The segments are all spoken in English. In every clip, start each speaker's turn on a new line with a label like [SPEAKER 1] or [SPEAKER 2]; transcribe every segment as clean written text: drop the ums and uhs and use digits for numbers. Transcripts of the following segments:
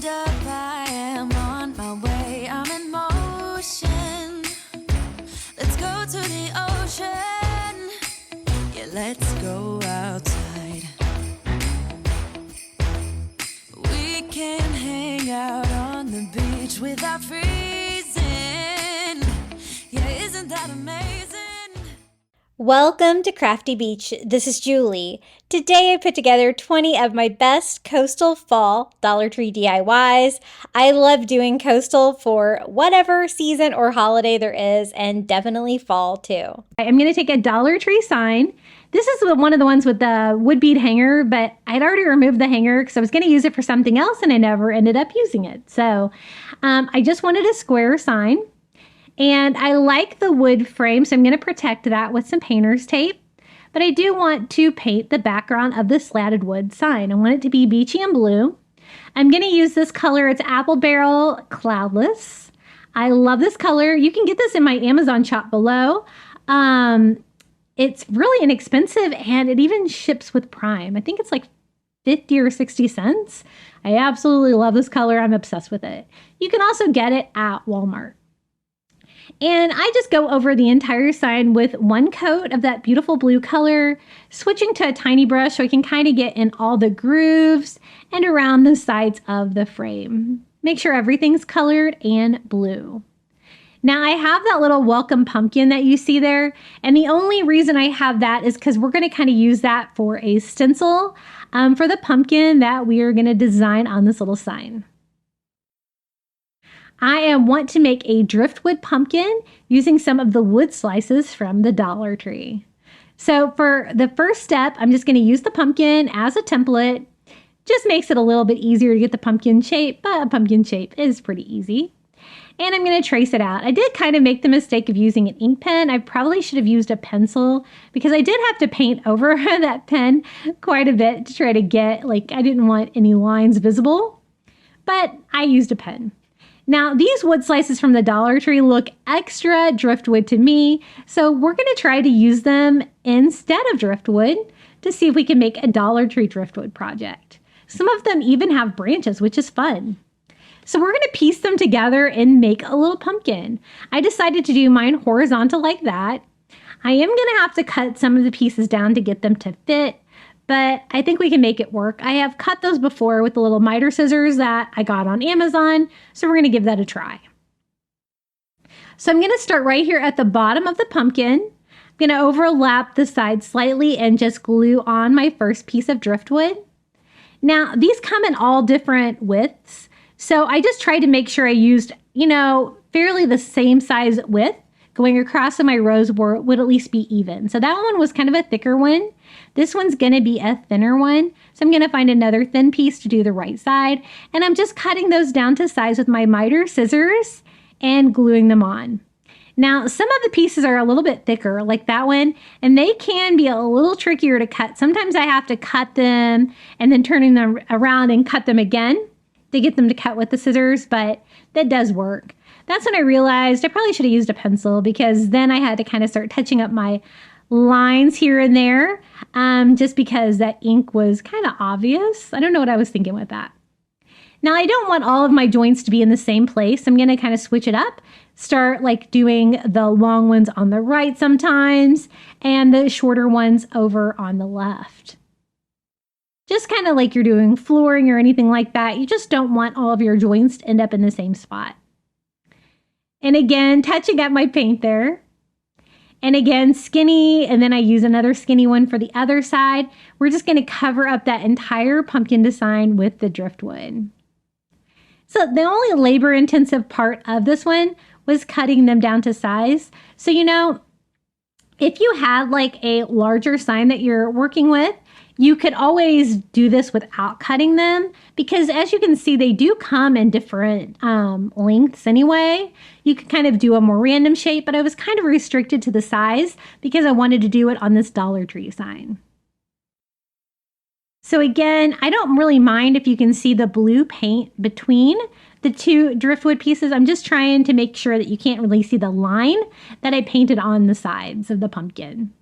[SPEAKER 1] Hold up, I am on my way, I'm in motion. Let's go to the ocean. Yeah, let's go outside. We can hang out on the beach without freezing. Yeah, isn't that amazing?
[SPEAKER 2] Welcome to Crafty Beach. This is Julie. Today I put together 20 of my best coastal fall Dollar Tree DIYs. I love doing coastal for whatever season or holiday there is, and definitely fall too.
[SPEAKER 3] I'm going to take a Dollar Tree sign. This is one of the ones with the wood bead hanger, but I'd already removed the hanger because I was going to use it for something else and I never ended up using it. So I just wanted a square sign. And I like the wood frame, so I'm going to protect that with some painter's tape. But I do want to paint the background of the slatted wood sign. I want it to be beachy and blue. I'm going to use this color. It's Apple Barrel Cloudless. I love this color. You can get this in my Amazon shop below. It's really inexpensive, and it even ships with Prime. I think it's like 50 or 60 cents. I absolutely love this color. I'm obsessed with it. You can also get it at Walmart. And I just go over the entire sign with one coat of that beautiful blue color, switching to a tiny brush so I can kind of get in all the grooves and around the sides of the frame. Make sure everything's colored and blue. Now I have that little welcome pumpkin that you see there, and the only reason I have that is because we're going to kind of use that for a stencil for the pumpkin that we are going to design on this little sign. I want to make a driftwood pumpkin using some of the wood slices from the Dollar Tree. So for the first step, I'm just going to use the pumpkin as a template. Just makes it a little bit easier to get the pumpkin shape, but a pumpkin shape is pretty easy. And I'm going to trace it out. I did kind of make the mistake of using an ink pen. I probably should have used a pencil because I did have to paint over that pen quite a bit to try to get, I didn't want any lines visible, but I used a pen. Now, these wood slices from the Dollar Tree look extra driftwood to me, so we're going to try to use them instead of driftwood to see if we can make a Dollar Tree driftwood project. Some of them even have branches, which is fun. So we're going to piece them together and make a little pumpkin. I decided to do mine horizontal like that. I am going to have to cut some of the pieces down to get them to fit, but I think we can make it work. I have cut those before with the little miter scissors that I got on Amazon, so we're going to give that a try. So I'm going to start right here at the bottom of the pumpkin. I'm going to overlap the sides slightly and just glue on my first piece of driftwood. Now, these come in all different widths, so I just tried to make sure I used, fairly the same size width going across, so my rows would at least be even. So that one was kind of a thicker one. This one's going to be a thinner one. So I'm going to find another thin piece to do the right side. And I'm just cutting those down to size with my miter scissors and gluing them on. Now, some of the pieces are a little bit thicker, like that one, and they can be a little trickier to cut. Sometimes I have to cut them and then turning them around and cut them again to get them to cut with the scissors, but that does work. That's when I realized I probably should have used a pencil, because then I had to kind of start touching up my lines here and there, just because that ink was kind of obvious. I don't know what I was thinking with that. Now, I don't want all of my joints to be in the same place. I'm going to kind of switch it up, start doing the long ones on the right sometimes and the shorter ones over on the left. Just kind of like you're doing flooring or anything like that. You just don't want all of your joints to end up in the same spot. And again, touching up my paint there. And again, skinny, and then I use another skinny one for the other side. We're just going to cover up that entire pumpkin design with the driftwood. So the only labor-intensive part of this one was cutting them down to size. So, if you had a larger sign that you're working with, you could always do this without cutting them, because as you can see, they do come in different lengths anyway. You could kind of do a more random shape, but I was kind of restricted to the size because I wanted to do it on this Dollar Tree sign. So again, I don't really mind if you can see the blue paint between the two driftwood pieces. I'm just trying to make sure that you can't really see the line that I painted on the sides of the pumpkin.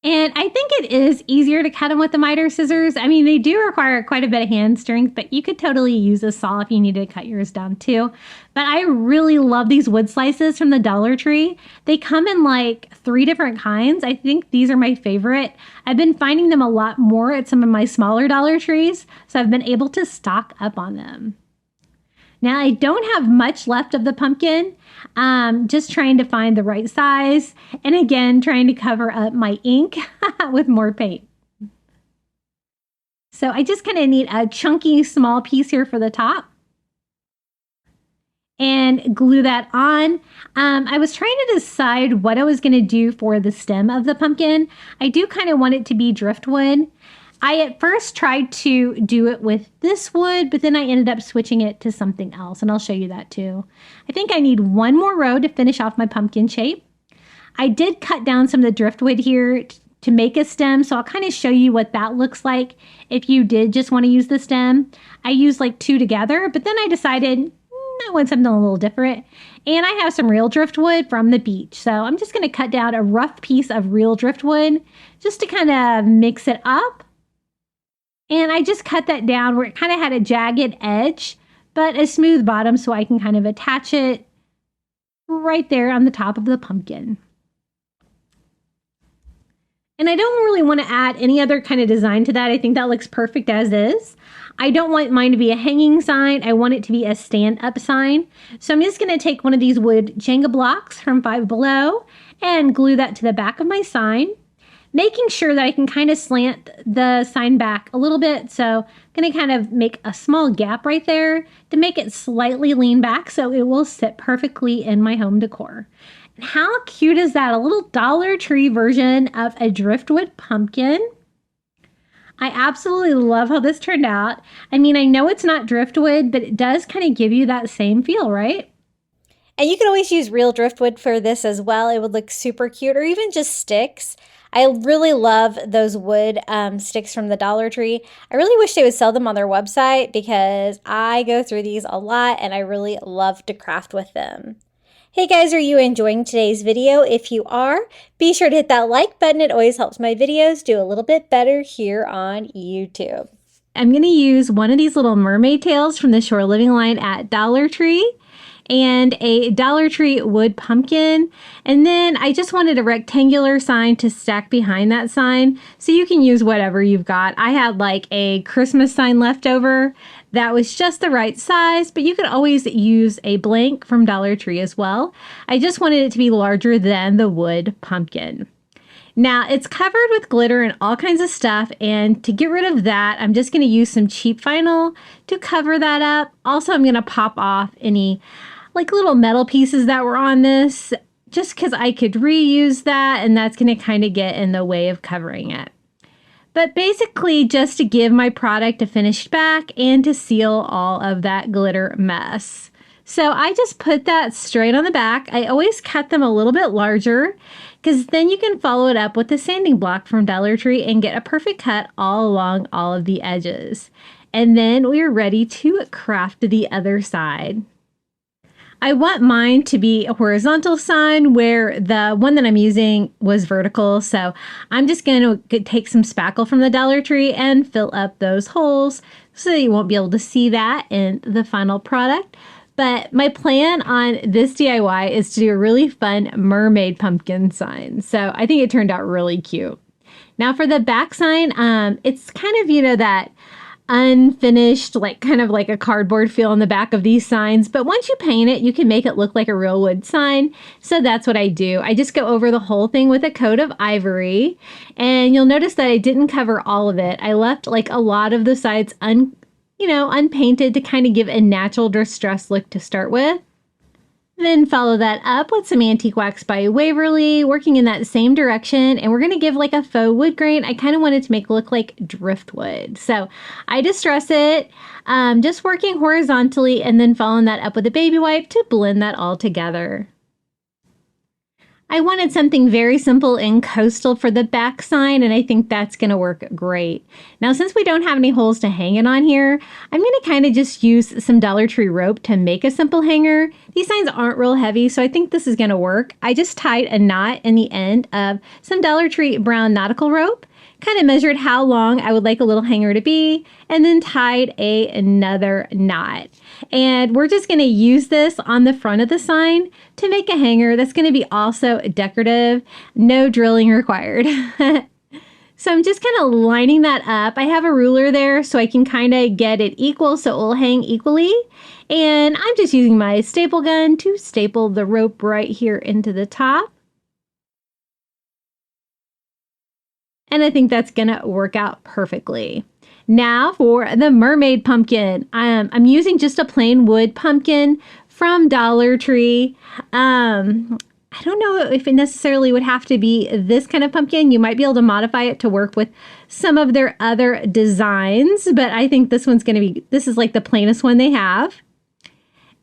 [SPEAKER 3] And I think it is easier to cut them with the miter scissors. I mean, they do require quite a bit of hand strength, but you could totally use a saw if you need to cut yours down too. But I really love these wood slices from the Dollar Tree. They come in like 3 different kinds. I think these are my favorite. I've been finding them a lot more at some of my smaller Dollar Trees, so I've been able to stock up on them. Now, I don't have much left of the pumpkin, just trying to find the right size, and again, trying to cover up my ink with more paint. So I just kind of need a chunky small piece here for the top and glue that on. I was trying to decide what I was going to do for the stem of the pumpkin. I do kind of want it to be driftwood. I at first tried to do it with this wood, but then I ended up switching it to something else, and I'll show you that too. I think I need one more row to finish off my pumpkin shape. I did cut down some of the driftwood here to make a stem, so I'll kind of show you what that looks like if you did just want to use the stem. I used like 2 together, but then I decided I want something a little different. And I have some real driftwood from the beach, so I'm just going to cut down a rough piece of real driftwood just to kind of mix it up. And I just cut that down where it kind of had a jagged edge, but a smooth bottom so I can kind of attach it right there on the top of the pumpkin. And I don't really want to add any other kind of design to that. I think that looks perfect as is. I don't want mine to be a hanging sign. I want it to be a stand-up sign. So I'm just going to take one of these wood Jenga blocks from Five Below and glue that to the back of my sign, making sure that I can kind of slant the sign back a little bit. So I'm going to kind of make a small gap right there to make it slightly lean back so it will sit perfectly in my home decor. And how cute is that? A little Dollar Tree version of a driftwood pumpkin. I absolutely love how this turned out. I mean, I know it's not driftwood, but it does kind of give you that same feel, right?
[SPEAKER 2] And you can always use real driftwood for this as well. It would look super cute, or even just sticks. I really love those wood sticks from the Dollar Tree. I really wish they would sell them on their website because I go through these a lot and I really love to craft with them. Hey guys, are you enjoying today's video? If you are, be sure to hit that like button. It always helps my videos do a little bit better here on YouTube.
[SPEAKER 3] I'm going to use one of these little mermaid tails from the Shore Living line at Dollar Tree, and a Dollar Tree wood pumpkin. And then I just wanted a rectangular sign to stack behind that sign, so you can use whatever you've got. I had like a Christmas sign left over that was just the right size, but you could always use a blank from Dollar Tree as well. I just wanted it to be larger than the wood pumpkin. Now it's covered with glitter and all kinds of stuff, and to get rid of that, I'm just going to use some cheap vinyl to cover that up. Also, I'm going to pop off any like little metal pieces that were on this, just because I could reuse that, and that's going to kind of get in the way of covering it. But basically just to give my product a finished back and to seal all of that glitter mess. So I just put that straight on the back. I always cut them a little bit larger because then you can follow it up with a sanding block from Dollar Tree and get a perfect cut all along all of the edges. And then we're ready to craft the other side. I want mine to be a horizontal sign where the one that I'm using was vertical. So I'm just going to take some spackle from the Dollar Tree and fill up those holes so that you won't be able to see that in the final product. But my plan on this DIY is to do a really fun mermaid pumpkin sign. So I think it turned out really cute. Now for the back sign, it's kind of, you know, that unfinished, like kind of like a cardboard feel on the back of these signs. But once you paint it, you can make it look like a real wood sign. So that's what I do. I just go over the whole thing with a coat of ivory. And you'll notice that I didn't cover all of it. I left like a lot of the sides unpainted to kind of give a natural distress look to start with. Then follow that up with some Antique Wax by Waverly, working in that same direction. And we're going to give like a faux wood grain. I kind of wanted to make it look like driftwood. So I distress it, just working horizontally and then following that up with a baby wipe to blend that all together. I wanted something very simple and coastal for the back sign, and I think that's going to work great. Now, since we don't have any holes to hang it on here, I'm going to kind of just use some Dollar Tree rope to make a simple hanger. These signs aren't real heavy, so I think this is going to work. I just tied a knot in the end of some Dollar Tree brown nautical rope, kind of measured how long I would like a little hanger to be, and then tied another knot. And we're just going to use this on the front of the sign to make a hanger that's going to be also decorative, no drilling required. So I'm just kind of lining that up. I have a ruler there so I can kind of get it equal so it will hang equally. And I'm just using my staple gun to staple the rope right here into the top. And I think that's going to work out perfectly. Now for the mermaid pumpkin. I'm using just a plain wood pumpkin from Dollar Tree. I don't know if it necessarily would have to be this kind of pumpkin. You might be able to modify it to work with some of their other designs, but I think this one's going to be, this is like the plainest one they have.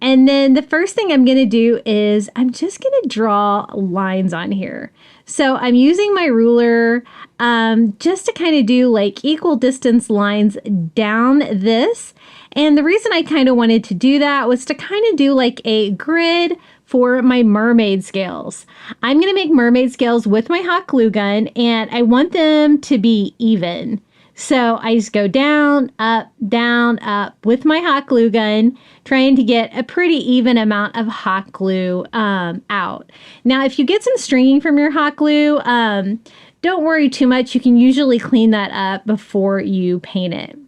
[SPEAKER 3] And then the first thing I'm going to do is I'm just going to draw lines on here. So I'm using my ruler just to kind of do like equal distance lines down this. And the reason I kind of wanted to do that was to kind of do like a grid for my mermaid scales. I'm going to make mermaid scales with my hot glue gun, and I want them to be even. So I just go down, up with my hot glue gun, trying to get a pretty even amount of hot glue out. Now, if you get some stringing from your hot glue, don't worry too much. You can usually clean that up before you paint it.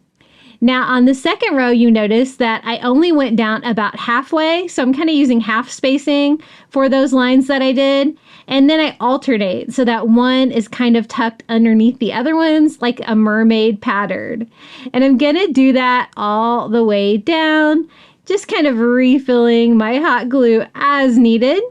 [SPEAKER 3] Now, on the second row, you notice that I only went down about halfway. So I'm kind of using half spacing for those lines that I did. And then I alternate so that one is kind of tucked underneath the other ones like a mermaid pattern. And I'm going to do that all the way down, just kind of refilling my hot glue as needed.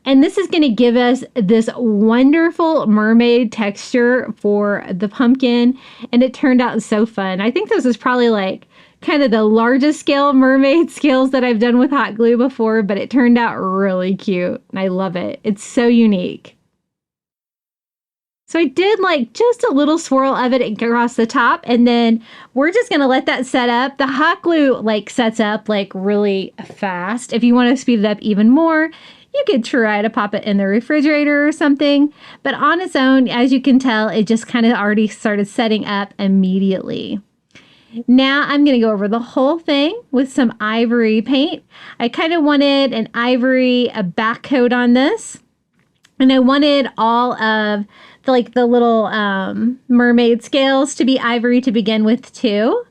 [SPEAKER 3] And this is going to give us this wonderful mermaid texture for the pumpkin. And it turned out so fun. I think this is probably like kind of the largest scale mermaid scales that I've done with hot glue before, but it turned out really cute. And I love it. It's so unique. So I did like just a little swirl of it across the top, and then we're just going to let that set up. The hot glue like sets up like really fast. If you want to speed it up even more, you could try to pop it in the refrigerator or something, but on its own, as you can tell, it just kind of already started setting up immediately. Now I'm going to go over the whole thing with some ivory paint. I kind of wanted an ivory back coat on this, and I wanted all of the little mermaid scales to be ivory to begin with too.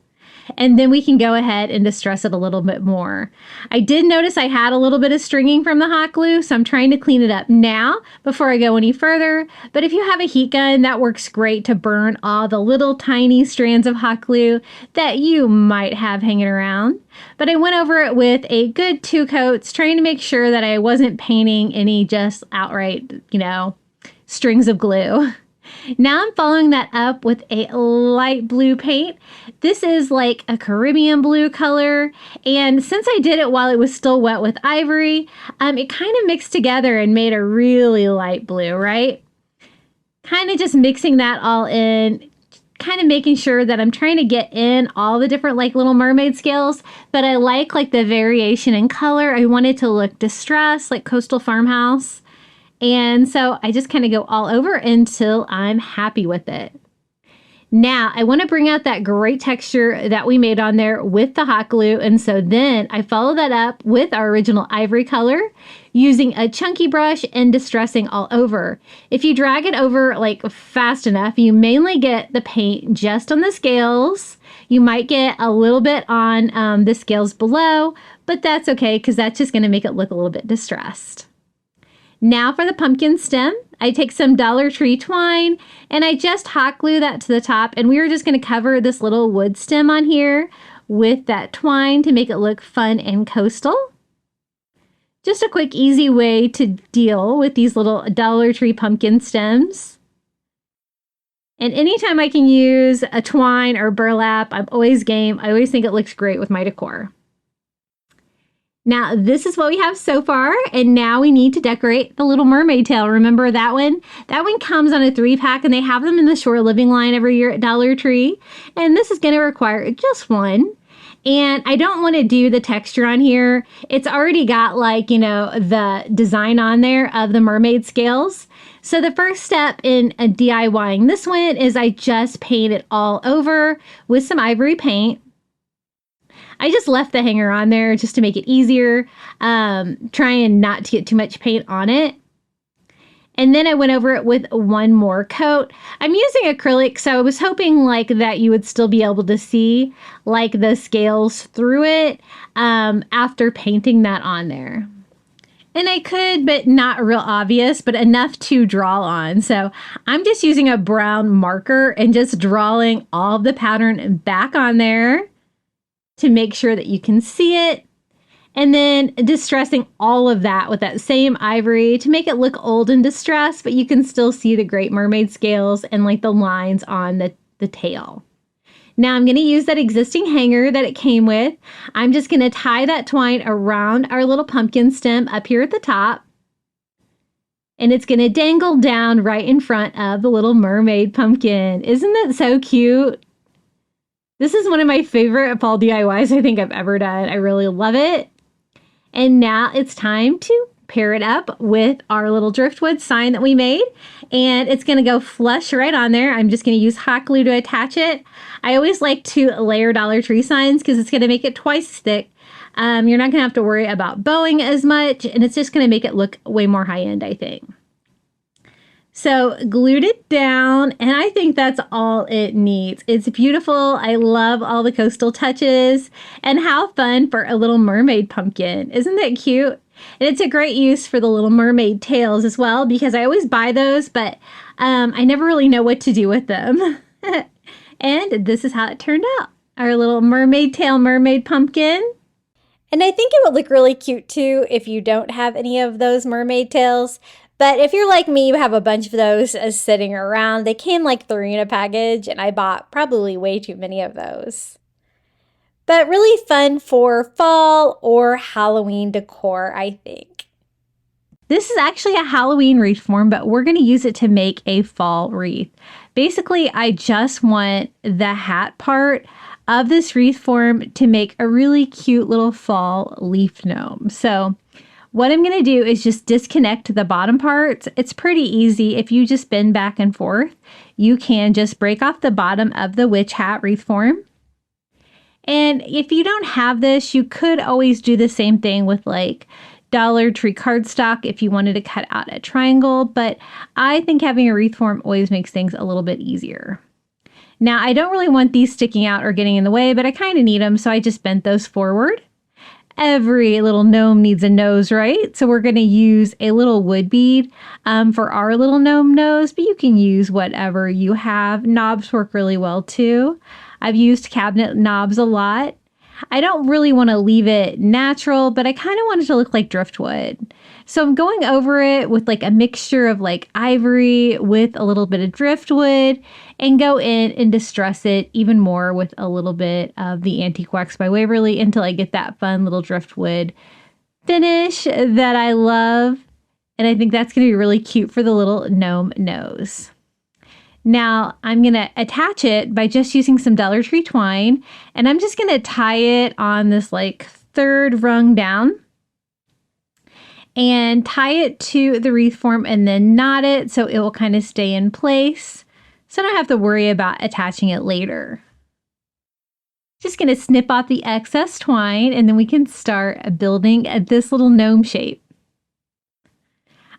[SPEAKER 3] And then we can go ahead and distress it a little bit more. I did notice I had a little bit of stringing from the hot glue, so I'm trying to clean it up now before I go any further. But if you have a heat gun, that works great to burn all the little tiny strands of hot glue that you might have hanging around. But I went over it with a good 2 coats, trying to make sure that I wasn't painting any just outright, strings of glue. Now I'm following that up with a light blue paint. This is like a Caribbean blue color. And since I did it while it was still wet with ivory, it kind of mixed together and made a really light blue, right? Kind of just mixing that all in, kind of making sure that I'm trying to get in all the different like little mermaid scales, but I like the variation in color. I want it to look distressed, like Coastal Farmhouse. And so I just kind of go all over until I'm happy with it. Now I want to bring out that great texture that we made on there with the hot glue. And so then I follow that up with our original ivory color using a chunky brush and distressing all over. If you drag it over like fast enough, you mainly get the paint just on the scales. You might get a little bit on the scales below, but that's okay because that's just going to make it look a little bit distressed. Now for the pumpkin stem, I take some Dollar Tree twine and I just hot glue that to the top, and we are just going to cover this little wood stem on here with that twine to make it look fun and coastal. Just a quick, easy way to deal with these little Dollar Tree pumpkin stems. And anytime I can use a twine or burlap, I'm always game. I always think it looks great with my decor. Now, this is what we have so far, and now we need to decorate the little mermaid tail. Remember that one? That one comes on a 3-pack, and they have them in the shore living line every year at Dollar Tree. And this is going to require just one. And I don't want to do the texture on here. It's already got like, the design on there of the mermaid scales. So the first step in DIYing this one is I just paint it all over with some ivory paint. I just left the hanger on there just to make it easier, trying not to get too much paint on it. And then I went over it with one more coat. I'm using acrylic, so I was hoping like that you would still be able to see like the scales through it after painting that on there. And I could, but not real obvious, but enough to draw on. So I'm just using a brown marker and just drawing all of the pattern back on there to make sure that you can see it. And then distressing all of that with that same ivory to make it look old and distressed, but you can still see the Great Mermaid scales and like the lines on the tail. Now I'm going to use that existing hanger that it came with. I'm just going to tie that twine around our little pumpkin stem up here at the top. And it's going to dangle down right in front of the little mermaid pumpkin. Isn't that so cute? This is one of my favorite fall DIYs I think I've ever done. I really love it. And now it's time to pair it up with our little driftwood sign that we made. And it's going to go flush right on there. I'm just going to use hot glue to attach it. I always like to layer Dollar Tree signs because it's going to make it twice as thick. You're not going to have to worry about bowing as much. And it's just going to make it look way more high-end, I think. So glued it down, and I think that's all it needs. It's beautiful. I love all the coastal touches, and how fun for a little mermaid pumpkin. Isn't that cute? And it's a great use for the little mermaid tails as well, because I always buy those, but I never really know what to do with them. And this is how it turned out. Our little mermaid tail mermaid pumpkin.
[SPEAKER 2] And I think it would look really cute too if you don't have any of those mermaid tails. But if you're like me, you have a bunch of those sitting around. They came like 3 in a package, and I bought probably way too many of those. But really fun for fall or Halloween decor, I think.
[SPEAKER 3] This is actually a Halloween wreath form, but we're going to use it to make a fall wreath. Basically, I just want the hat part of this wreath form to make a really cute little fall leaf gnome. So what I'm going to do is just disconnect the bottom parts. It's pretty easy. If you just bend back and forth, you can just break off the bottom of the witch hat wreath form. And if you don't have this, you could always do the same thing with like Dollar Tree cardstock if you wanted to cut out a triangle. But I think having a wreath form always makes things a little bit easier. Now, I don't really want these sticking out or getting in the way, but I kind of need them, so I just bent those forward. Every little gnome needs a nose, right? So we're going to use a little wood bead for our little gnome nose, but you can use whatever you have. Knobs work really well too. I've used cabinet knobs a lot. I don't really want to leave it natural, but I kind of want it to look like driftwood. So I'm going over it with like a mixture of like ivory with a little bit of driftwood, and go in and distress it even more with a little bit of the Antique Wax by Waverly until I get that fun little driftwood finish that I love. And I think that's going to be really cute for the little gnome nose. Now I'm going to attach it by just using some Dollar Tree twine, and I'm just going to tie it on this like 3rd rung down and tie it to the wreath form and then knot it so it will kind of stay in place. So I don't have to worry about attaching it later. Just going to snip off the excess twine, and then we can start building this little gnome shape.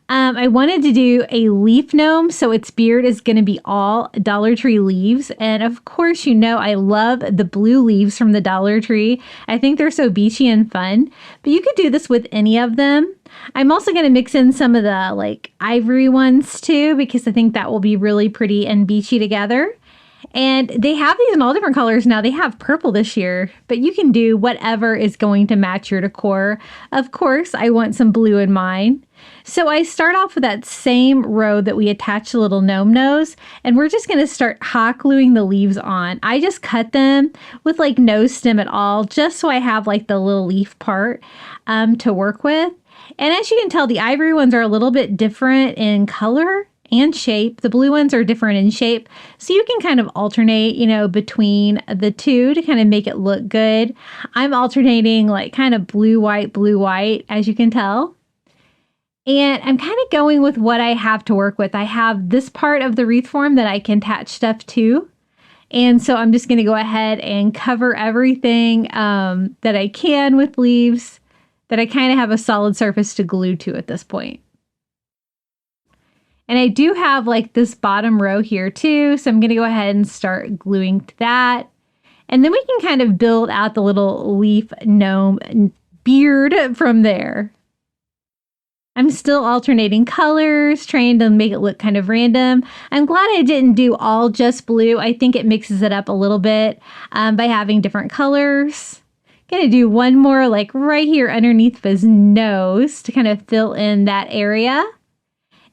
[SPEAKER 3] I wanted to do a leaf gnome, so its beard is going to be all Dollar Tree leaves. And of course, you know I love the blue leaves from the Dollar Tree. I think they're so beachy and fun, but you could do this with any of them. I'm also going to mix in some of the like ivory ones too, because I think that will be really pretty and beachy together. And they have these in all different colors now. They have purple this year, but you can do whatever is going to match your decor. Of course, I want some blue in mine. So I start off with that same row that we attached the little gnome nose, and we're just going to start hot gluing the leaves on. I just cut them with like no stem at all, just so I have like the little leaf part to work with. And as you can tell, the ivory ones are a little bit different in color and shape. The blue ones are different in shape. So you can kind of alternate, between the two to kind of make it look good. I'm alternating like kind of blue, white, as you can tell. And I'm kind of going with what I have to work with. I have this part of the wreath form that I can attach stuff to. And so I'm just going to go ahead and cover everything that I can with leaves that I kind of have a solid surface to glue to at this point. And I do have like this bottom row here too, so I'm going to go ahead and start gluing to that. And then we can kind of build out the little leaf gnome beard from there. I'm still alternating colors, trying to make it look kind of random. I'm glad I didn't do all just blue. I think it mixes it up a little bit by having different colors. Gonna do one more like right here underneath his nose to kind of fill in that area.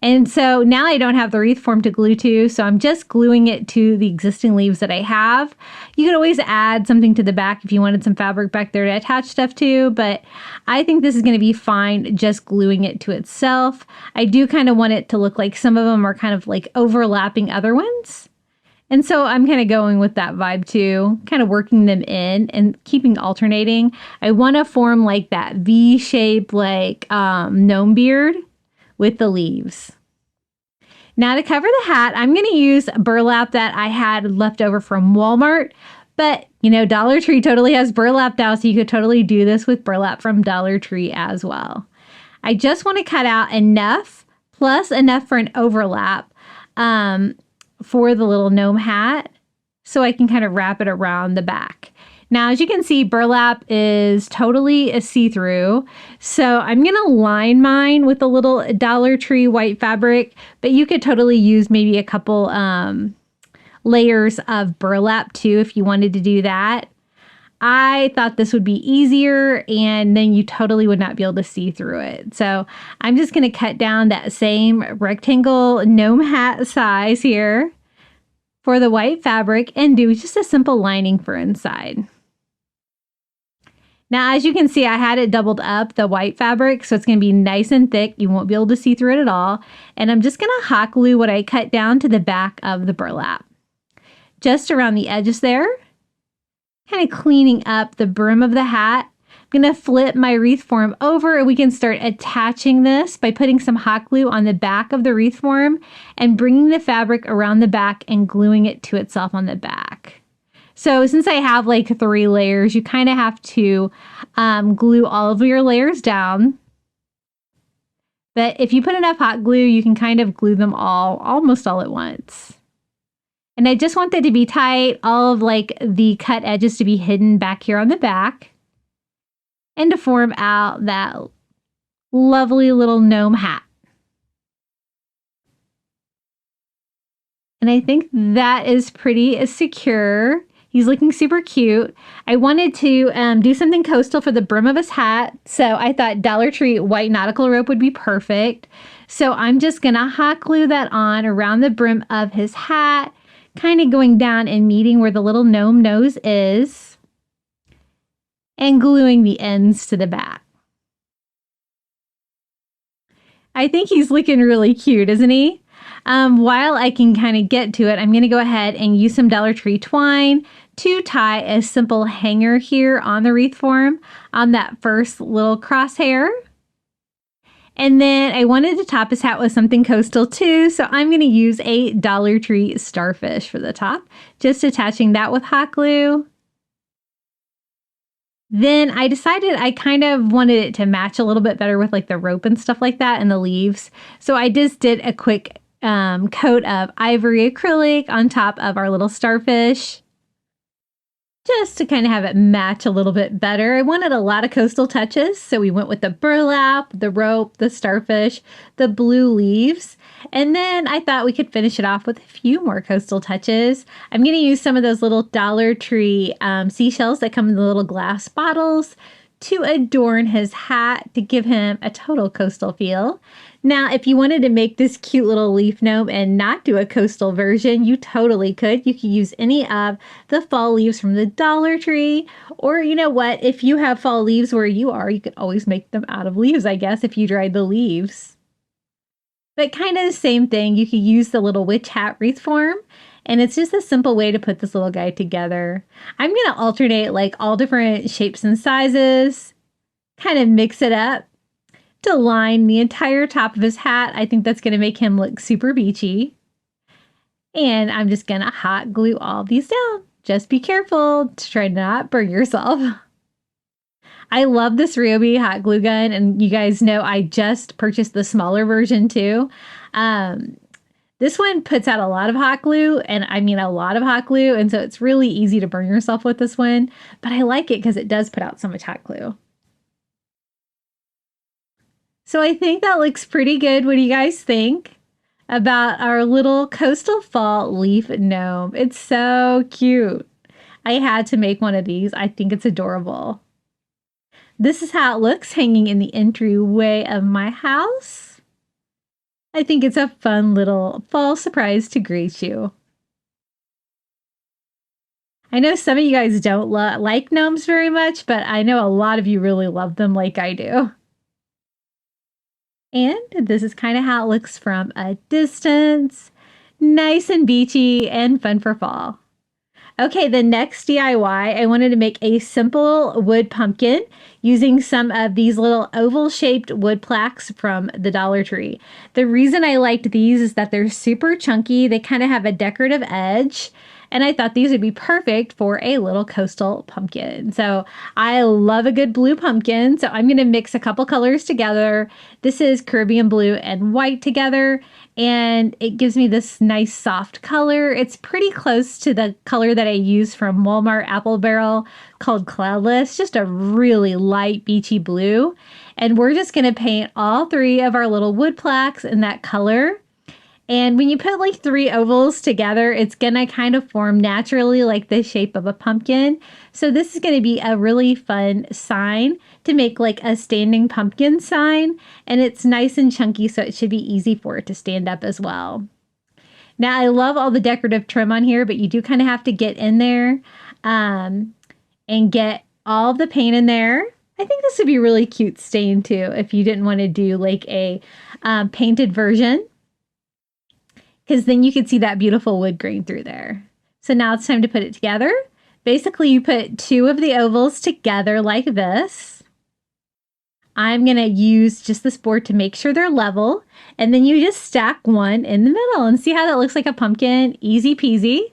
[SPEAKER 3] And so now I don't have the wreath form to glue to, so I'm just gluing it to the existing leaves that I have. You could always add something to the back if you wanted some fabric back there to attach stuff to, but I think this is going to be fine just gluing it to itself. I do kind of want it to look like some of them are kind of like overlapping other ones. And so I'm kind of going with that vibe too, kind of working them in and keeping alternating. I want to form like that V-shaped like gnome beard with the leaves. Now to cover the hat, I'm going to use burlap that I had left over from Walmart, but Dollar Tree totally has burlap now, so you could totally do this with burlap from Dollar Tree as well. I just want to cut out enough, plus enough for an overlap for the little gnome hat, so I can kind of wrap it around the back. Now, as you can see, burlap is totally a see-through, so I'm going to line mine with a little Dollar Tree white fabric, but you could totally use maybe a couple layers of burlap too if you wanted to do that. I thought this would be easier, and then you totally would not be able to see through it. So I'm just going to cut down that same rectangle gnome hat size here for the white fabric and do just a simple lining for inside. Now, as you can see, I had it doubled up, the white fabric, so it's going to be nice and thick. You won't be able to see through it at all. And I'm just going to hot glue what I cut down to the back of the burlap. Just around the edges there. Kind of cleaning up the brim of the hat. I'm going to flip my wreath form over and we can start attaching this by putting some hot glue on the back of the wreath form and bringing the fabric around the back and gluing it to itself on the back. So since I have like 3 layers, you kind of have to glue all of your layers down. But if you put enough hot glue, you can kind of glue them all, almost all at once. And I just want that to be tight, all of like the cut edges to be hidden back here on the back. And to form out that lovely little gnome hat. And I think that is pretty secure. He's looking super cute. I wanted to do something coastal for the brim of his hat. So I thought Dollar Tree white nautical rope would be perfect. So I'm just going to hot glue that on around the brim of his hat, kind of going down and meeting where the little gnome nose is, and gluing the ends to the back. I think he's looking really cute, isn't he? While I can kind of get to it, I'm going to go ahead and use some Dollar Tree twine to tie a simple hanger here on the wreath form on that first little crosshair. And then I wanted to top his hat with something coastal too, so I'm going to use a Dollar Tree starfish for the top, just attaching that with hot glue. Then I decided I kind of wanted it to match a little bit better with like the rope and stuff like that and the leaves. So I just did a quick coat of ivory acrylic on top of our little starfish. just to kind of have it match a little bit better. I wanted a lot of coastal touches, so we went with the burlap, the rope, the starfish, the blue leaves, and then I thought we could finish it off with a few more coastal touches. I'm going to use some of those little Dollar Tree seashells that come in the little glass bottles to adorn his hat to give him a total coastal feel. Now, if you wanted to make this cute little leaf gnome and not do a coastal version, you totally could. You could use any of the fall leaves from the Dollar Tree. Or you know what? If you have fall leaves where you are, you could always make them out of leaves, I guess, if you dried the leaves. But kind of the same thing. You could use the little witch hat wreath form. And it's just a simple way to put this little guy together. I'm going to alternate like all different shapes and sizes. Kind of mix it up to line the entire top of his hat. I think that's going to make him look super beachy. And I'm just going to hot glue all these down. Just be careful to try not burn yourself. I love this Ryobi hot glue gun, and you guys know I just purchased the smaller version too. This one puts out a lot of hot glue, and I mean a lot of hot glue, and so it's really easy to burn yourself with this one, but I like it because it does put out so much hot glue. So I think that looks pretty good. What do you guys think about our little coastal fall leaf gnome? It's so cute. I had to make one of these. I think it's adorable. This is how it looks hanging in the entryway of my house. I think it's a fun little fall surprise to greet you. I know some of you guys don't like gnomes very much, but I know a lot of you really love them like I do. And this is kind of how it looks from a distance. Nice and beachy and fun for fall. Okay, the next DIY, I wanted to make a simple wood pumpkin using some of these little oval-shaped wood plaques from the Dollar Tree. The reason I liked these is that they're super chunky. They kind of have a decorative edge. And I thought these would be perfect for a little coastal pumpkin. So I love a good blue pumpkin. So I'm going to mix a couple colors together. This is Caribbean blue and white together. And it gives me this nice soft color. It's pretty close to the color that I use from Walmart Apple Barrel called Cloudless. Just a really light beachy blue. And we're just going to paint all three of our little wood plaques in that color. And when you put like three ovals together, it's going to kind of form naturally like the shape of a pumpkin. So this is going to be a really fun sign to make like a standing pumpkin sign. And it's nice and chunky, so it should be easy for it to stand up as well. Now, I love all the decorative trim on here, but you do kind of have to get in there and get all the paint in there. I think this would be really cute stain too if you didn't want to do like a painted version, because then you could see that beautiful wood grain through there. So now it's time to put it together. Basically, you put two of the ovals together like this. I'm going to use just this board to make sure they're level. And then you just stack one in the middle and see how that looks like a pumpkin. Easy peasy.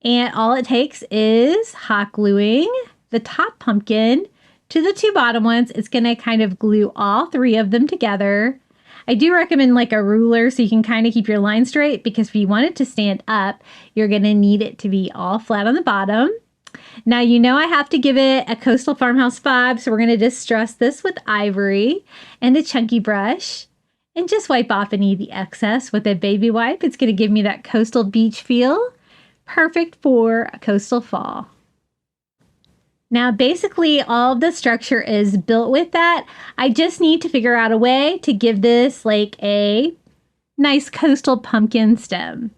[SPEAKER 3] And all it takes is hot gluing the top pumpkin to the two bottom ones. It's going to kind of glue all three of them together. I do recommend like a ruler so you can kind of keep your line straight, because if you want it to stand up, you're going to need it to be all flat on the bottom. Now, you know I have to give it a coastal farmhouse vibe, so we're going to distress this with ivory and a chunky brush and just wipe off any of the excess with a baby wipe. It's going to give me that coastal beach feel, perfect for a coastal fall. Now, basically, all of the structure is built with that. I just need to figure out a way to give this like a nice coastal pumpkin stem.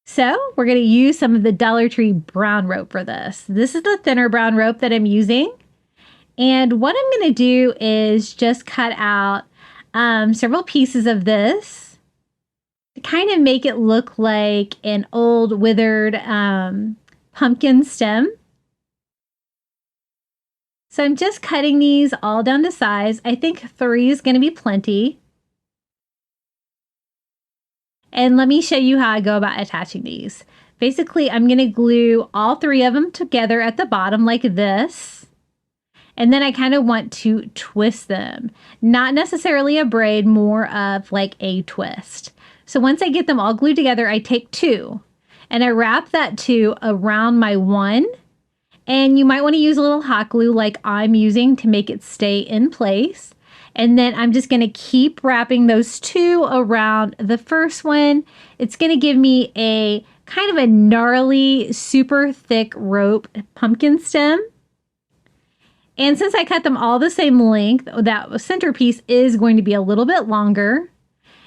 [SPEAKER 3] So we're going to use some of the Dollar Tree brown rope for this. This is the thinner brown rope that I'm using. And what I'm going to do is just cut out several pieces of this to kind of make it look like an old withered pumpkin stem. So I'm just cutting these all down to size. I think 3 is going to be plenty. And let me show you how I go about attaching these. Basically, I'm going to glue all 3 of them together at the bottom like this. And then I kind of want to twist them. Not necessarily a braid, more of like a twist. So once I get them all glued together, I take 2. And I wrap that 2 around my 1. And you might want to use a little hot glue like I'm using to make it stay in place. And then I'm just going to keep wrapping those 2 around the first one. It's going to give me a kind of a gnarly, super thick rope pumpkin stem. And since I cut them all the same length, that centerpiece is going to be a little bit longer.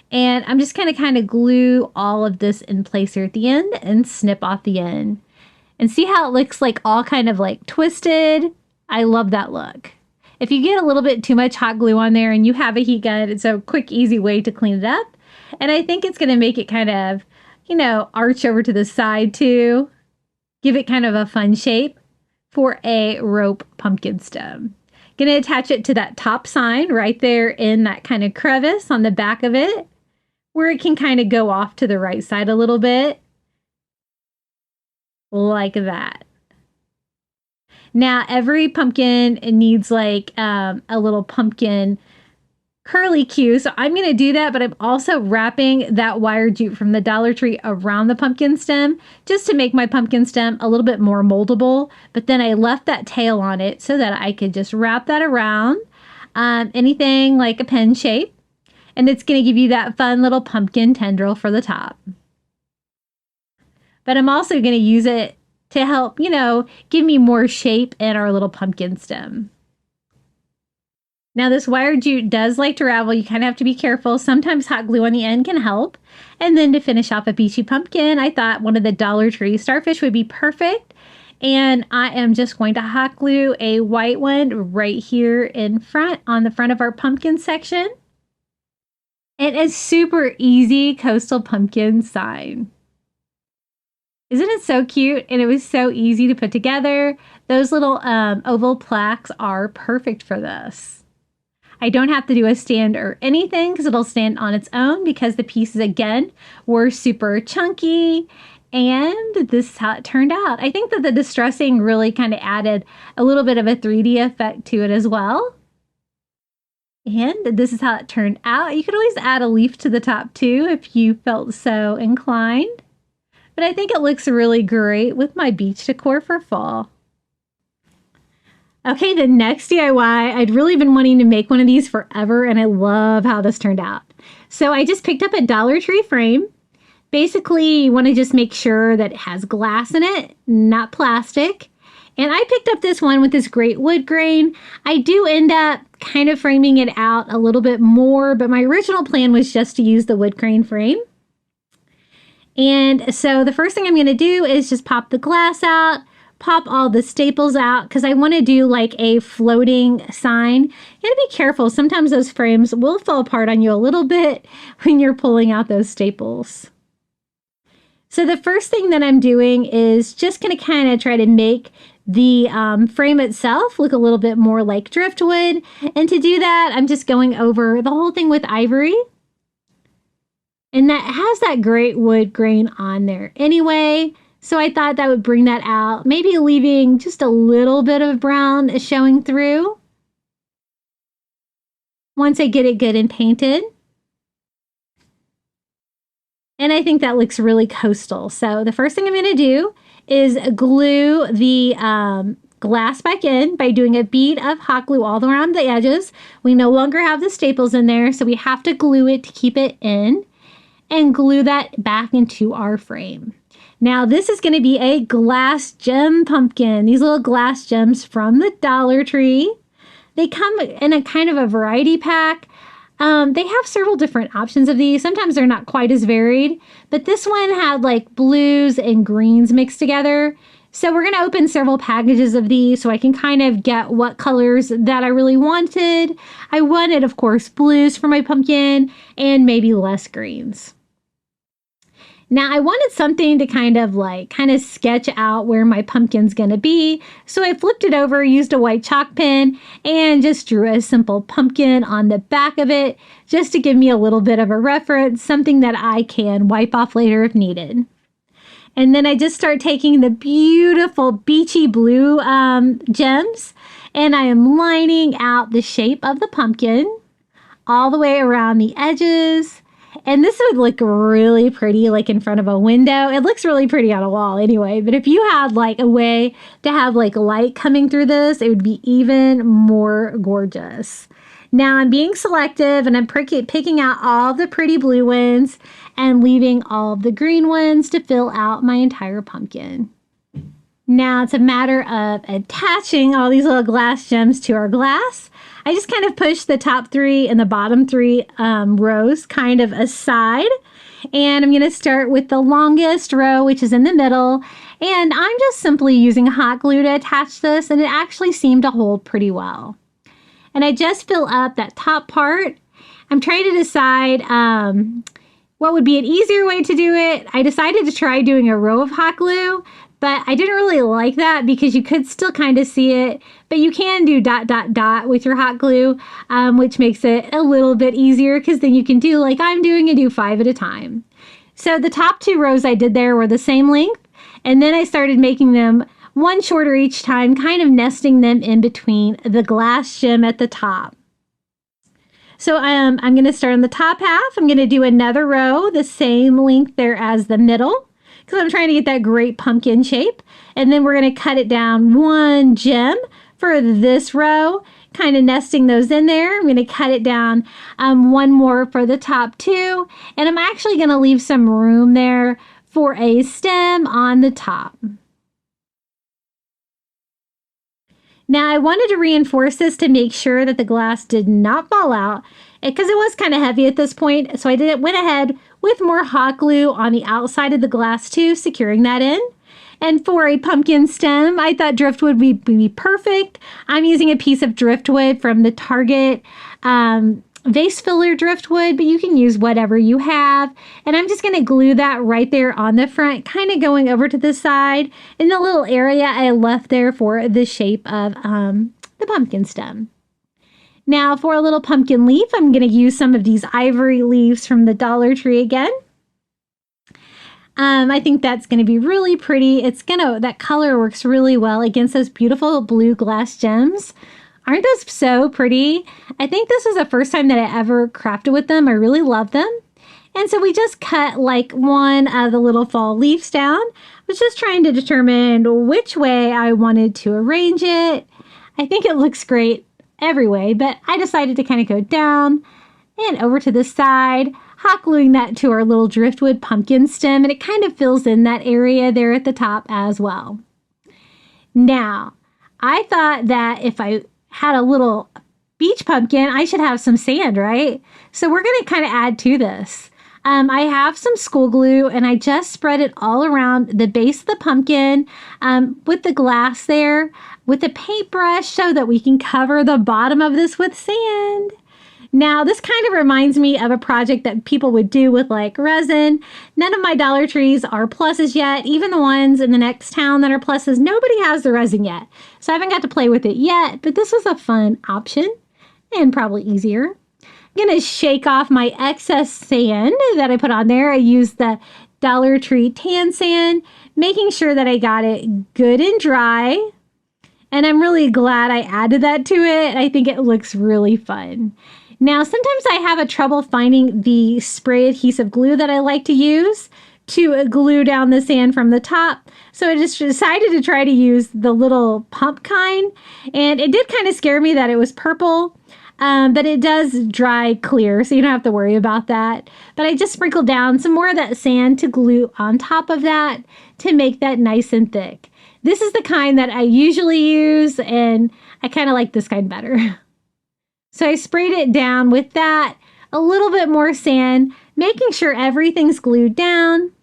[SPEAKER 3] And I'm just going to kind of glue all of this in place here at the end and snip off the end. And see how it looks like all kind of like twisted? I love that look. If you get a little bit too much hot glue on there and you have a heat gun, it's a quick, easy way to clean it up. And I think it's going to make it kind of, you know, arch over to the side too. Give it kind of a fun shape for a rope pumpkin stem. Going to attach it to that top sign right there in that kind of crevice on the back of it, where it can kind of go off to the right side a little bit. Like that. Now, every pumpkin needs like a little pumpkin curly cue. So I'm going to do that, but I'm also wrapping that wire jute from the Dollar Tree around the pumpkin stem just to make my pumpkin stem a little bit more moldable. But then I left that tail on it so that I could just wrap that around anything like a pen shape. And it's going to give you that fun little pumpkin tendril for the top. But I'm also going to use it to help, you know, give me more shape in our little pumpkin stem. Now this wire jute does like to ravel. You kind of have to be careful. Sometimes hot glue on the end can help. And then to finish off a beachy pumpkin, I thought one of the Dollar Tree Starfish would be perfect. And I am just going to hot glue a white one right here in front, on the front of our pumpkin section. And a super easy coastal pumpkin sign. Isn't it so cute? And it was so easy to put together. Those little oval plaques are perfect for this. I don't have to do a stand or anything because it'll stand on its own because the pieces, again, were super chunky. And this is how it turned out. I think that the distressing really kind of added a little bit of a 3D effect to it as well. And this is how it turned out. You could always add a leaf to the top too if you felt so inclined. But I think it looks really great with my beach decor for fall. Okay, the next DIY, I'd really been wanting to make one of these forever, and I love how this turned out. So I just picked up a Dollar Tree frame. Basically, you want to just make sure that it has glass in it, not plastic. And I picked up this one with this great wood grain. I do end up kind of framing it out a little bit more, but my original plan was just to use the wood grain frame. And so the first thing I'm going to do is just pop the glass out, pop all the staples out, because I want to do like a floating sign. You gotta be careful. Sometimes those frames will fall apart on you a little bit when you're pulling out those staples. So the first thing that I'm doing is just going to kind of try to make the frame itself look a little bit more like driftwood. And to do that, I'm just going over the whole thing with ivory. And that has that great wood grain on there anyway. So I thought that would bring that out, maybe leaving just a little bit of brown showing through once I get it good and painted. And I think that looks really coastal. So the first thing I'm going to do is glue the glass back in by doing a bead of hot glue all around the edges. We no longer have the staples in there, so we have to glue it to keep it in. And glue that back into our frame. Now this is going to be a glass gem pumpkin. These little glass gems from the Dollar Tree. They come in a kind of a variety pack. They have several different options of these. Sometimes they're not quite as varied, but this one had like blues and greens mixed together. So we're going to open several packages of these so I can kind of get what colors that I really wanted. I wanted, of course, blues for my pumpkin and maybe less greens. Now I wanted something to kind of sketch out where my pumpkin's gonna be. So I flipped it over, used a white chalk pen, and just drew a simple pumpkin on the back of it, just to give me a little bit of a reference, something that I can wipe off later if needed. And then I just start taking the beautiful beachy blue gems, and I am lining out the shape of the pumpkin all the way around the edges. And this would look really pretty like in front of a window. It looks really pretty on a wall anyway, but if you had like a way to have like light coming through this, it would be even more gorgeous. Now I'm being selective and I'm picking out all the pretty blue ones and leaving all of the green ones to fill out my entire pumpkin. Now it's a matter of attaching all these little glass gems to our glass. I just kind of push the top 3 and the bottom 3 rows kind of aside. And I'm going to start with the longest row, which is in the middle. And I'm just simply using hot glue to attach this, and it actually seemed to hold pretty well. And I just fill up that top part. I'm trying to decide what would be an easier way to do it. I decided to try doing a row of hot glue, but I didn't really like that because you could still kind of see it, but you can do ... with your hot glue, which makes it a little bit easier because then you can do like I'm doing and do 5 at a time. So the top 2 rows I did there were the same length, and then I started making them one shorter each time, kind of nesting them in between the glass gem at the top. So I'm going to start on the top half. I'm going to do another row, the same length there as the middle, because I'm trying to get that great pumpkin shape. And then we're going to cut it down 1 gem for this row, kind of nesting those in there. I'm going to cut it down 1 more for the top 2. And I'm actually going to leave some room there for a stem on the top. Now I wanted to reinforce this to make sure that the glass did not fall out because it was kind of heavy at this point. So I went ahead with more hot glue on the outside of the glass too, securing that in. And for a pumpkin stem, I thought driftwood would be perfect. I'm using a piece of driftwood from the Target vase filler driftwood, but you can use whatever you have. And I'm just going to glue that right there on the front, kind of going over to the side in the little area I left there for the shape of the pumpkin stem. Now for a little pumpkin leaf, I'm going to use some of these ivory leaves from the Dollar Tree again. I think that's going to be really pretty. That color works really well against those beautiful blue glass gems. Aren't those so pretty? I think this was the first time that I ever crafted with them. I really love them. And so we just cut like one of the little fall leaves down. I was just trying to determine which way I wanted to arrange it. I think it looks great every way, but I decided to kind of go down and over to the side, hot gluing that to our little driftwood pumpkin stem, and it kind of fills in that area there at the top as well. Now, I thought that if I had a little beach pumpkin, I should have some sand, right? So we're going to kind of add to this. I have some school glue and I just spread it all around the base of the pumpkin with the glass there with a paintbrush so that we can cover the bottom of this with sand. Now, this kind of reminds me of a project that people would do with like resin. None of my Dollar Trees are pluses yet. Even the ones in the next town that are pluses, nobody has the resin yet. So I haven't got to play with it yet, but this was a fun option and probably easier. I'm going to shake off my excess sand that I put on there. I used the Dollar Tree tan sand, making sure that I got it good and dry. And I'm really glad I added that to it. I think it looks really fun. Now, sometimes I have a trouble finding the spray adhesive glue that I like to use to glue down the sand from the top. So I just decided to try to use the little pump kind. And it did kind of scare me that it was purple, but it does dry clear, so you don't have to worry about that. But I just sprinkled down some more of that sand to glue on top of that to make that nice and thick. This is the kind that I usually use, and I kind of like this kind better. So I sprayed it down with that, a little bit more sand, making sure everything's glued down.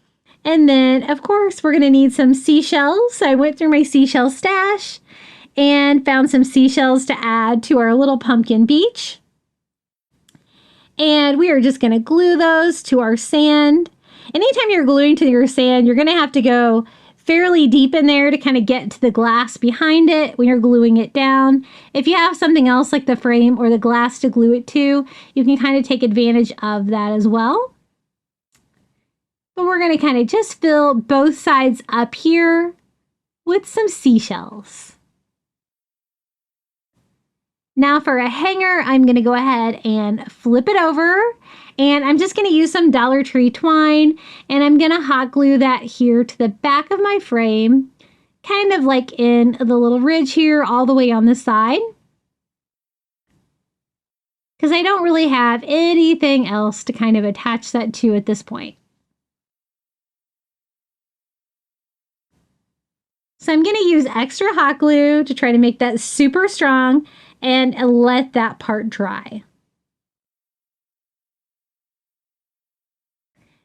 [SPEAKER 3] And then, of course, we're going to need some seashells. So I went through my seashell stash and found some seashells to add to our little pumpkin beach. And we are just going to glue those to our sand. Anytime you're gluing to your sand, you're going to have to go fairly deep in there to kind of get to the glass behind it when you're gluing it down. If you have something else like the frame or the glass to glue it to, you can kind of take advantage of that as well. But we're going to kind of just fill both sides up here with some seashells. Now for a hanger, I'm going to go ahead and flip it over, and I'm just going to use some Dollar Tree twine, and I'm going to hot glue that here to the back of my frame, kind of like in the little ridge here all the way on the side, because I don't really have anything else to kind of attach that to at this point. So I'm going to use extra hot glue to try to make that super strong and let that part dry.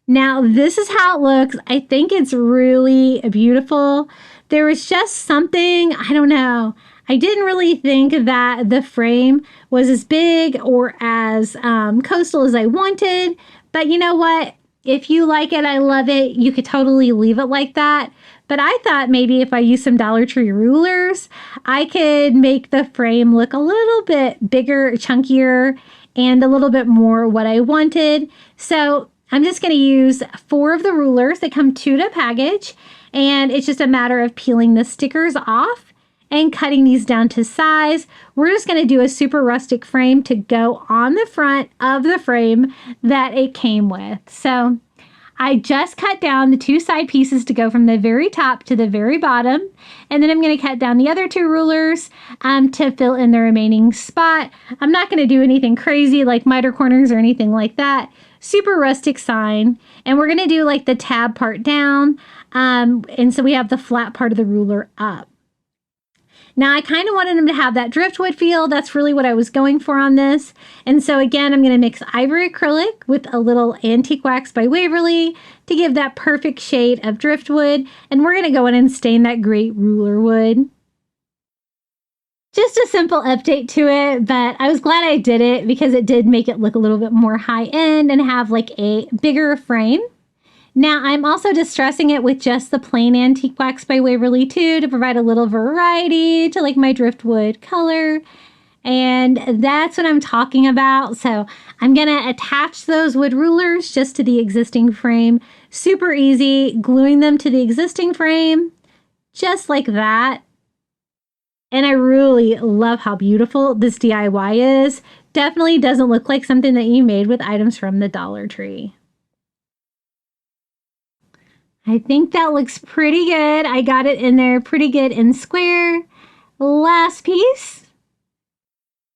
[SPEAKER 3] Now this is how it looks. I think it's really beautiful. There was just something, I don't know. I didn't really think that the frame was as big or as coastal as I wanted. But you know what? If you like it, I love it. You could totally leave it like that. But I thought maybe if I use some Dollar Tree rulers, I could make the frame look a little bit bigger, chunkier, and a little bit more what I wanted. So I'm just going to use 4 of the rulers. They come 2 to package, and it's just a matter of peeling the stickers off and cutting these down to size. We're just going to do a super rustic frame to go on the front of the frame that it came with. So I just cut down the 2 side pieces to go from the very top to the very bottom. And then I'm going to cut down the other 2 rulers to fill in the remaining spot. I'm not going to do anything crazy like miter corners or anything like that. Super rustic sign. And we're going to do like the tab part down. And so we have the flat part of the ruler up. Now, I kind of wanted them to have that driftwood feel. That's really what I was going for on this. And so again, I'm going to mix ivory acrylic with a little antique wax by Waverly to give that perfect shade of driftwood. And we're going to go in and stain that great ruler wood. Just a simple update to it, but I was glad I did it because it did make it look a little bit more high end and have like a bigger frame. Now, I'm also distressing it with just the plain antique wax by Waverly too to provide a little variety to like my driftwood color. And that's what I'm talking about. So I'm going to attach those wood rulers just to the existing frame. Super easy, gluing them to the existing frame just like that. And I really love how beautiful this DIY is. Definitely doesn't look like something that you made with items from the Dollar Tree. I think that looks pretty good. I got it in there pretty good and square. Last piece.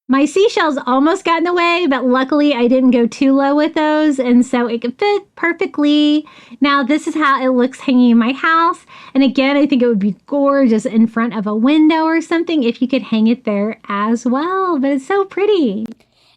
[SPEAKER 3] My seashells almost got in the way, but luckily I didn't go too low with those, and so it could fit perfectly. Now this is how it looks hanging in my house. And again, I think it would be gorgeous in front of a window or something if you could hang it there as well, but it's so pretty.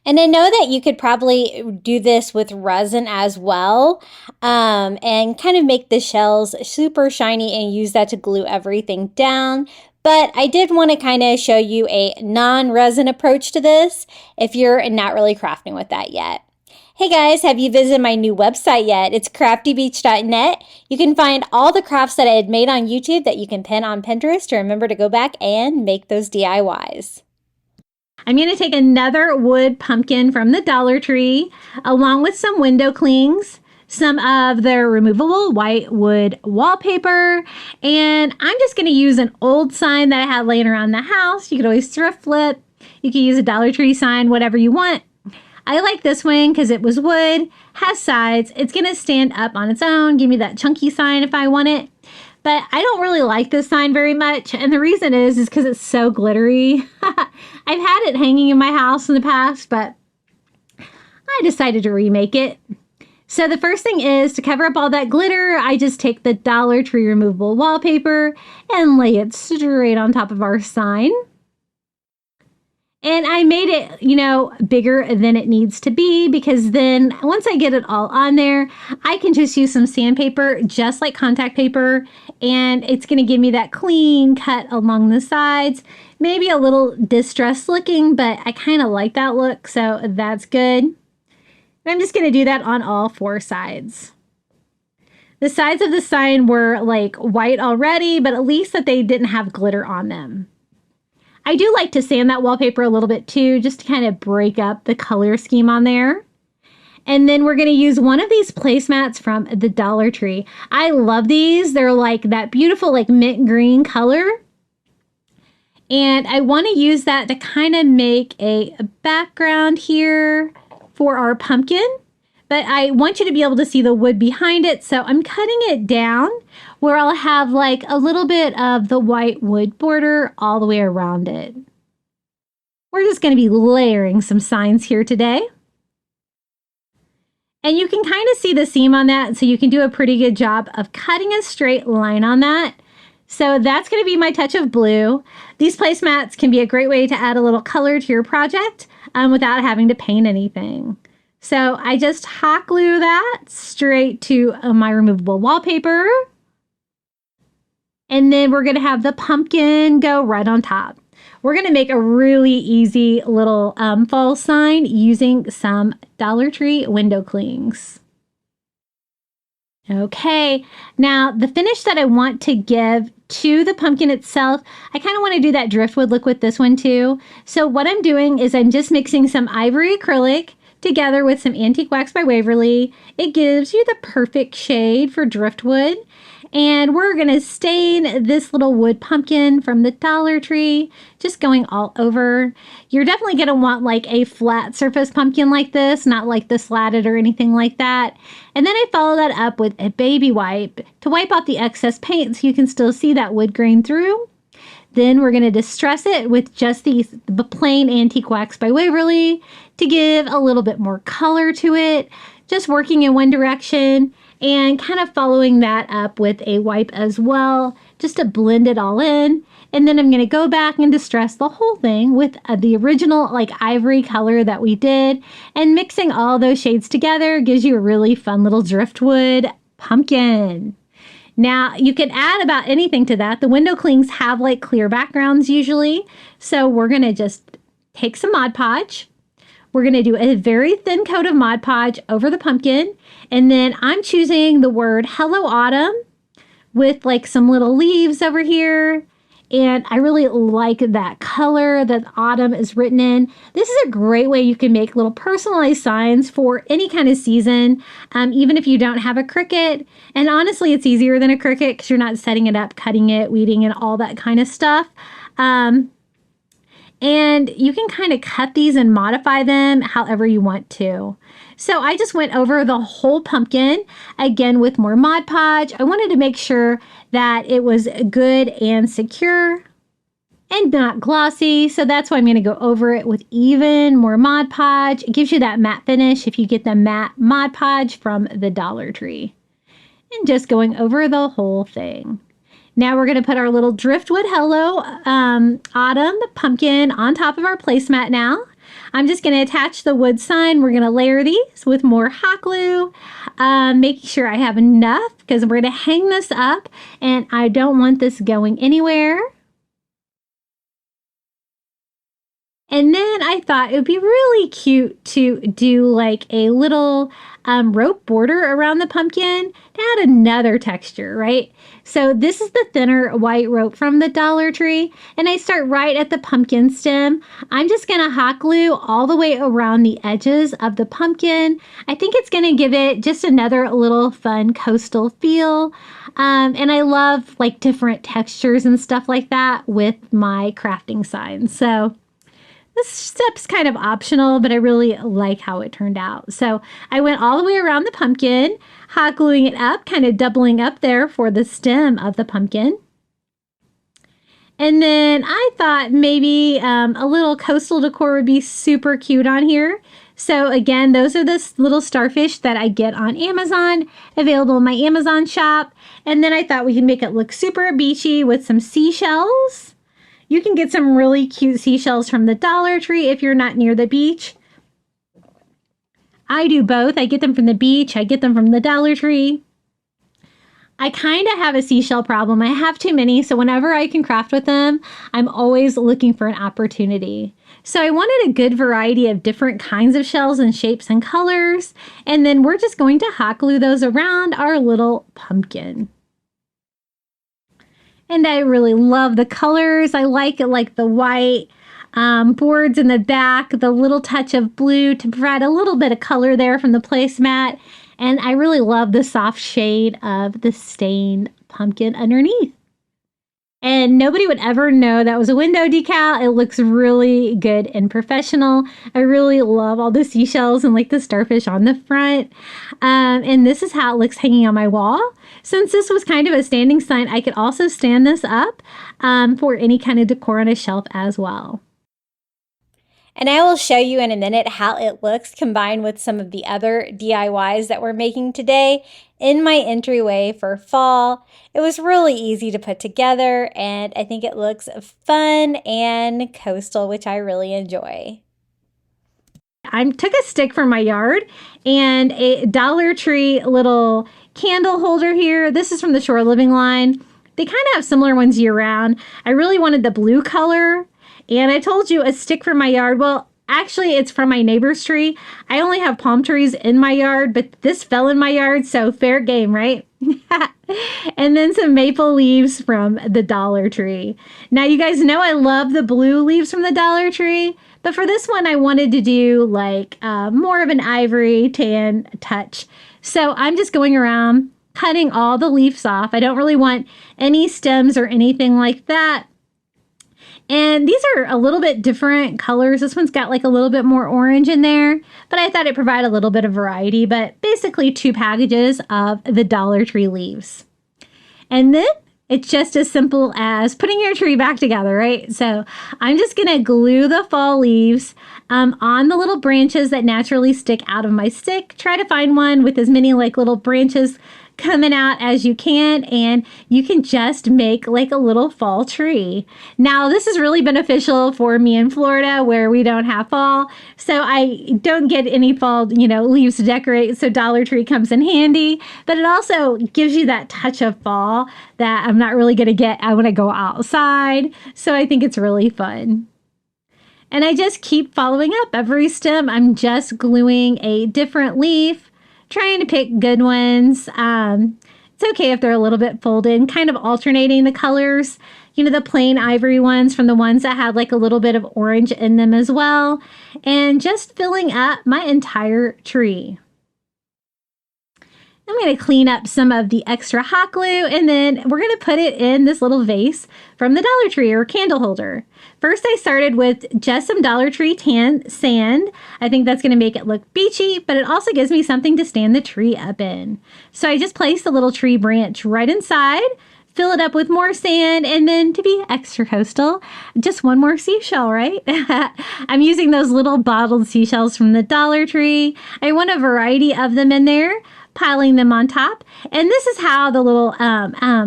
[SPEAKER 2] And I know that you could probably do this with resin as well, and kind of make the shells super shiny and use that to glue everything down. But I did want to kind of show you a non-resin approach to this if you're not really crafting with that yet. Hey guys, have you visited my new website yet? It's craftybeach.net. You can find all the crafts that I had made on YouTube that you can pin on Pinterest to remember to go back and make those DIYs.
[SPEAKER 3] I'm going to take another wood pumpkin from the Dollar Tree, along with some window clings, some of their removable white wood wallpaper, and I'm just going to use an old sign that I had laying around the house. You could always thrift flip. You can use a Dollar Tree sign, whatever you want. I like this one because it was wood, has sides. It's going to stand up on its own, give me that chunky sign if I want it. But I don't really like this sign very much, and the reason is because it's so glittery. I've had it hanging in my house in the past, but I decided to remake it. So the first thing is to cover up all that glitter, I just take the Dollar Tree removable wallpaper and lay it straight on top of our sign. And I made it, you know, bigger than it needs to be because then once I get it all on there, I can just use some sandpaper, just like contact paper, and it's going to give me that clean cut along the sides. Maybe a little distressed looking, but I kind of like that look, so that's good. And I'm just going to do that on all 4 sides. The sides of the sign were like white already, but at least that they didn't have glitter on them. I do like to sand that wallpaper a little bit too, just to kind of break up the color scheme on there. And then we're going to use one of these placemats from the Dollar Tree. I love these. They're like that beautiful like mint green color. And I want to use that to kind of make a background here for our pumpkin. But I want you to be able to see the wood behind it. So I'm cutting it down where I'll have like a little bit of the white wood border all the way around it. We're just going to be layering some signs here today. And you can kind of see the seam on that, so you can do a pretty good job of cutting a straight line on that. So that's going to be my touch of blue. These placemats can be a great way to add a little color to your project without having to paint anything. So I just hot glue that straight to my removable wallpaper. And then we're going to have the pumpkin go right on top. We're going to make a really easy little fall sign using some Dollar Tree window clings. Okay, now the finish that I want to give to the pumpkin itself, I kind of want to do that driftwood look with this one too. So what I'm doing is I'm just mixing some ivory acrylic together with some antique wax by Waverly. It gives you the perfect shade for driftwood. And we're going to stain this little wood pumpkin from the Dollar Tree, just going all over. You're definitely going to want like a flat surface pumpkin like this, not like the slatted or anything like that. And then I follow that up with a baby wipe to wipe out the excess paint so you can still see that wood grain through. Then we're going to distress it with just the plain antique wax by Waverly to give a little bit more color to it, just working in one direction. And kind of following that up with a wipe as well, just to blend it all in. And then I'm going to go back and distress the whole thing with the original like ivory color that we did. And mixing all those shades together gives you a really fun little driftwood pumpkin. Now, you can add about anything to that. The window clings have like clear backgrounds usually. So we're going to just take some Mod Podge. We're going to do a very thin coat of Mod Podge over the pumpkin. And then I'm choosing the word Hello Autumn with like some little leaves over here. And I really like that color that autumn is written in. This is a great way you can make little personalized signs for any kind of season, even if you don't have a Cricut. And honestly, it's easier than a Cricut because you're not setting it up, cutting it, weeding, and all that kind of stuff. And you can kind of cut these and modify them however you want to. So I just went over the whole pumpkin, again with more Mod Podge. I wanted to make sure that it was good and secure and not glossy. So that's why I'm going to go over it with even more Mod Podge. It gives you that matte finish if you get the matte Mod Podge from the Dollar Tree. And just going over the whole thing. Now we're going to put our little Driftwood Hello Autumn pumpkin on top of our placemat now. I'm just going to attach the wood sign. We're going to layer these with more hot glue, making sure I have enough because we're going to hang this up and I don't want this going anywhere. And then I thought it would be really cute to do like a little rope border around the pumpkin to add another texture, right? So this is the thinner white rope from the Dollar Tree, and I start right at the pumpkin stem. I'm just going to hot glue all the way around the edges of the pumpkin. I think it's going to give it just another little fun coastal feel. And I love like different textures and stuff like that with my crafting signs. So this step's kind of optional, but I really like how it turned out. So I went all the way around the pumpkin, hot gluing it up, kind of doubling up there for the stem of the pumpkin. And then I thought maybe a little coastal decor would be super cute on here. So again, those are the little starfish that I get on Amazon, available in my Amazon shop. And then I thought we could make it look super beachy with some seashells. You can get some really cute seashells from the Dollar Tree if you're not near the beach. I do both. I get them from the beach. I get them from the Dollar Tree. I kind of have a seashell problem. I have too many, so whenever I can craft with them, I'm always looking for an opportunity. So I wanted a good variety of different kinds of shells and shapes and colors, and then we're just going to hot glue those around our little pumpkin. And I really love the colors. I like it like the white boards in the back, the little touch of blue to provide a little bit of color there from the placemat. And I really love the soft shade of the stained pumpkin underneath. and nobody would ever know that was a window decal. It looks really good and professional. I really love all the seashells and like the starfish on the front. And this is how it looks hanging on my wall. Since this was kind of a standing sign, I could also stand this up for any kind of decor on a shelf as well.
[SPEAKER 2] And I will show you in a minute how it looks combined with some of the other DIYs that we're making today in my entryway for fall. It was really easy to put together, and I think it looks fun and coastal, which I really enjoy.
[SPEAKER 3] I took a stick from my yard and a Dollar Tree little candle holder here. This is from the Shore Living line. They kind of have similar ones year round. I really wanted the blue color. And I told you a stick from my yard. Well, actually, it's from my neighbor's tree. I only have palm trees in my yard, but this fell in my yard, so fair game, right? And then some maple leaves from the Dollar Tree. Now, you guys know I love the blue leaves from the Dollar Tree, but for this one, I wanted to do like more of an ivory tan touch. So I'm just going around cutting all the leaves off. I don't really want any stems or anything like that. And these are a little bit different colors. This one's got like a little bit more orange in there, but I thought it'd provide a little bit of variety, but basically 2 packages of the Dollar Tree leaves. And then it's just as simple as putting your tree back together, right? So I'm just gonna glue the fall leaves on the little branches that naturally stick out of my stick. Try to find one with as many like little branches coming out as you can, and you can just make like a little fall tree. Now, this is really beneficial for me in Florida where we don't have fall, so I don't get any fall, leaves to decorate, so Dollar Tree comes in handy, but it also gives you that touch of fall that I'm not really going to get when I go outside, so I think it's really fun. And I just keep following up. Every stem, I'm just gluing a different leaf, trying to pick good ones. It's okay if they're a little bit folded, kind of alternating the colors. The plain ivory ones from the ones that had like a little bit of orange in them as well. And just filling up my entire tree. I'm going to clean up some of the extra hot glue, and then we're going to put it in this little vase from the Dollar Tree or candle holder. First, I started with just some Dollar Tree tan sand. I think that's going to make it look beachy, but it also gives me something to stand the tree up in. So I just placed the little tree branch right inside, fill it up with more sand, and then to be extra coastal, just one more seashell, right? I'm using those little bottled seashells from the Dollar Tree. I want a variety of them in there, piling them on top. And this is how the little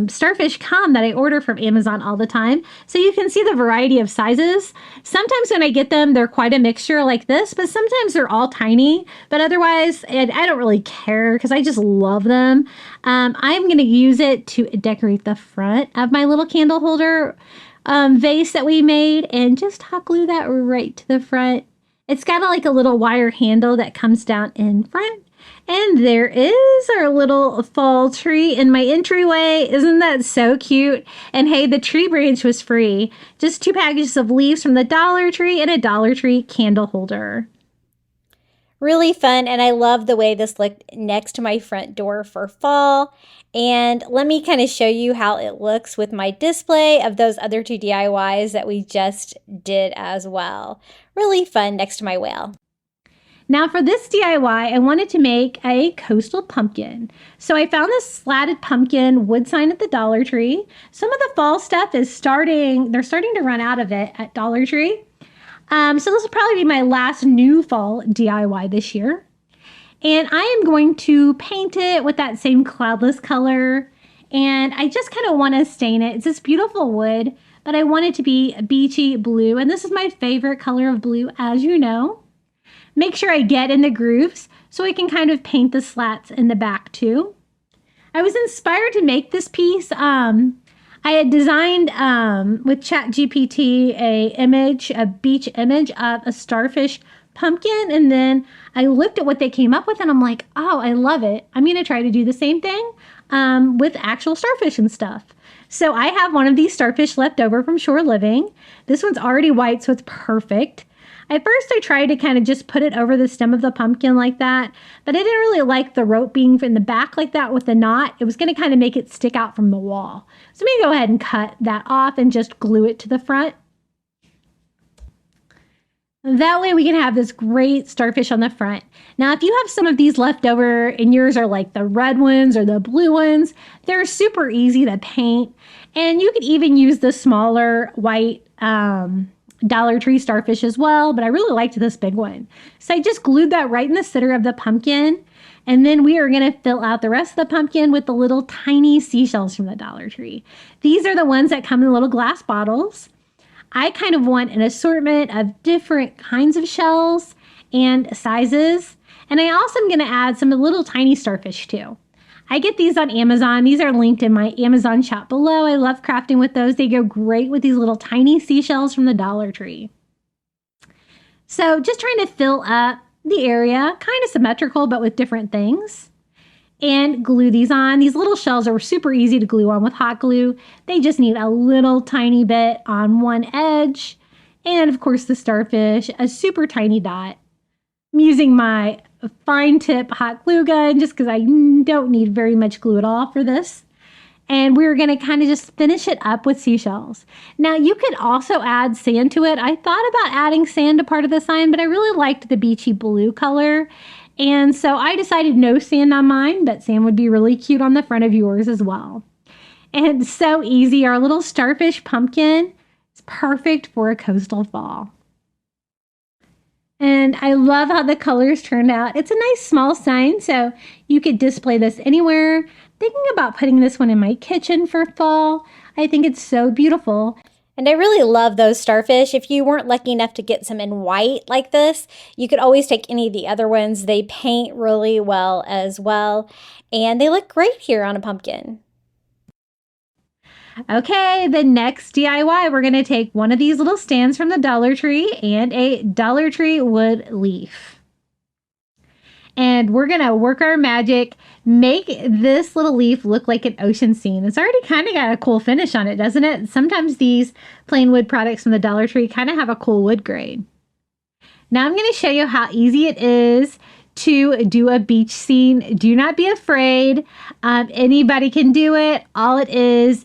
[SPEAKER 3] starfish come that I order from Amazon all the time. So you can see the variety of sizes. Sometimes when I get them, they're quite a mixture like this, but sometimes they're all tiny. But otherwise, I don't really care because I just love them. I'm going to use it to decorate the front of my little candle holder vase that we made, and just hot glue that right to the front. It's got like a little wire handle that comes down in front. And there is our little fall tree in my entryway. Isn't that so cute? And hey, the tree branch was free. Just 2 packages of leaves from the Dollar Tree and a Dollar Tree candle holder.
[SPEAKER 2] Really fun, and I love the way this looked next to my front door for fall. And let me kind of show you how it looks with my display of those other 2 DIYs that we just did as well. Really fun next to my whale.
[SPEAKER 3] Now for this DIY, I wanted to make a coastal pumpkin. So I found this slatted pumpkin wood sign at the Dollar Tree. Some of the fall stuff is they're starting to run out of it at Dollar Tree. So this will probably be my last new fall DIY this year. And I am going to paint it with that same cloudless color. And I just kind of want to stain it. It's this beautiful wood, but I want it to be a beachy blue. And this is my favorite color of blue, as you know. Make sure I get in the grooves so I can kind of paint the slats in the back too. I was inspired to make this piece. I had designed with ChatGPT a beach image of a starfish pumpkin, and then I looked at what they came up with and I'm like, oh, I love it. I'm going to try to do the same thing with actual starfish and stuff. So I have one of these starfish left over from Shore Living. This one's already white, so it's perfect. At first, I tried to kind of just put it over the stem of the pumpkin like that, but I didn't really like the rope being in the back like that with the knot. It was going to kind of make it stick out from the wall. So I'm going to go ahead and cut that off and just glue it to the front. That way we can have this great starfish on the front. Now, if you have some of these left over and yours are like the red ones or the blue ones, they're super easy to paint. And you could even use the smaller white Dollar Tree starfish as well, but I really liked this big one. So I just glued that right in the center of the pumpkin. And then we are going to fill out the rest of the pumpkin with the little tiny seashells from the Dollar Tree. These are the ones that come in little glass bottles. I kind of want an assortment of different kinds of shells and sizes. And I also am going to add some little tiny starfish too. I get these on Amazon. These are linked in my Amazon shop below. I love crafting with those. They go great with these little tiny seashells from the Dollar Tree. So just trying to fill up the area, kind of symmetrical, but with different things. And glue these on. These little shells are super easy to glue on with hot glue. They just need a little tiny bit on one edge. And of course the starfish, a super tiny dot. I'm using my fine tip hot glue gun just because I don't need very much glue at all for this. And we're going to kind of just finish it up with seashells. Now you could also add sand to it. I thought about adding sand to part of the sign, but I really liked the beachy blue color. And so I decided no sand on mine, but sand would be really cute on the front of yours as well. And so easy. Our little starfish pumpkin is perfect for a coastal fall. And I love how the colors turned out. It's a nice small sign, so you could display this anywhere. Thinking about putting this one in my kitchen for fall. I think it's so beautiful.
[SPEAKER 2] And I really love those starfish. If you weren't lucky enough to get some in white like this, you could always take any of the other ones. They paint really well as well. And they look great here on a pumpkin.
[SPEAKER 3] Okay, the next DIY, we're going to take one of these little stands from the Dollar Tree and a Dollar Tree wood leaf. And we're going to work our magic, make this little leaf look like an ocean scene. It's already kind of got a cool finish on it, doesn't it? Sometimes these plain wood products from the Dollar Tree kind of have a cool wood grain. Now I'm going to show you how easy it is to do a beach scene. Do not be afraid. Anybody can do it. All it is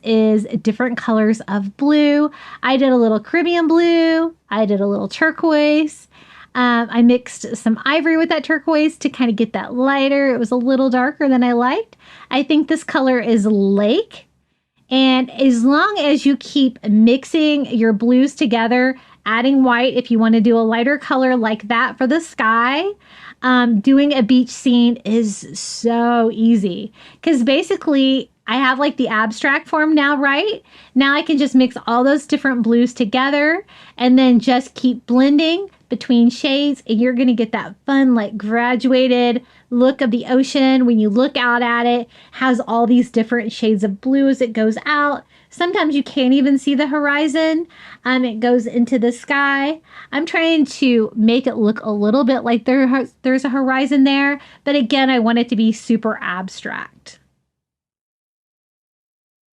[SPEAKER 3] different colors of blue. I did a little Caribbean blue. I did a little turquoise. I mixed some ivory with that turquoise to kind of get that lighter. It was a little darker than I liked. I think this color is lake. And as long as you keep mixing your blues together, adding white if you want to do a lighter color like that for the sky, doing a beach scene is so easy. Because basically, I have like the abstract form now, right? Now I can just mix all those different blues together and then just keep blending between shades, and you're going to get that fun, like graduated look of the ocean. When you look out at it, has all these different shades of blue as it goes out. Sometimes you can't even see the horizon. It goes into the sky. I'm trying to make it look a little bit like there's a horizon there, but again, I want it to be super abstract.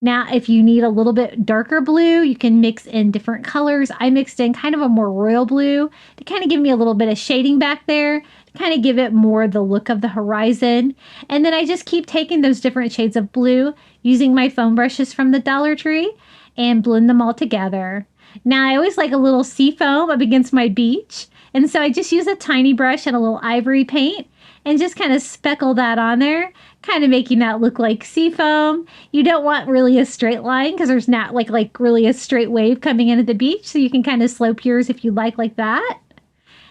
[SPEAKER 3] Now, if you need a little bit darker blue, you can mix in different colors. I mixed in kind of a more royal blue to kind of give me a little bit of shading back there, to kind of give it more the look of the horizon. And then I just keep taking those different shades of blue, using my foam brushes from the Dollar Tree, and blend them all together. Now, I always like a little sea foam up against my beach. And so I just use a tiny brush and a little ivory paint and just kind of speckle that on there, kind of making that look like sea foam. You don't want really a straight line because there's not like really a straight wave coming in at the beach. So you can kind of slope yours if you like that.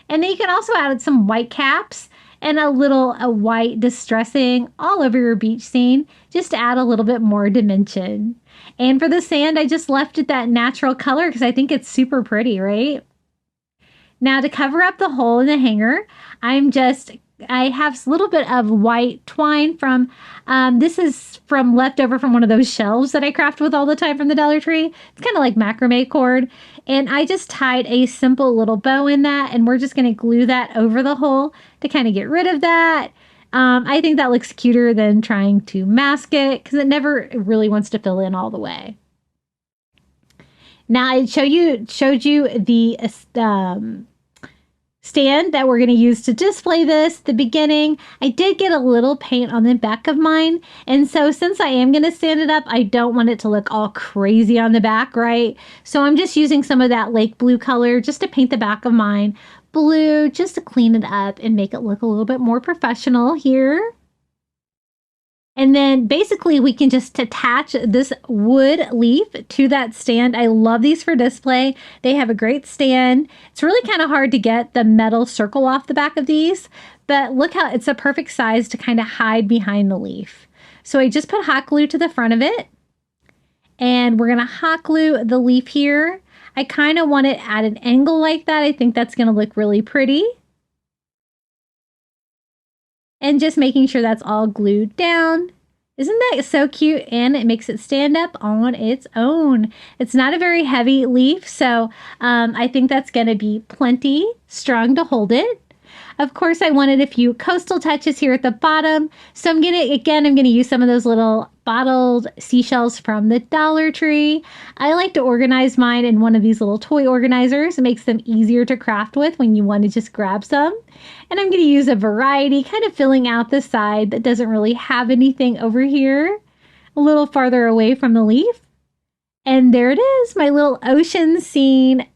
[SPEAKER 3] And then you can also add some white caps and a white distressing all over your beach scene, just to add a little bit more dimension. And for the sand, I just left it that natural color because I think it's super pretty, right? Now to cover up the hole in the hanger, I have a little bit of white twine from, this is from leftover from one of those shelves that I craft with all the time from the Dollar Tree. It's kind of like macrame cord. And I just tied a simple little bow in that, and we're just going to glue that over the hole to kind of get rid of that. I think that looks cuter than trying to mask it because it never really wants to fill in all the way. Now I showed you the stand that we're going to use to display this. The beginning, I did get a little paint on the back of mine. And so since I am going to stand it up, I don't want it to look all crazy on the back, right? So I'm just using some of that lake blue color just to paint the back of mine blue, just to clean it up and make it look a little bit more professional here. And then basically we can just attach this wood leaf to that stand. I love these for display. They have a great stand. It's really kind of hard to get the metal circle off the back of these, but look how it's a perfect size to kind of hide behind the leaf. So I just put hot glue to the front of it, and we're going to hot glue the leaf here. I kind of want it at an angle like that. I think that's going to look really pretty. And just making sure that's all glued down. Isn't that so cute? And it makes it stand up on its own. It's not a very heavy leaf, so I think that's going to be plenty strong to hold it. Of course, I wanted a few coastal touches here at the bottom. So I'm going to use some of those little bottled seashells from the Dollar Tree. I like to organize mine in one of these little toy organizers. It makes them easier to craft with when you want to just grab some. And I'm going to use a variety, kind of filling out the side that doesn't really have anything over here, a little farther away from the leaf. And there it is, my little ocean scene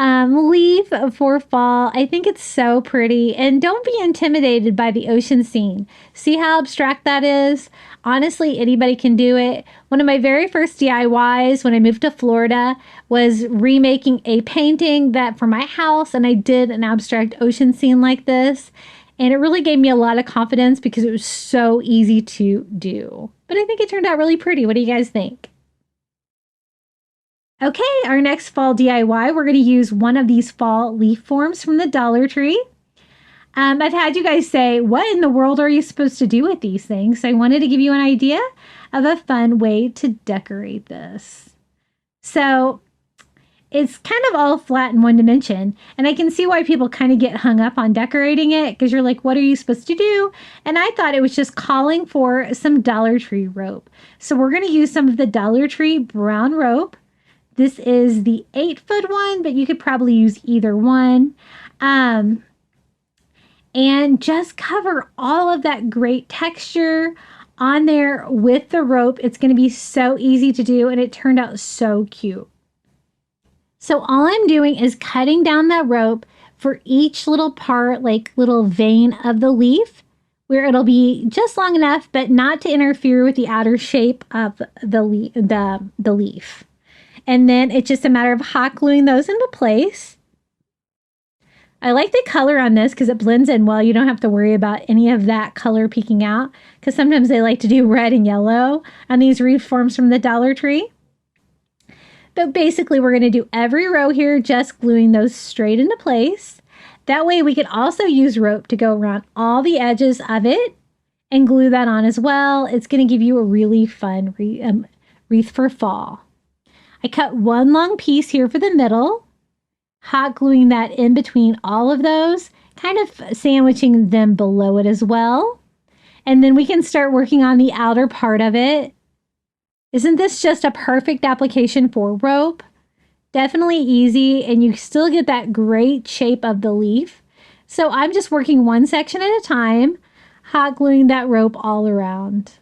[SPEAKER 3] leaf for fall. I think it's so pretty. And don't be intimidated by the ocean scene. See how abstract that is? Honestly, anybody can do it. One of my very first DIYs when I moved to Florida was remaking a painting that for my house, and I did an abstract ocean scene like this. And it really gave me a lot of confidence because it was so easy to do. But I think it turned out really pretty. What do you guys think? Okay, our next fall DIY, we're going to use one of these fall leaf forms from the Dollar Tree. I've had you guys say, what in the world are you supposed to do with these things? So I wanted to give you an idea of a fun way to decorate this. So it's kind of all flat in one dimension, and I can see why people kind of get hung up on decorating it, because you're like, what are you supposed to do? And I thought it was just calling for some Dollar Tree rope. So we're going to use some of the Dollar Tree brown rope. This is the 8-foot one, but you could probably use either one. And just cover all of that great texture on there with the rope. It's going to be so easy to do, and it turned out so cute. So all I'm doing is cutting down that rope for each little part, like little vein of the leaf, where it'll be just long enough, but not to interfere with the outer shape of the leaf. And then it's just a matter of hot gluing those into place. I like the color on this because it blends in well. You don't have to worry about any of that color peeking out, because sometimes they like to do red and yellow on these wreath forms from the Dollar Tree. But basically, we're going to do every row here, just gluing those straight into place. That way we could also use rope to go around all the edges of it and glue that on as well. It's going to give you a really fun wreath for fall. I cut one long piece here for the middle, hot gluing that in between all of those, kind of sandwiching them below it as well. And then we can start working on the outer part of it. Isn't this just a perfect application for rope? Definitely easy, and you still get that great shape of the leaf. So I'm just working one section at a time, hot gluing that rope all around.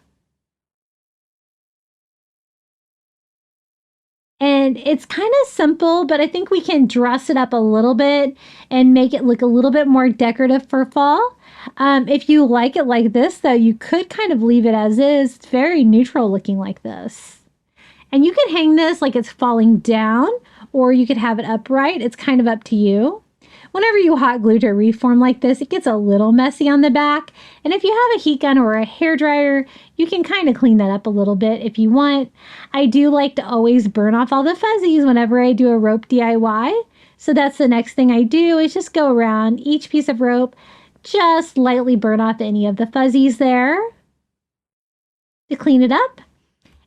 [SPEAKER 3] And it's kind of simple, but I think we can dress it up a little bit and make it look a little bit more decorative for fall. If you like it like this, though, you could kind of leave it as is. It's very neutral looking like this. And you could hang this like it's falling down, or you could have it upright. It's kind of up to you. Whenever you hot glue to a wreath form like this, it gets a little messy on the back. And if you have a heat gun or a hair dryer, you can kind of clean that up a little bit if you want. I do like to always burn off all the fuzzies whenever I do a rope DIY. So that's the next thing I do, is just go around each piece of rope, just lightly burn off any of the fuzzies there to clean it up.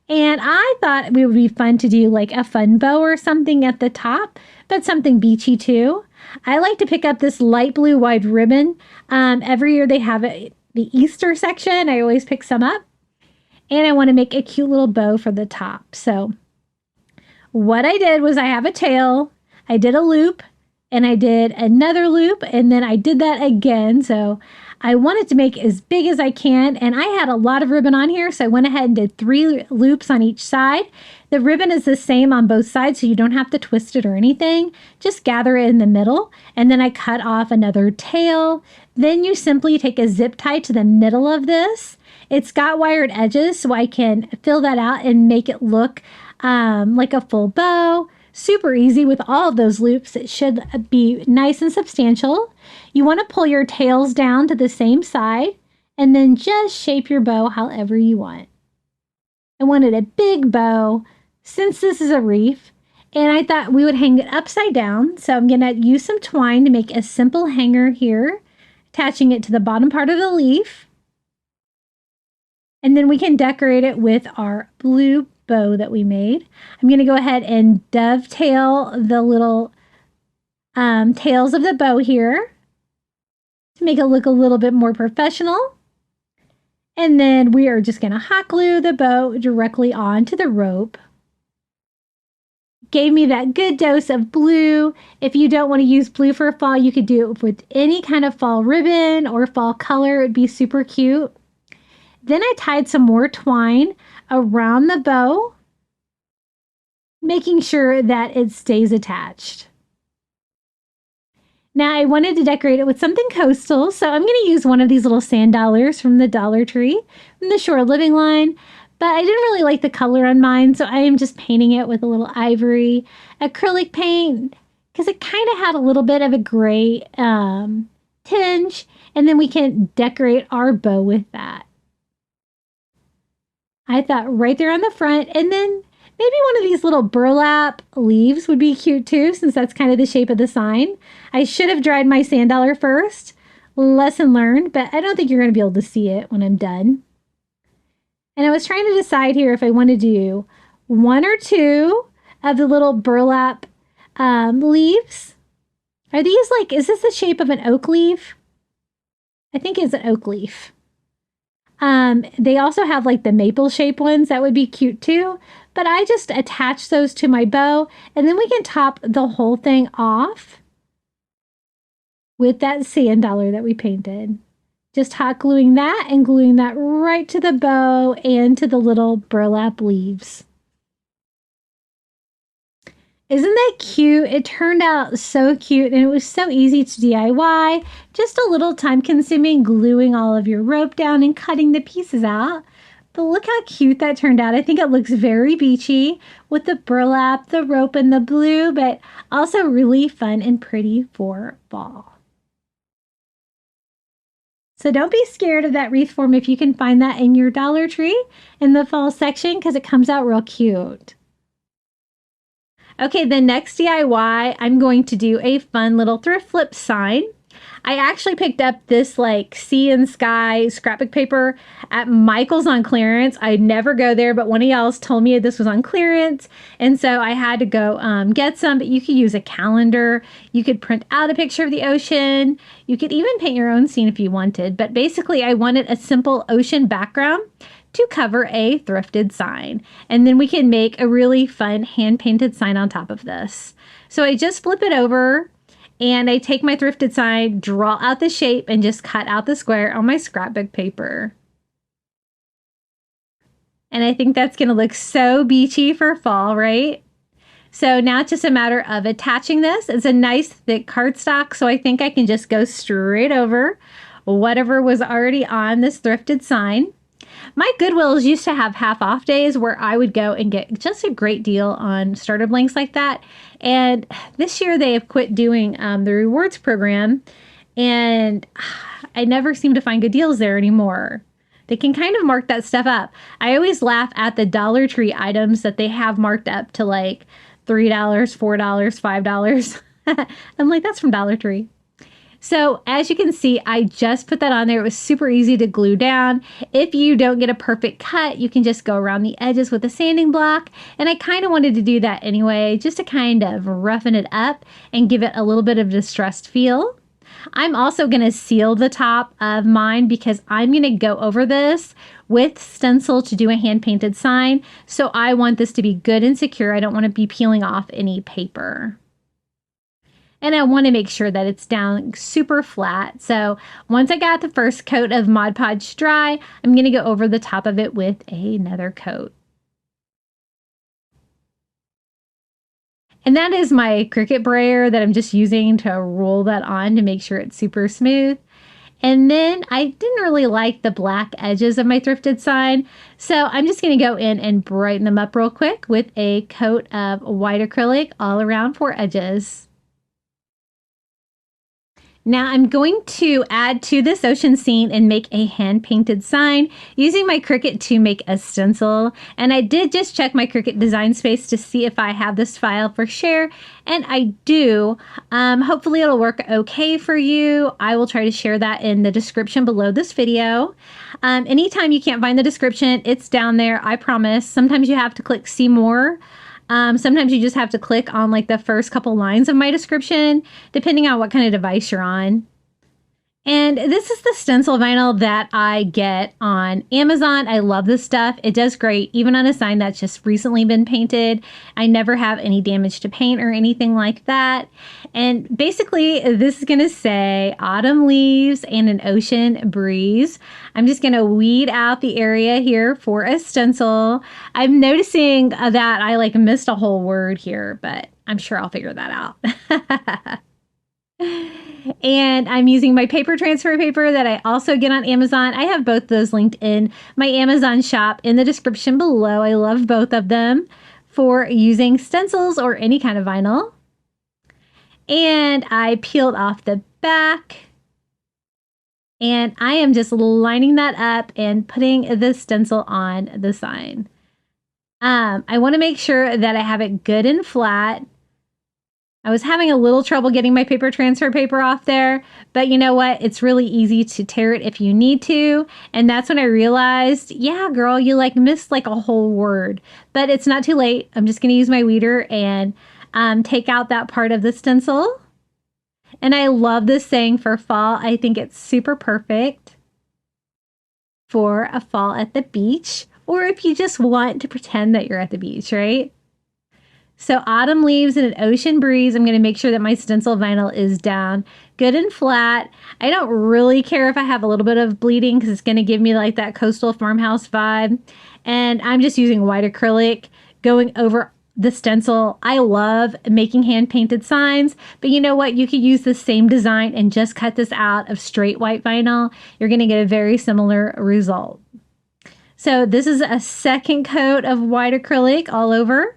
[SPEAKER 3] And I thought it would be fun to do like a fun bow or something at the top, but something beachy too. I like to pick up this light blue wide ribbon. Every year they have it, the Easter section. I always pick some up. And I want to make a cute little bow for the top. So what I did was I have a tail. I did a loop and I did another loop, and then I did that again. So I wanted to make as big as I can, and I had a lot of ribbon on here, so I went ahead and did 3 loops on each side. The ribbon is the same on both sides, so you don't have to twist it or anything. Just gather it in the middle, and then I cut off another tail. Then you simply take a zip tie to the middle of this. It's got wired edges, so I can fill that out and make it look like a full bow. Super easy with all of those loops. It should be nice and substantial. You want to pull your tails down to the same side and then just shape your bow however you want. I wanted a big bow since this is a wreath, and I thought we would hang it upside down. So I'm going to use some twine to make a simple hanger here, attaching it to the bottom part of the leaf. And then we can decorate it with our blue bow that we made. I'm going to go ahead and dovetail the little tails of the bow here to make it look a little bit more professional. And then we are just going to hot glue the bow directly onto the rope. Gave me that good dose of blue. If you don't want to use blue for fall, you could do it with any kind of fall ribbon or fall color. It would be super cute. Then I tied some more twine around the bow, making sure that it stays attached. Now I wanted to decorate it with something coastal, so I'm going to use one of these little sand dollars from the Dollar Tree from the Shore Living line, but I didn't really like the color on mine, so I am just painting it with a little ivory acrylic paint because it kind of had a little bit of a gray tinge, and then we can decorate our bow with that. I thought right there on the front, and then maybe one of these little burlap leaves would be cute too, since that's kind of the shape of the sign. I should have dried my sand dollar first. Lesson learned, but I don't think you're going to be able to see it when I'm done. And I was trying to decide here if I want to do 1 or 2 of the little burlap leaves. Are these like, is this the shape of an oak leaf? I think it's an oak leaf. They also have like the maple shape ones that would be cute too, but I just attach those to my bow, and then we can top the whole thing off with that sand dollar that we painted. Just hot gluing that and gluing that right to the bow and to the little burlap leaves. Isn't that cute? It turned out so cute, and it was so easy to DIY. Just a little time consuming gluing all of your rope down and cutting the pieces out. But look how cute that turned out. I think it looks very beachy with the burlap, the rope, and the blue, but also really fun and pretty for fall. So don't be scared of that wreath form if you can find that in your Dollar Tree in the fall section, because it comes out real cute. Okay, the next DIY, I'm going to do a fun little thrift flip sign. I actually picked up this like sea and sky scrapbook paper at Michael's on clearance. I never go there, but one of y'all told me this was on clearance. And so I had to go get some, but you could use a calendar. You could print out a picture of the ocean. You could even paint your own scene if you wanted. But basically I wanted a simple ocean background to cover a thrifted sign. And then we can make a really fun hand-painted sign on top of this. So I just flip it over and I take my thrifted sign, draw out the shape, and just cut out the square on my scrapbook paper. And I think that's going to look so beachy for fall, right? So now it's just a matter of attaching this. It's a nice thick cardstock, so I think I can just go straight over whatever was already on this thrifted sign. My Goodwills used to have half-off days where I would go and get just a great deal on starter blanks like that. And this year they have quit doing the rewards program, and I never seem to find good deals there anymore. They can kind of mark that stuff up. I always laugh at the Dollar Tree items that they have marked up to like $3, $4, $5. I'm like, that's from Dollar Tree. So as you can see, I just put that on there. It was super easy to glue down. If you don't get a perfect cut, you can just go around the edges with a sanding block. And I kind of wanted to do that anyway, just to kind of roughen it up and give it a little bit of a distressed feel. I'm also going to seal the top of mine because I'm going to go over this with stencil to do a hand-painted sign. So I want this to be good and secure. I don't want to be peeling off any paper. And I want to make sure that it's down super flat. So once I got the first coat of Mod Podge dry, I'm going to go over the top of it with another coat. And that is my Cricut brayer that I'm just using to roll that on to make sure it's super smooth. And then I didn't really like the black edges of my thrifted sign, so I'm just going to go in and brighten them up real quick with a coat of white acrylic all around for edges. Now I'm going to add to this ocean scene and make a hand-painted sign using my Cricut to make a stencil. And I did just check my Cricut design space to see if I have this file for share, and I do. Hopefully it'll work okay for you. I will try to share that in the description below this video. Anytime you can't find the description, it's down there, I promise. Sometimes you have to click see more. Sometimes you just have to click on like the first couple lines of my description, depending on what kind of device you're on. And this is the stencil vinyl that I get on Amazon. I love this stuff. It does great, even on a sign that's just recently been painted. I never have any damage to paint or anything like that. And basically, this is going to say autumn leaves and an ocean breeze. I'm just going to weed out the area here for a stencil. I'm noticing that I like missed a whole word here, but I'm sure I'll figure that out. And I'm using my paper transfer paper that I also get on Amazon. I have both those linked in my Amazon shop in the description below. I love both of them for using stencils or any kind of vinyl. And I peeled off the back. And I am just lining that up and putting the stencil on the sign. I want to make sure that I have it good and flat. I was having a little trouble getting my paper transfer paper off there, but you know what? It's really easy to tear it if you need to. And that's when I realized, yeah, girl, you like missed like a whole word, but it's not too late. I'm just going to use my weeder and take out that part of the stencil. And I love this saying for fall. I think it's super perfect for a fall at the beach, or if you just want to pretend that you're at the beach, right? So autumn leaves and an ocean breeze. I'm going to make sure that my stencil vinyl is down good and flat. I don't really care if I have a little bit of bleeding because it's going to give me like that coastal farmhouse vibe. And I'm just using white acrylic going over the stencil. I love making hand painted signs, but you know what? You could use the same design and just cut this out of straight white vinyl. You're going to get a very similar result. So this is a second coat of white acrylic all over.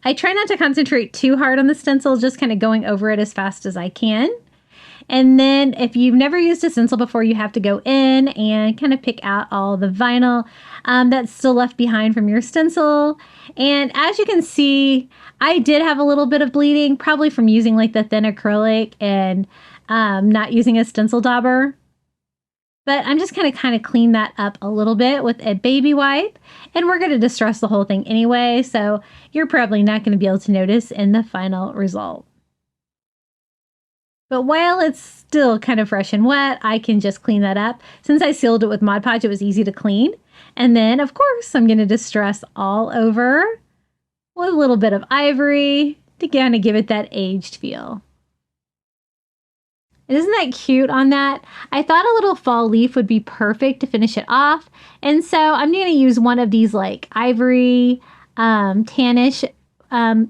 [SPEAKER 3] I try not to concentrate too hard on the stencil, just kind of going over it as fast as I can. And then if you've never used a stencil before, you have to go in and kind of pick out all the vinyl that's still left behind from your stencil. And as you can see, I did have a little bit of bleeding, probably from using like the thin acrylic and not using a stencil dauber. But I'm just going to kind of clean that up a little bit with a baby wipe. And we're going to distress the whole thing anyway, so you're probably not going to be able to notice in the final result. But while it's still kind of fresh and wet, I can just clean that up. Since I sealed it with Mod Podge, it was easy to clean. And then, of course, I'm going to distress all over with a little bit of ivory to kind of give it that aged feel. Isn't that cute on that? I thought a little fall leaf would be perfect to finish it off. And so I'm going to use one of these like ivory tannish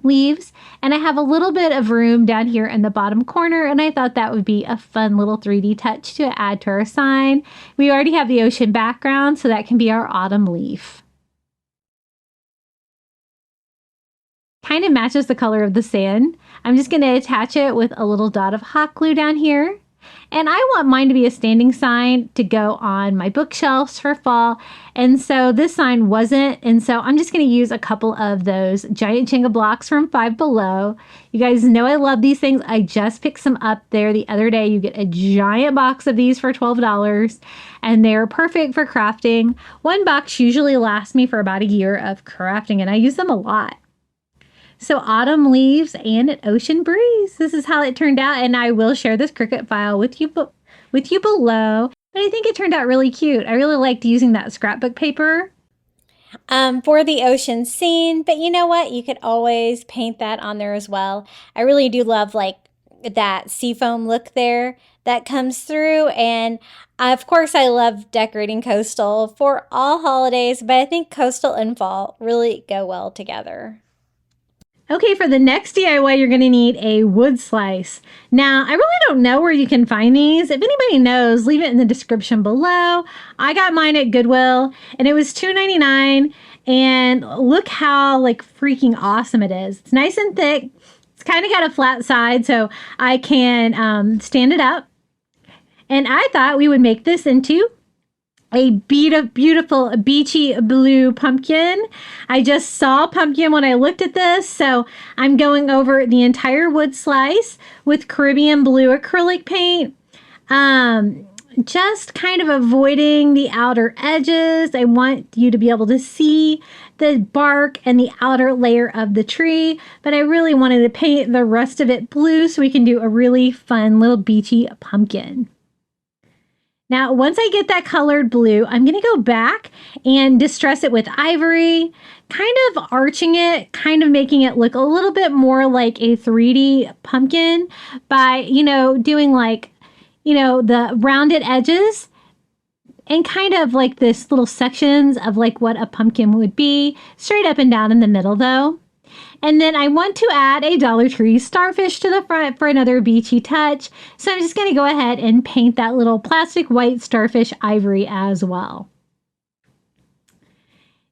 [SPEAKER 3] leaves. And I have a little bit of room down here in the bottom corner. And I thought that would be a fun little 3D touch to add to our sign. We already have the ocean background, so that can be our autumn leaf. Kind of matches the color of the sand. I'm just going to attach it with a little dot of hot glue down here. And I want mine to be a standing sign to go on my bookshelves for fall. And so this sign wasn't. And so I'm just going to use a couple of those giant Jenga blocks from Five Below. You guys know I love these things. I just picked some up there the other day. You get a giant box of these for $12. And they're perfect for crafting. One box usually lasts me for about a year of crafting. And I use them a lot. So autumn leaves and an ocean breeze. This is how it turned out, and I will share this Cricut file with you below. But I think it turned out really cute. I really liked using that scrapbook paper.
[SPEAKER 2] for the ocean scene. But you know what? You could always paint that on there as well. I really do love like that seafoam look there that comes through. And of course, I love decorating coastal for all holidays, but I think coastal and fall really go well together.
[SPEAKER 3] Okay, for the next DIY, you're going to need a wood slice. Now, I really don't know where you can find these. If anybody knows, leave it in the description below. I got mine at Goodwill, and it was $2.99. And look how like freaking awesome it is. It's nice and thick. It's kind of got a flat side, so I can stand it up. And I thought we would make this into a beautiful beachy blue pumpkin. I just saw pumpkin when I looked at this, so I'm going over the entire wood slice with Caribbean blue acrylic paint. Just kind of avoiding the outer edges. I want you to be able to see the bark and the outer layer of the tree, but I really wanted to paint the rest of it blue so we can do a really fun little beachy pumpkin. Now, once I get that colored blue, I'm going to go back and distress it with ivory, kind of arching it, kind of making it look a little bit more like a 3D pumpkin by, doing like, the rounded edges and kind of like this little sections of like what a pumpkin would be, straight up and down in the middle though. And then I want to add a Dollar Tree starfish to the front for another beachy touch. So I'm just going to go ahead and paint that little plastic white starfish ivory as well.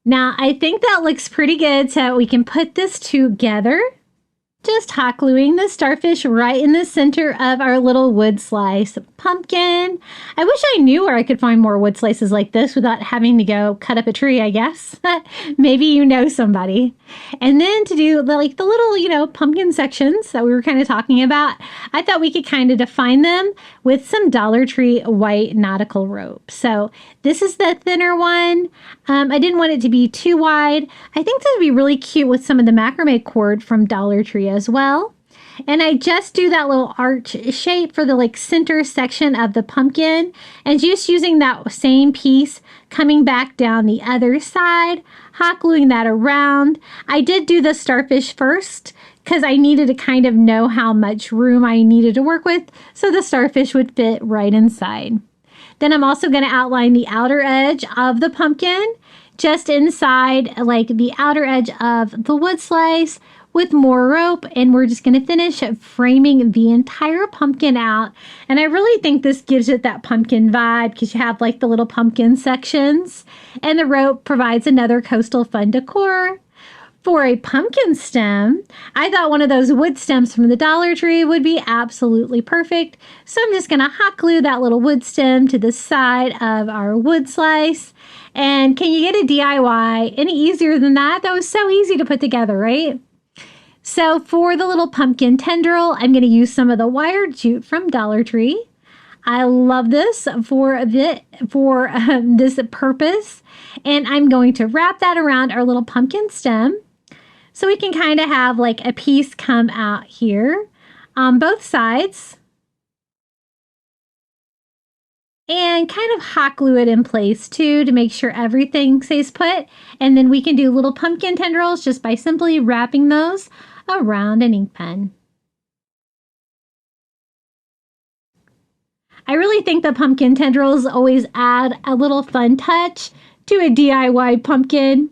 [SPEAKER 3] Now, I think that looks pretty good, so we can put this together. Just hot gluing the starfish right in the center of our little wood slice pumpkin. I wish I knew where I could find more wood slices like this without having to go cut up a tree, I guess. Maybe you know somebody. And then to do the little, pumpkin sections that we were kind of talking about, I thought we could kind of define them with some Dollar Tree white nautical rope. So this is the thinner one. I didn't want it to be too wide. I think this would be really cute with some of the macrame cord from Dollar Tree as well. And I just do that little arch shape for the center section of the pumpkin and just using that same piece coming back down the other side, hot gluing that around. I did do the starfish first because I needed to kind of know how much room I needed to work with so the starfish would fit right inside. Then I'm also going to outline the outer edge of the pumpkin just inside like the outer edge of the wood slice with more rope, and we're just going to finish framing the entire pumpkin out. And I really think this gives it that pumpkin vibe because you have like the little pumpkin sections, and the rope provides another coastal fun decor. For a pumpkin stem, I thought one of those wood stems from the Dollar Tree would be absolutely perfect. So I'm just going to hot glue that little wood stem to the side of our wood slice. And can you get a DIY any easier than that? That was so easy to put together, right? So for the little pumpkin tendril, I'm going to use some of the wired jute from Dollar Tree. I love this for this purpose. And I'm going to wrap that around our little pumpkin stem. So we can kind of have like a piece come out here on both sides. And kind of hot glue it in place too to make sure everything stays put. And then we can do little pumpkin tendrils just by simply wrapping those around an ink pen. I really think the pumpkin tendrils always add a little fun touch to a DIY pumpkin.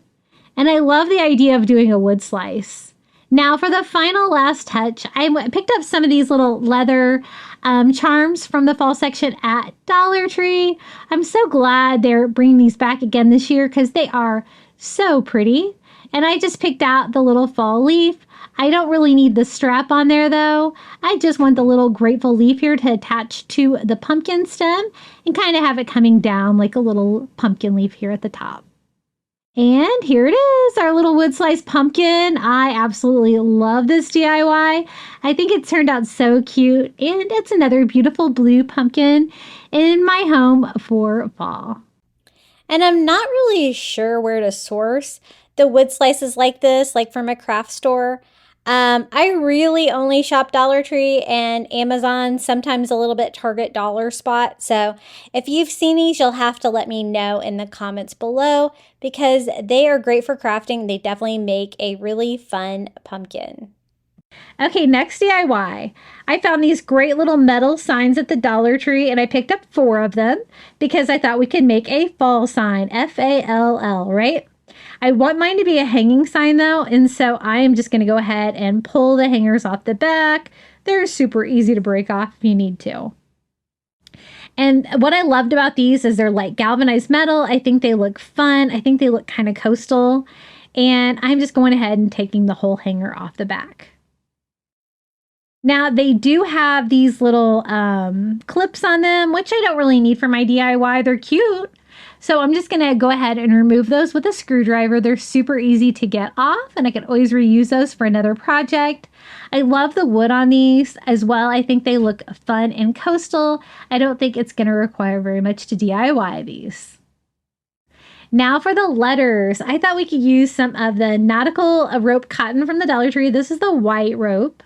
[SPEAKER 3] And I love the idea of doing a wood slice. Now for the final last touch, I picked up some of these little leather charms from the fall section at Dollar Tree. I'm so glad they're bringing these back again this year because they are so pretty. And I just picked out the little fall leaf. I don't really need the strap on there though. I just want the little grateful leaf here to attach to the pumpkin stem and kind of have it coming down like a little pumpkin leaf here at the top. And here it is, our little wood slice pumpkin. I absolutely love this DIY. I think it turned out so cute, and it's another beautiful blue pumpkin in my home for fall.
[SPEAKER 2] And I'm not really sure where to source the wood slices like this, like from a craft store. I really only shop Dollar Tree and Amazon, sometimes a little bit Target dollar spot. So if you've seen these, you'll have to let me know in the comments below because they are great for crafting. They definitely make a really fun pumpkin.
[SPEAKER 3] Okay, next DIY. I found these great little metal signs at the Dollar Tree and I picked up 4 of them because I thought we could make a fall sign, F-A-L-L, right? I want mine to be a hanging sign though, and so I am just going to go ahead and pull the hangers off the back. They're super easy to break off if you need to. And what I loved about these is they're like galvanized metal. I think they look fun. I think they look kind of coastal. And I'm just going ahead and taking the whole hanger off the back. Now, they do have these little clips on them, which I don't really need for my DIY. They're cute. So I'm just going to go ahead and remove those with a screwdriver. They're super easy to get off, and I can always reuse those for another project. I love the wood on these as well. I think they look fun and coastal. I don't think it's going to require very much to DIY these. Now for the letters. I thought we could use some of the nautical rope cotton from the Dollar Tree. This is the white rope.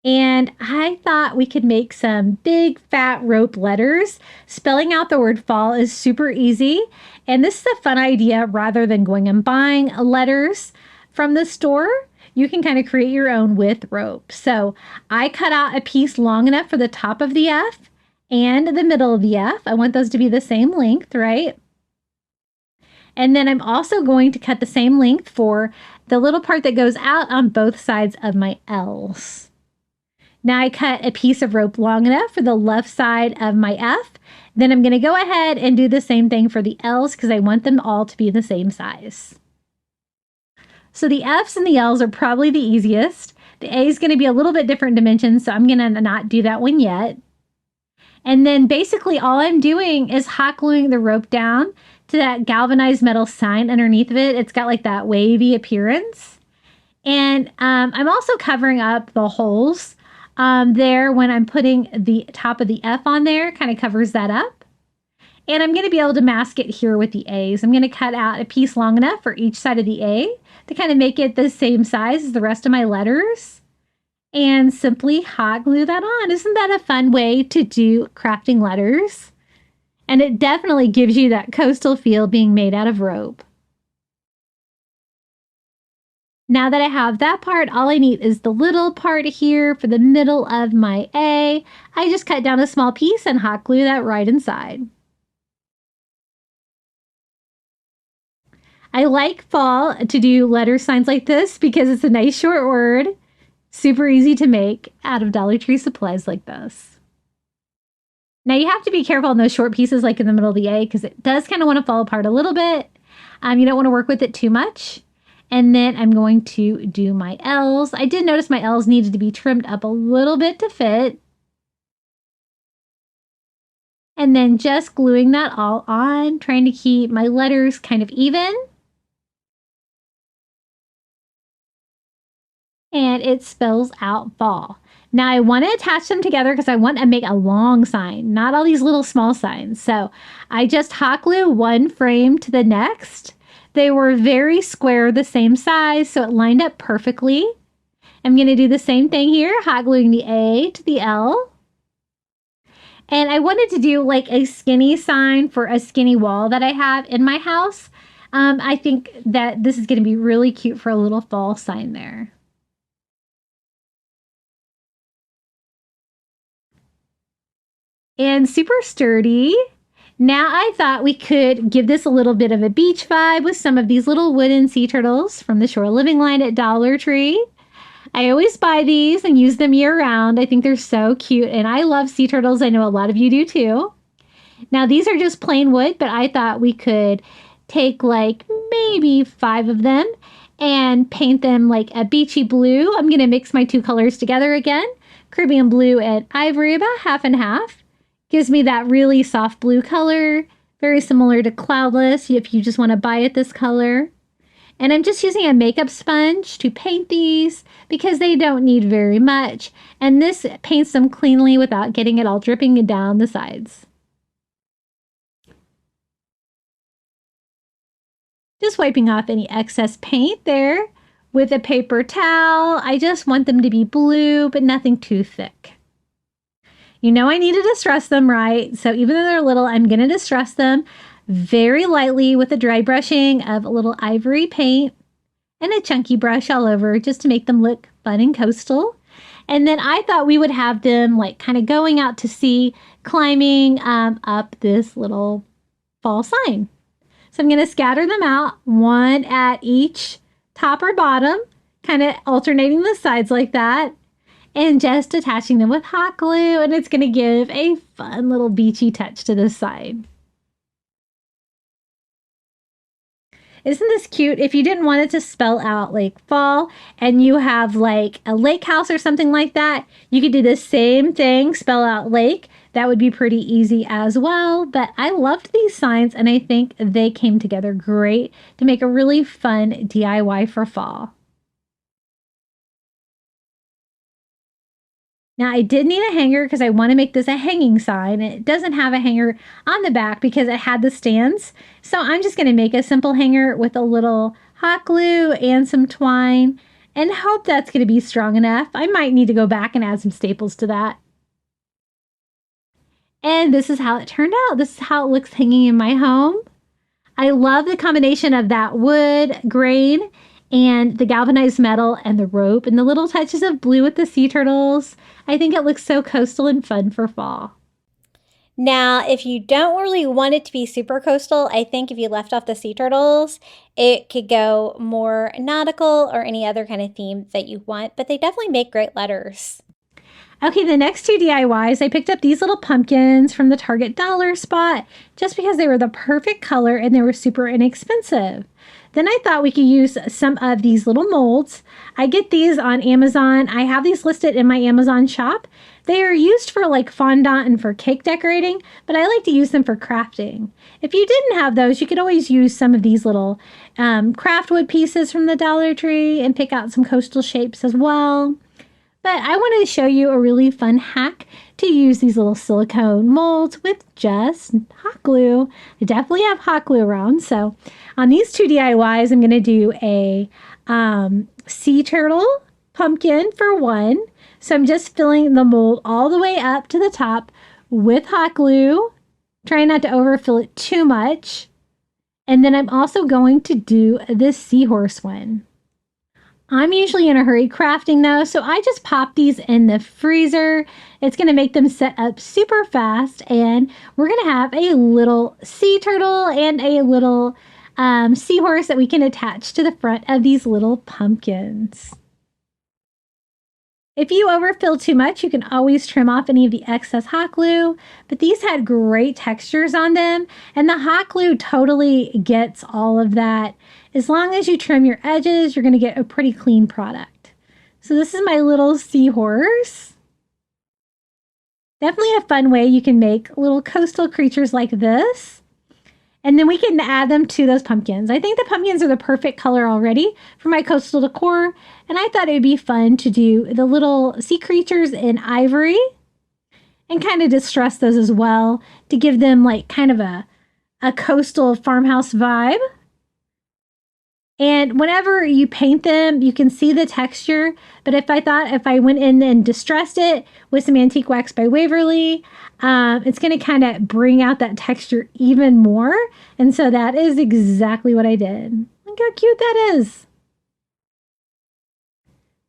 [SPEAKER 3] And I thought we could make some big fat rope letters. Spelling out the word fall is super easy. And this is a fun idea. Rather than going and buying letters from the store, you can kind of create your own with rope. So I cut out a piece long enough for the top of the F and the middle of the F. I want those to be the same length, right? And then I'm also going to cut the same length for the little part that goes out on both sides of my L's. Now I cut a piece of rope long enough for the left side of my F. Then I'm going to go ahead and do the same thing for the L's because I want them all to be the same size. So the F's and the L's are probably the easiest. The A is going to be a little bit different dimensions, so I'm going to not do that one yet. And then basically all I'm doing is hot gluing the rope down to that galvanized metal sign underneath of it. It's got like that wavy appearance. And I'm also covering up the holes there when I'm putting the top of the F on there, kind of covers that up. And I'm going to be able to mask it here with the A's. I'm going to cut out a piece long enough for each side of the A to kind of make it the same size as the rest of my letters. And simply hot glue that on. Isn't that a fun way to do crafting letters? And it definitely gives you that coastal feel being made out of rope. Now that I have that part, all I need is the little part here for the middle of my A. I just cut down a small piece and hot glue that right inside. I like fall to do letter signs like this because it's a nice short word, super easy to make out of Dollar Tree supplies like this. Now you have to be careful on those short pieces like in the middle of the A because it does kind of want to fall apart a little bit. You don't want to work with it too much. And then I'm going to do my L's. I did notice my L's needed to be trimmed up a little bit to fit. And then just gluing that all on, trying to keep my letters kind of even. And it spells out fall. Now I want to attach them together because I want to make a long sign, not all these little small signs. So I just hot glue one frame to the next. They were very square, the same size, so it lined up perfectly. I'm going to do the same thing here, hot gluing the A to the L. And I wanted to do like a skinny sign for a skinny wall that I have in my house. I think that this is going to be really cute for a little fall sign there. And super sturdy. Now I thought we could give this a little bit of a beach vibe with some of these little wooden sea turtles from the Shore Living line at Dollar Tree. I always buy these and use them year round. I think they're so cute and I love sea turtles. I know a lot of you do too. Now these are just plain wood, but I thought we could take like maybe 5 of them and paint them like a beachy blue. I'm going to mix my 2 colors together again, Caribbean blue and ivory, about half and half. Gives me that really soft blue color, very similar to Cloudless if you just want to buy it this color. And I'm just using a makeup sponge to paint these because they don't need very much. And this paints them cleanly without getting it all dripping down the sides. Just wiping off any excess paint there with a paper towel. I just want them to be blue, but nothing too thick. You know I need to distress them, right? So even though they're little, I'm going to distress them very lightly with a dry brushing of a little ivory paint and a chunky brush all over just to make them look fun and coastal. And then I thought we would have them like kind of going out to sea, climbing up this little fall sign. So I'm going to scatter them out, one at each top or bottom, kind of alternating the sides like that, and just attaching them with hot glue, and it's going to give a fun little beachy touch to this side. Isn't this cute? If you didn't want it to spell out like fall and you have like a lake house or something like that, you could do the same thing, spell out lake. That would be pretty easy as well. But I loved these signs and I think they came together great to make a really fun DIY for fall. Now I did need a hanger because I want to make this a hanging sign. It doesn't have a hanger on the back because it had the stands. So I'm just going to make a simple hanger with a little hot glue and some twine and hope that's going to be strong enough. I might need to go back and add some staples to that. And this is how it turned out. This is how it looks hanging in my home. I love the combination of that wood grain and the galvanized metal and the rope and the little touches of blue with the sea turtles. I think it looks so coastal and fun for fall.
[SPEAKER 2] Now, if you don't really want it to be super coastal, I think if you left off the sea turtles, it could go more nautical or any other kind of theme that you want, but they definitely make great letters.
[SPEAKER 3] Okay, the next two DIYs, I picked up these little pumpkins from the Target dollar spot just because they were the perfect color and they were super inexpensive. Then I thought we could use some of these little molds. I get these on Amazon. I have these listed in my Amazon shop. They are used for like fondant and for cake decorating, but I like to use them for crafting. If you didn't have those, you could always use some of these little craft wood pieces from the Dollar Tree and pick out some coastal shapes as well. But I wanted to show you a really fun hack to use these little silicone molds with just hot glue. I definitely have hot glue around. So on these two DIYs, I'm going to do a sea turtle pumpkin for one. So I'm just filling the mold all the way up to the top with hot glue, trying not to overfill it too much. And then I'm also going to do this seahorse one. I'm usually in a hurry crafting though, so I just pop these in the freezer. It's going to make them set up super fast, and we're going to have a little sea turtle and a little seahorse that we can attach to the front of these little pumpkins. If you overfill too much, you can always trim off any of the excess hot glue, but these had great textures on them, and the hot glue totally gets all of that. As long as you trim your edges, you're going to get a pretty clean product. So this is my little seahorse. Definitely a fun way you can make little coastal creatures like this. And then we can add them to those pumpkins. I think the pumpkins are the perfect color already for my coastal decor. And I thought it would be fun to do the little sea creatures in ivory and kind of distress those as well to give them like kind of a coastal farmhouse vibe. And whenever you paint them, you can see the texture. But if I went in and distressed it with some antique wax by Waverly, it's going to kind of bring out that texture even more. And so that is exactly what I did. Look how cute that is.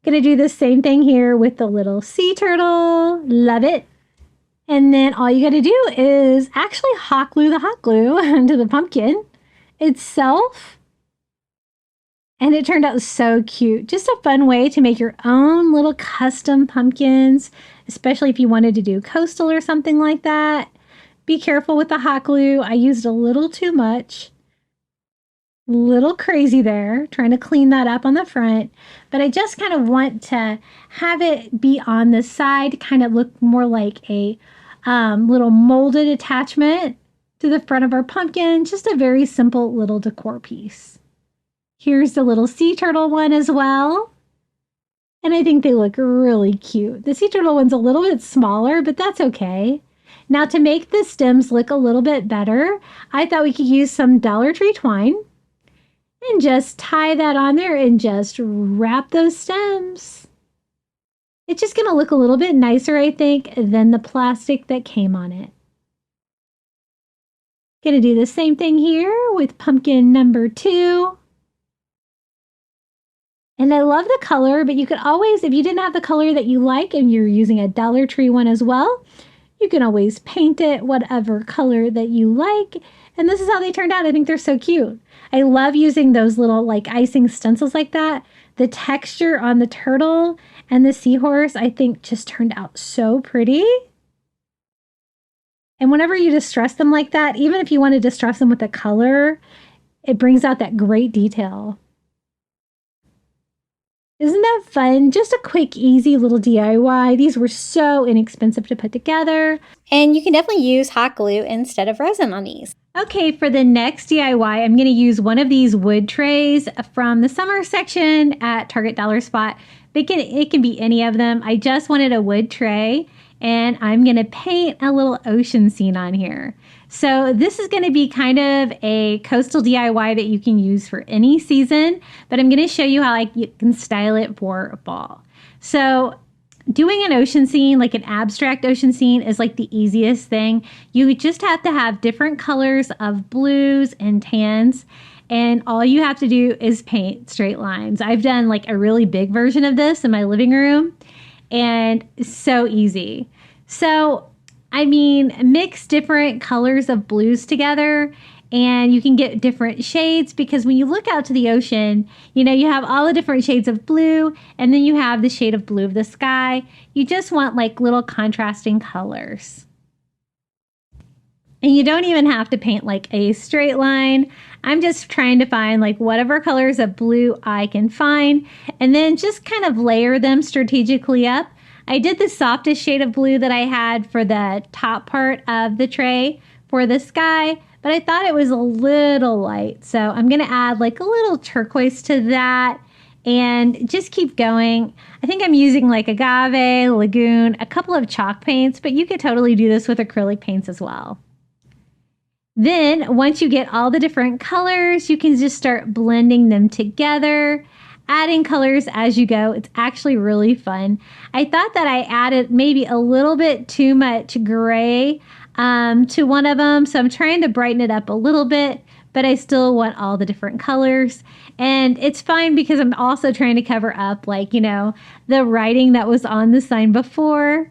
[SPEAKER 3] Going to do the same thing here with the little sea turtle. Love it. And then all you got to do is actually hot glue the hot glue into the pumpkin itself. And it turned out so cute. Just a fun way to make your own little custom pumpkins, especially if you wanted to do coastal or something like that. Be careful with the hot glue. I used a little too much. Little crazy there, trying to clean that up on the front. But I just kind of want to have it be on the side, kind of look more like a little molded attachment to the front of our pumpkin. Just a very simple little decor piece. Here's the little sea turtle one as well. And I think they look really cute. The sea turtle one's a little bit smaller, but that's okay. Now to make the stems look a little bit better, I thought we could use some Dollar Tree twine. And just tie that on there and just wrap those stems. It's just going to look a little bit nicer, I think, than the plastic that came on it. Going to do the same thing here with pumpkin number 2. And I love the color, but you could always, if you didn't have the color that you like and you're using a Dollar Tree one as well, you can always paint it whatever color that you like. And this is how they turned out. I think they're so cute. I love using those little like icing stencils like that. The texture on the turtle and the seahorse, I think, just turned out so pretty. And whenever you distress them like that, even if you want to distress them with a color, it brings out that great detail. Isn't that fun? Just a quick, easy little DIY. These were so inexpensive to put together.
[SPEAKER 2] And you can definitely use hot glue instead of resin on these.
[SPEAKER 3] Okay, for the next DIY, I'm going to use one of these wood trays from the summer section at Target Dollar Spot. It can be any of them. I just wanted a wood tray, and I'm going to paint a little ocean scene on here. So this is going to be kind of a coastal DIY that you can use for any season, but I'm going to show you how you can style it for fall. So doing an ocean scene, like an abstract ocean scene, is like the easiest thing. You just have to have different colors of blues and tans, and all you have to do is paint straight lines. I've done like a really big version of this in my living room, and it's so easy. So I mean, mix different colors of blues together and you can get different shades, because when you look out to the ocean, you know, you have all the different shades of blue and then you have the shade of blue of the sky. You just want like little contrasting colors. And you don't even have to paint like a straight line. I'm just trying to find like whatever colors of blue I can find and then just kind of layer them strategically up. I did the softest shade of blue that I had for the top part of the tray for the sky, but I thought it was a little light. So I'm going to add like a little turquoise to that and just keep going. I think I'm using like agave, lagoon, a couple of chalk paints, but you could totally do this with acrylic paints as well. Then once you get all the different colors, you can just start blending them together, adding colors as you go. It's actually really fun. I thought that I added maybe a little bit too much gray to one of them, so I'm trying to brighten it up a little bit, but I still want all the different colors. And it's fine because I'm also trying to cover up, like, you know, the writing that was on the sign before.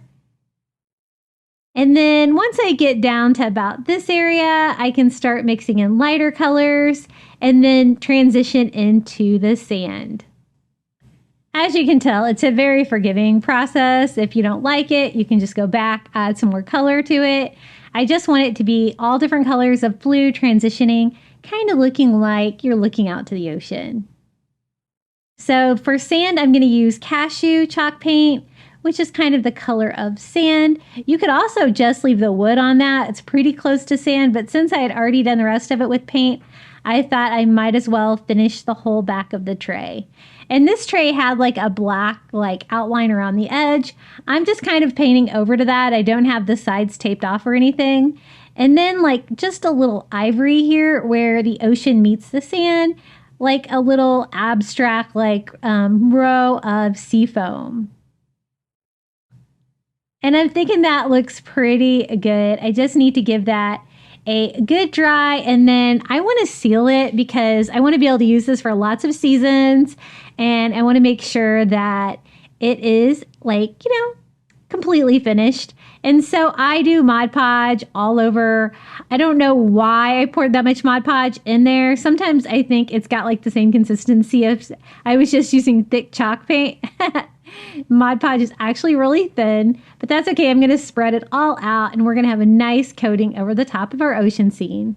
[SPEAKER 3] And then once I get down to about this area, I can start mixing in lighter colors and then transition into the sand. As you can tell, it's a very forgiving process. If you don't like it, you can just go back, add some more color to it. I just want it to be all different colors of blue transitioning, kind of looking like you're looking out to the ocean. So for sand, I'm going to use cashew chalk paint, which is kind of the color of sand. You could also just leave the wood on that. It's pretty close to sand, but since I had already done the rest of it with paint, I thought I might as well finish the whole back of the tray. And this tray had like a black like outline around the edge. I'm just kind of painting over to that. I don't have the sides taped off or anything. And then like just a little ivory here where the ocean meets the sand, like a little abstract like row of sea foam. And I'm thinking that looks pretty good. I just need to give that a good dry, and then I want to seal it because I want to be able to use this for lots of seasons, and I want to make sure that it is like, you know, completely finished. And so I do Mod Podge all over. I don't know why I poured that much Mod Podge in there. Sometimes I think it's got like the same consistency if I was just using thick chalk paint. Mod Podge is actually really thin, but that's okay. I'm going to spread it all out and we're going to have a nice coating over the top of our ocean scene.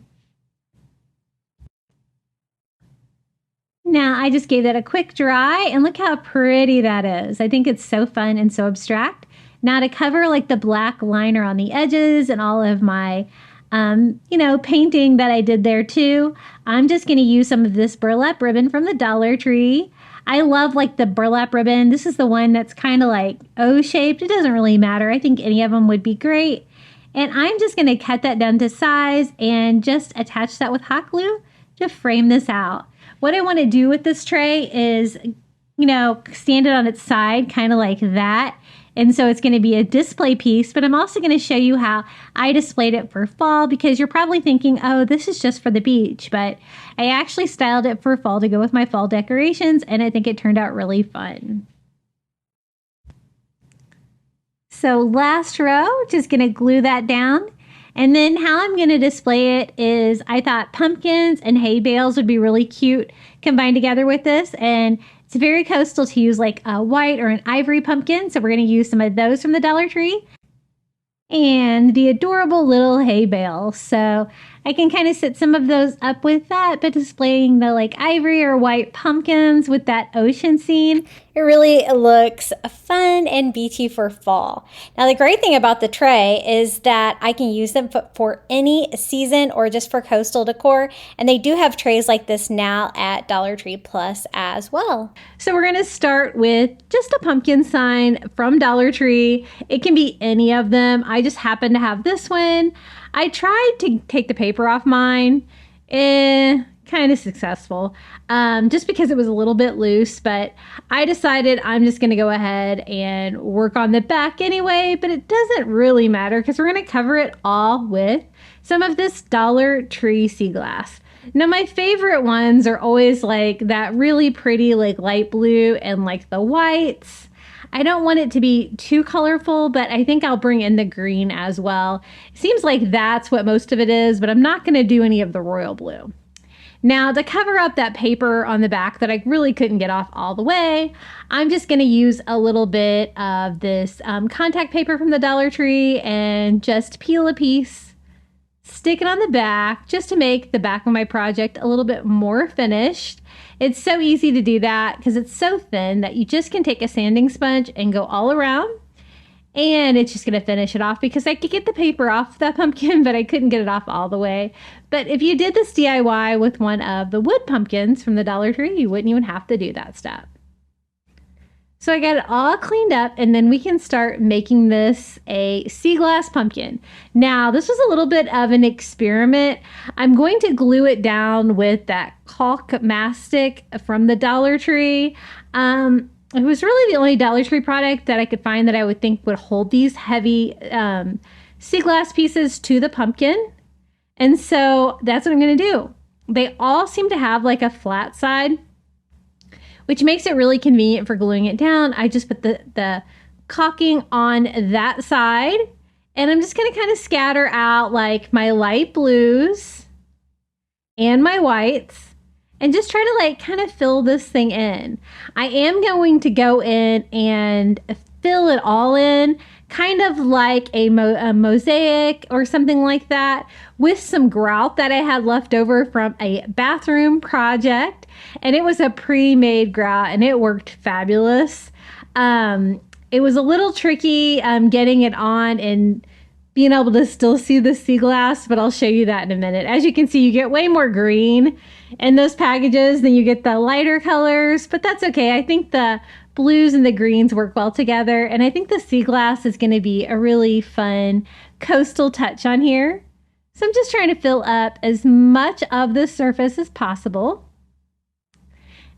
[SPEAKER 3] Now I just gave that a quick dry and look how pretty that is. I think it's so fun and so abstract. Now to cover like the black liner on the edges and all of my you know, painting that I did there too, I'm just going to use some of this burlap ribbon from the Dollar Tree. I love like the burlap ribbon. This is the one that's kind of like O-shaped. It doesn't really matter. I think any of them would be great. And I'm just going to cut that down to size and just attach that with hot glue to frame this out. what I want to do with this tray is, stand it on its side, kind of like that. And so it's going to be a display piece, but I'm also going to show you how I displayed it for fall, because you're probably thinking, oh, this is just for the beach, but I actually styled it for fall to go with my fall decorations, and I think it turned out really fun. So last row, just going to glue that down. And then how I'm going to display it is, I thought pumpkins and hay bales would be really cute combined together with this. And it's very coastal to use like a white or an ivory pumpkin. So we're going to use some of those from the Dollar Tree. And the adorable little hay bale. So I can kind of set some of those up with that, but displaying the like ivory or white pumpkins with that ocean scene.
[SPEAKER 2] It really looks fun and beachy for fall. Now, the great thing about the tray is that I can use them for any season or just for coastal decor. And they do have trays like this now at Dollar Tree Plus as well.
[SPEAKER 3] So we're going to start with just a pumpkin sign from Dollar Tree. It can be any of them. I just happen to have this one. I tried to take the paper off mine. Kind of successful, just because it was a little bit loose, but I decided I'm just going to go ahead and work on the back anyway, but it doesn't really matter because we're going to cover it all with some of this Dollar Tree seaglass. Now, my favorite ones are always like that really pretty, like light blue and like the whites. I don't want it to be too colorful, but I think I'll bring in the green as well. It seems like that's what most of it is, but I'm not going to do any of the royal blue. Now, to cover up that paper on the back that I really couldn't get off all the way, I'm just going to use a little bit of this contact paper from the Dollar Tree and just peel a piece, stick it on the back just to make the back of my project a little bit more finished. It's so easy to do that because it's so thin that you just can take a sanding sponge and go all around. And it's just going to finish it off because I could get the paper off that pumpkin, but I couldn't get it off all the way. But if you did this DIY with one of the wood pumpkins from the Dollar Tree, you wouldn't even have to do that step. So I got it all cleaned up, and then we can start making this a seaglass pumpkin. Now, this was a little bit of an experiment. I'm going to glue it down with that caulk mastic from the Dollar Tree. It was really the only Dollar Tree product that I could find that I would think would hold these heavy seaglass pieces to the pumpkin. And so that's what I'm going to do. They all seem to have like a flat side, which makes it really convenient for gluing it down. I just put the caulking on that side, and I'm just going to kind of scatter out like my light blues and my whites. And just try to like kind of fill this thing in. I am going to go in and fill it all in, kind of like a mosaic or something like that, with some grout that I had left over from a bathroom project. And it was a pre-made grout, and it worked fabulous. It was a little tricky getting it on and being able to still see the sea glass, but I'll show you that in a minute. As you can see, you get way more green in those packages than you get the lighter colors, but that's okay. I think the blues and the greens work well together, and I think the sea glass is going to be a really fun coastal touch on here. So I'm just trying to fill up as much of the surface as possible.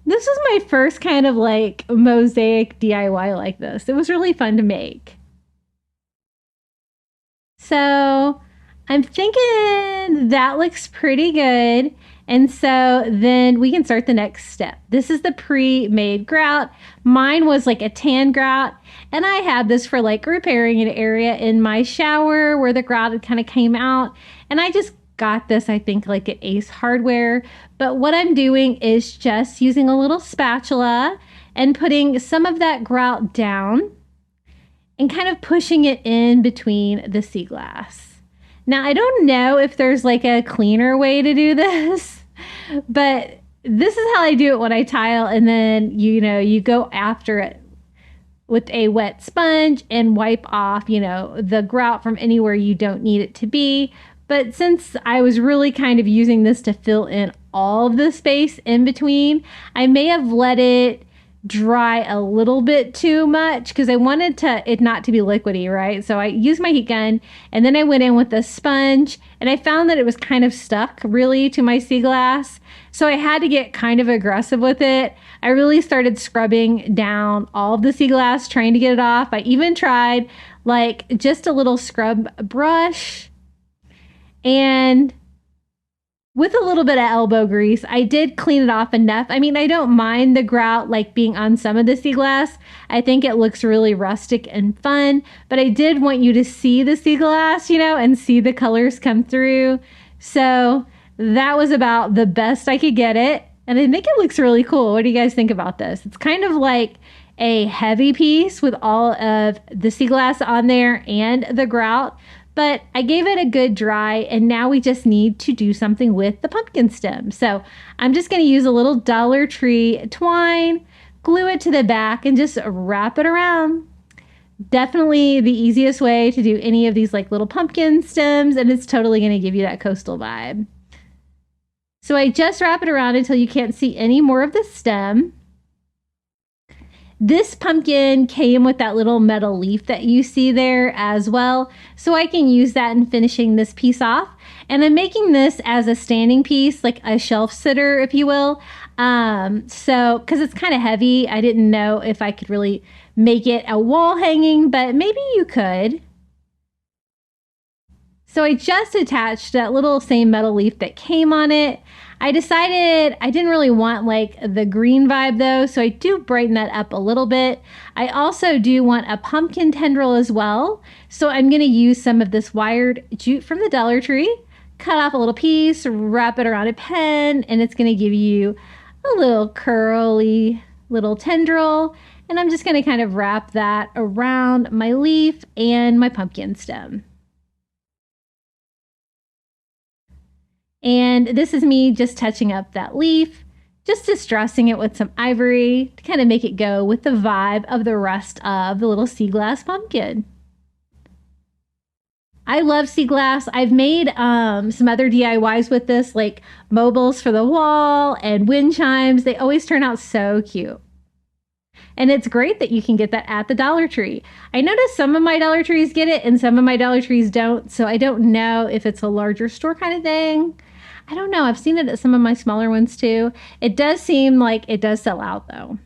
[SPEAKER 3] This was my first kind of like mosaic DIY like this. It was really fun to make. So I'm thinking that looks pretty good. And so then we can start the next step. This is the pre-made grout. Mine was like a tan grout. And I had this for like repairing an area in my shower where the grout had kind of came out. And I just got this, I think, like at Ace Hardware. But what I'm doing is just using a little spatula and putting some of that grout down and kind of pushing it in between the sea glass. Now, I don't know if there's like a cleaner way to do this, but this is how I do it when I tile. And then, you go after it with a wet sponge and wipe off, the grout from anywhere you don't need it to be. But since I was really kind of using this to fill in all of the space in between, I may have let it dry a little bit too much because I wanted it not to be liquidy, right? So I used my heat gun and then I went in with a sponge and I found that it was kind of stuck really to my sea glass. So I had to get kind of aggressive with it. I really started scrubbing down all of the sea glass, trying to get it off. I even tried like just a little scrub brush, and with a little bit of elbow grease, I did clean it off enough. I mean, I don't mind the grout like being on some of the sea glass. I think it looks really rustic and fun, but I did want you to see the sea glass, you know, and see the colors come through. So that was about the best I could get it. And I think it looks really cool. What do you guys think about this? It's kind of like a heavy piece with all of the sea glass on there and the grout. But I gave it a good dry, and now we just need to do something with the pumpkin stem. So I'm just going to use a little Dollar Tree twine, glue it to the back, and just wrap it around. Definitely the easiest way to do any of these like little pumpkin stems, and it's totally going to give you that coastal vibe. So I just wrap it around until you can't see any more of the stem. This pumpkin came with that little metal leaf that you see there as well. So I can use that in finishing this piece off. And I'm making this as a standing piece, like a shelf sitter, if you will. Because it's kind of heavy, I didn't know if I could really make it a wall hanging, but maybe you could. So I just attached that little same metal leaf that came on it. I decided I didn't really want like the green vibe though, so I do brighten that up a little bit. I also do want a pumpkin tendril as well, so I'm going to use some of this wired jute from the Dollar Tree, cut off a little piece, wrap it around a pen, and it's going to give you a little curly little tendril. And I'm just going to kind of wrap that around my leaf and my pumpkin stem. And this is me just touching up that leaf, just distressing it with some ivory to kind of make it go with the vibe of the rest of the little sea glass pumpkin. I love sea glass. I've made some other DIYs with this, like mobiles for the wall and wind chimes. They always turn out so cute. And it's great that you can get that at the Dollar Tree. I noticed some of my Dollar Trees get it and some of my Dollar Trees don't. So I don't know if it's a larger store kind of thing. I don't know. I've seen it at some of my smaller ones too. It does seem like it does sell out though.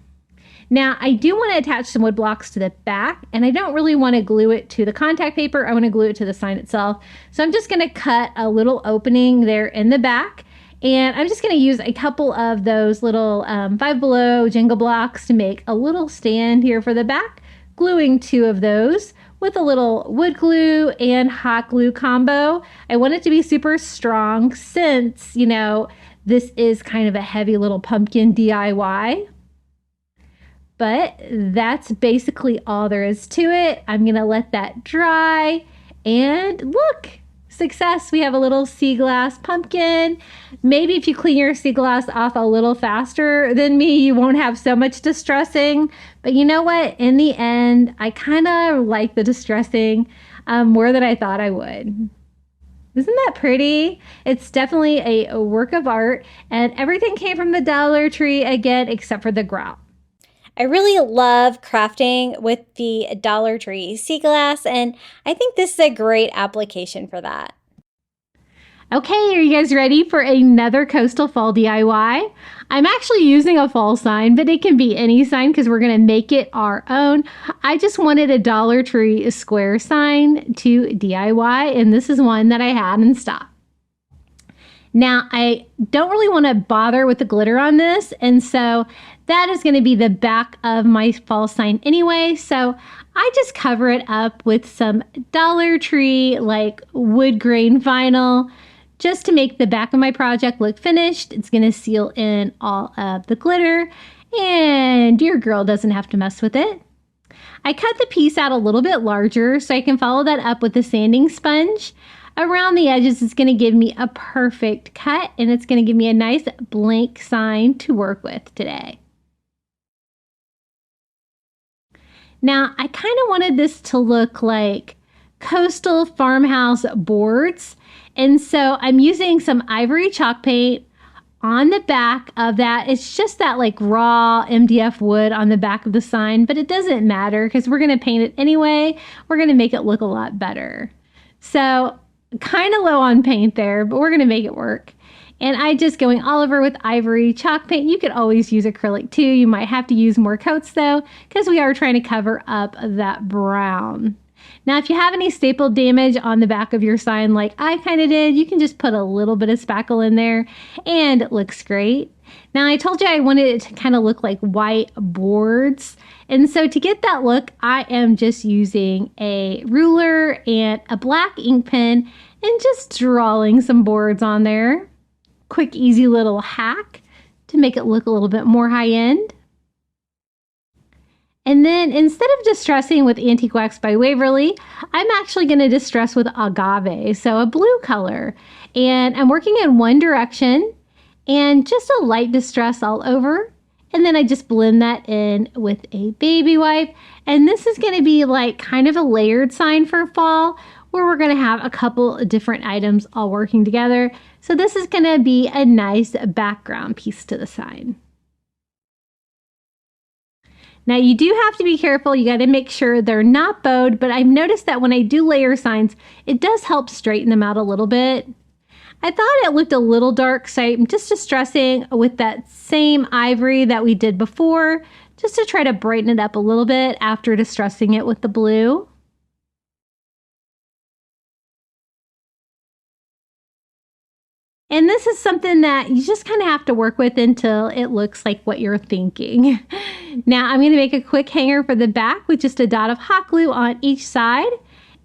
[SPEAKER 3] Now I do want to attach some wood blocks to the back, and I don't really want to glue it to the contact paper. I want to glue it to the sign itself. So I'm just going to cut a little opening there in the back. And I'm just going to use a couple of those little Five Below Jenga blocks to make a little stand here for the back, gluing 2 of those with a little wood glue and hot glue combo. I want it to be super strong since, you know, this is kind of a heavy little pumpkin DIY. But that's basically all there is to it. I'm going to let that dry, and look! Success. We have a little sea glass pumpkin. Maybe if you clean your sea glass off a little faster than me, you won't have so much distressing. But you know what? In the end, I kind of like the distressing more than I thought I would. Isn't that pretty? It's definitely a work of art, and everything came from the Dollar Tree again, except for the grout.
[SPEAKER 2] I really love crafting with the Dollar Tree sea glass, and I think this is a great application for that.
[SPEAKER 3] Okay, are you guys ready for another coastal fall DIY? I'm actually using a fall sign, but it can be any sign because we're going to make it our own. I just wanted a Dollar Tree square sign to DIY, and this is one that I had in stock. Now, I don't really want to bother with the glitter on this, and so that is going to be the back of my fall sign anyway. So I just cover it up with some Dollar Tree like wood grain vinyl just to make the back of my project look finished. It's going to seal in all of the glitter, and your girl doesn't have to mess with it. I cut the piece out a little bit larger so I can follow that up with a sanding sponge. Around the edges, it's going to give me a perfect cut, and it's going to give me a nice blank sign to work with today. Now, I kind of wanted this to look like coastal farmhouse boards, and so I'm using some ivory chalk paint on the back of that. It's just that like raw MDF wood on the back of the sign, but it doesn't matter because we're going to paint it anyway. We're going to make it look a lot better. So kind of low on paint there, but we're going to make it work. And I just going all over with ivory chalk paint. You could always use acrylic too. You might have to use more coats though, because we are trying to cover up that brown. Now, if you have any staple damage on the back of your sign like I kind of did, you can just put a little bit of spackle in there and it looks great. Now, I told you I wanted it to kind of look like white boards. And so to get that look, I am just using a ruler and a black ink pen and just drawing some boards on there. Quick, easy little hack to make it look a little bit more high end. And then instead of distressing with Antique Wax by Waverly, I'm actually going to distress with agave, so a blue color. And I'm working in one direction and just a light distress all over. And then I just blend that in with a baby wipe. And this is going to be like kind of a layered sign for fall where we're going to have a couple of different items all working together. So this is going to be a nice background piece to the sign. Now you do have to be careful. You got to make sure they're not bowed, but I've noticed that when I do layer signs, it does help straighten them out a little bit. I thought it looked a little dark, so I'm just distressing with that same ivory that we did before, just to try to brighten it up a little bit after distressing it with the blue. And this is something that you just kind of have to work with until it looks like what you're thinking. Now I'm going to make a quick hanger for the back with just a dot of hot glue on each side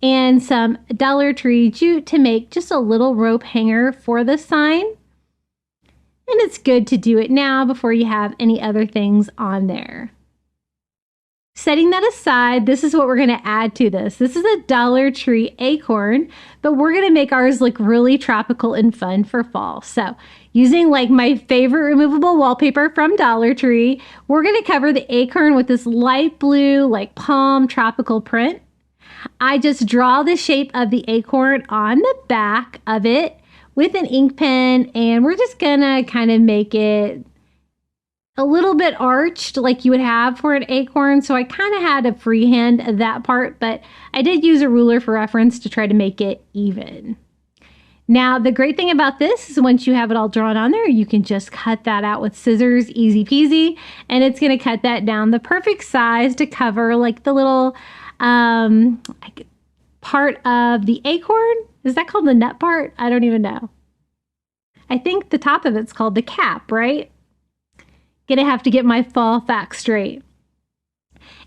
[SPEAKER 3] and some Dollar Tree jute to make just a little rope hanger for the sign. And it's good to do it now before you have any other things on there. Setting that aside, this is what we're going to add to this. This is a Dollar Tree acorn, but we're going to make ours look really tropical and fun for fall. So using like my favorite removable wallpaper from Dollar Tree, we're going to cover the acorn with this light blue, like palm tropical print. I just draw the shape of the acorn on the back of it with an ink pen, and we're just going to kind of make it a little bit arched like you would have for an acorn. So I kind of had to freehand that part, but I did use a ruler for reference to try to make it even. Now, the great thing about this is once you have it all drawn on there, you can just cut that out with scissors, easy peasy, and it's going to cut that down the perfect size to cover like the little part of the acorn. Is that called the nut part? I don't even know. I think the top of it's called the cap, right? Gonna have to get my fall facts straight.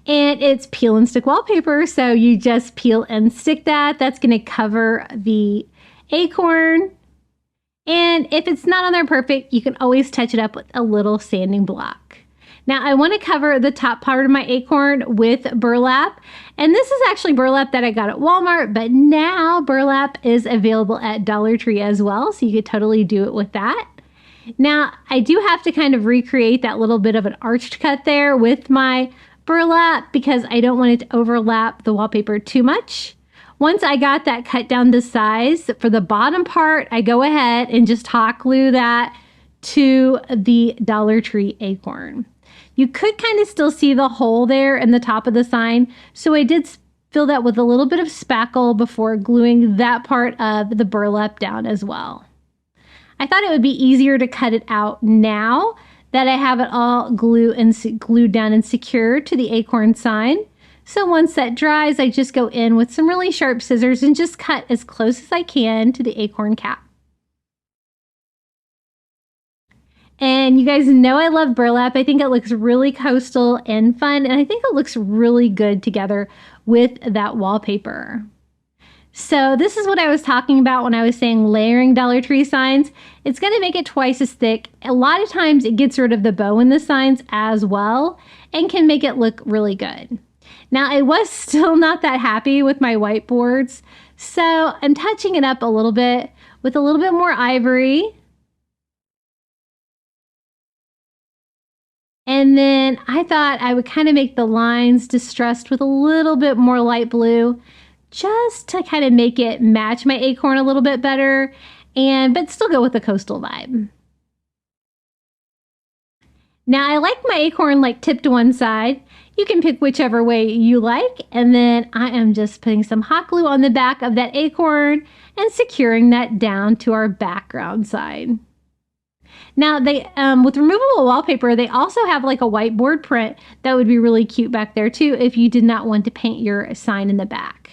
[SPEAKER 3] And it's peel and stick wallpaper, so you just peel and stick that. That's gonna cover the acorn. And if it's not on there perfect, you can always touch it up with a little sanding block. Now I want to cover the top part of my acorn with burlap. And this is actually burlap that I got at Walmart, but now burlap is available at Dollar Tree as well, so you could totally do it with that. Now, I do have to kind of recreate that little bit of an arched cut there with my burlap because I don't want it to overlap the wallpaper too much. Once I got that cut down to size, for the bottom part, I go ahead and just hot glue that to the Dollar Tree acorn. You could kind of still see the hole there in the top of the sign, so I did fill that with a little bit of spackle before gluing that part of the burlap down as well. I thought it would be easier to cut it out now that I have it all glued down and secured to the acorn sign. So once that dries, I just go in with some really sharp scissors and just cut as close as I can to the acorn cap. And you guys know I love burlap. I think it looks really coastal and fun, and I think it looks really good together with that wallpaper. So this is what I was talking about when I was saying layering Dollar Tree signs. It's going to make it twice as thick. A lot of times it gets rid of the bow in the signs as well and can make it look really good. Now, I was still not that happy with my whiteboards, so I'm touching it up a little bit with a little bit more ivory. And then I thought I would kind of make the lines distressed with a little bit more light blue, just to kind of make it match my acorn a little bit better, but still go with the coastal vibe. Now I like my acorn like tipped to one side. You can pick whichever way you like. And then I am just putting some hot glue on the back of that acorn and securing that down to our background side. Now they, with removable wallpaper, they also have like a whiteboard print that would be really cute back there too if you did not want to paint your sign in the back.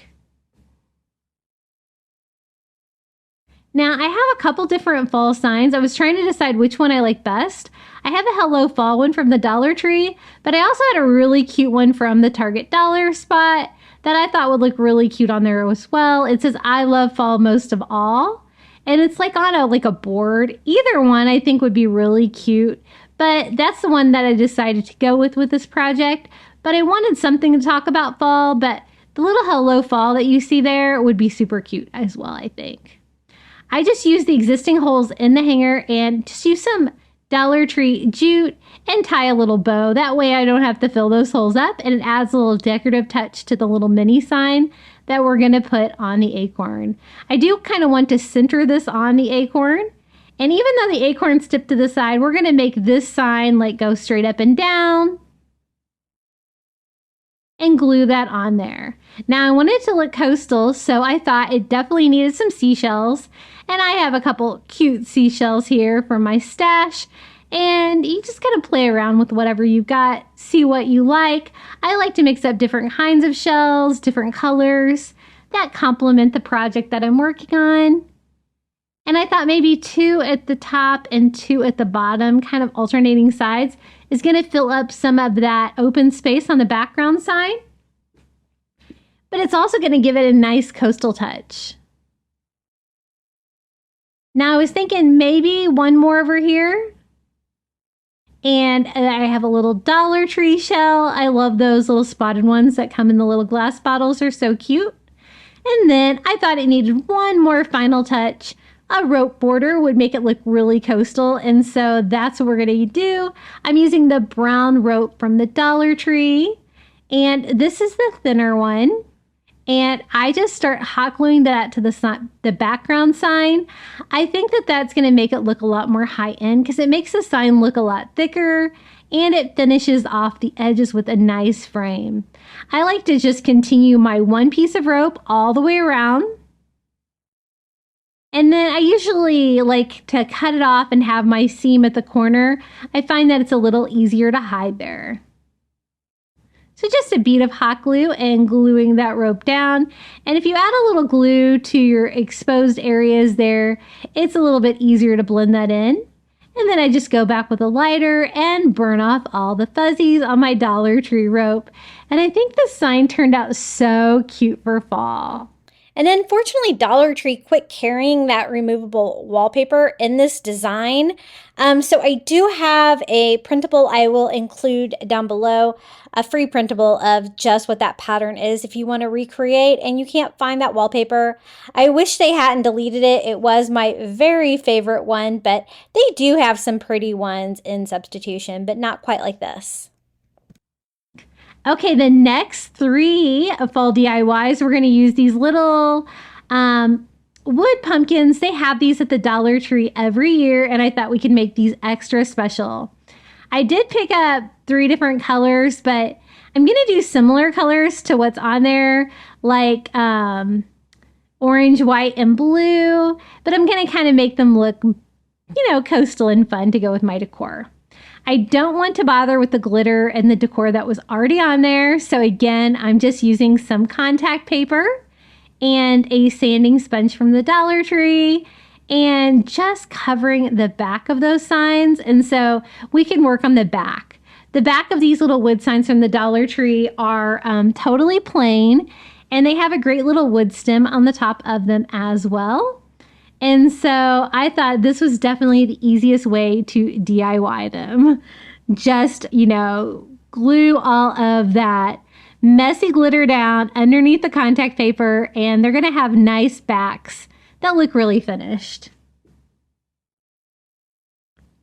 [SPEAKER 3] Now I have a couple different fall signs. I was trying to decide which one I like best. I have a Hello Fall one from the Dollar Tree, but I also had a really cute one from the Target Dollar spot that I thought would look really cute on there as well. It says, I love fall most of all. And it's like on a board. Either one I think would be really cute, but that's the one that I decided to go with this project. But I wanted something to talk about fall, but the little Hello Fall that you see there would be super cute as well, I think. I just used the existing holes in the hanger and just use some Dollar Tree jute and tie a little bow. That way I don't have to fill those holes up, and it adds a little decorative touch to the little mini sign that we're going to put on the acorn. I do kind of want to center this on the acorn. And even though the acorn's tipped to the side, we're going to make this sign like go straight up and down and glue that on there. Now I wanted to look coastal, so I thought it definitely needed some seashells. And I have a couple cute seashells here for my stash. And you just kind of play around with whatever you've got, see what you like. I like to mix up different kinds of shells, different colors that complement the project that I'm working on. And I thought maybe 2 at the top and 2 at the bottom, kind of alternating sides, is going to fill up some of that open space on the background side. But it's also going to give it a nice coastal touch. Now I was thinking maybe one more over here. And I have a little Dollar Tree shell. I love those little spotted ones that come in the little glass bottles. They're so cute. And then I thought it needed one more final touch. A rope border would make it look really coastal. And so that's what we're going to do. I'm using the brown rope from the Dollar Tree. And this is the thinner one. And I just start hot gluing that to the background sign. I think that that's going to make it look a lot more high end because it makes the sign look a lot thicker and it finishes off the edges with a nice frame. I like to just continue my one piece of rope all the way around. And then I usually like to cut it off and have my seam at the corner. I find that it's a little easier to hide there. So just a bead of hot glue and gluing that rope down. And if you add a little glue to your exposed areas there, it's a little bit easier to blend that in. And then I just go back with a lighter and burn off all the fuzzies on my Dollar Tree rope. And I think the sign turned out so cute for fall.
[SPEAKER 2] And unfortunately, Dollar Tree quit carrying that removable wallpaper in this design. So I do have a printable I will include down below, a free printable of just what that pattern is if you want to recreate and you can't find that wallpaper. I wish they hadn't deleted it. It was my very favorite one, but they do have some pretty ones in substitution, but not quite like this.
[SPEAKER 3] Okay, the next 3 fall DIYs, we're going to use these little wood pumpkins. They have these at the Dollar Tree every year, and I thought we could make these extra special. I did pick up 3 different colors, but I'm going to do similar colors to what's on there, like orange, white, and blue, but I'm going to kind of make them look, coastal and fun to go with my decor. I don't want to bother with the glitter and the decor that was already on there. So again, I'm just using some contact paper and a sanding sponge from the Dollar Tree and just covering the back of those signs. And so we can work on the back. The back of these little wood signs from the Dollar Tree are totally plain, and they have a great little wood stem on the top of them as well. And so I thought this was definitely the easiest way to DIY them. Just, glue all of that messy glitter down underneath the contact paper, and they're going to have nice backs that look really finished.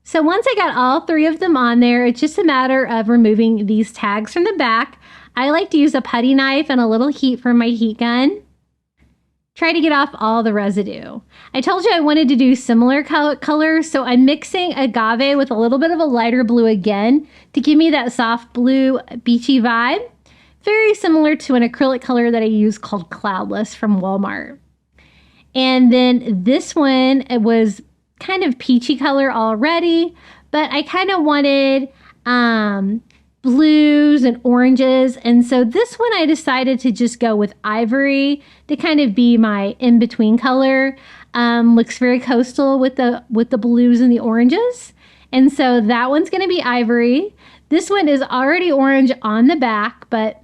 [SPEAKER 3] So once I got all 3 of them on there, it's just a matter of removing these tags from the back. I like to use a putty knife and a little heat from my heat gun. try to get off all the residue. I told you I wanted to do similar colors, so I'm mixing agave with a little bit of a lighter blue again to give me that soft blue beachy vibe. Very similar to an acrylic color that I use called Cloudless from Walmart. And then this one, it was kind of peachy color already, but I kind of wanted blues and oranges. And so this one I decided to just go with ivory to kind of be my in-between color. Looks very coastal with the blues and the oranges. And so that one's going to be ivory. This one is already orange on the back, but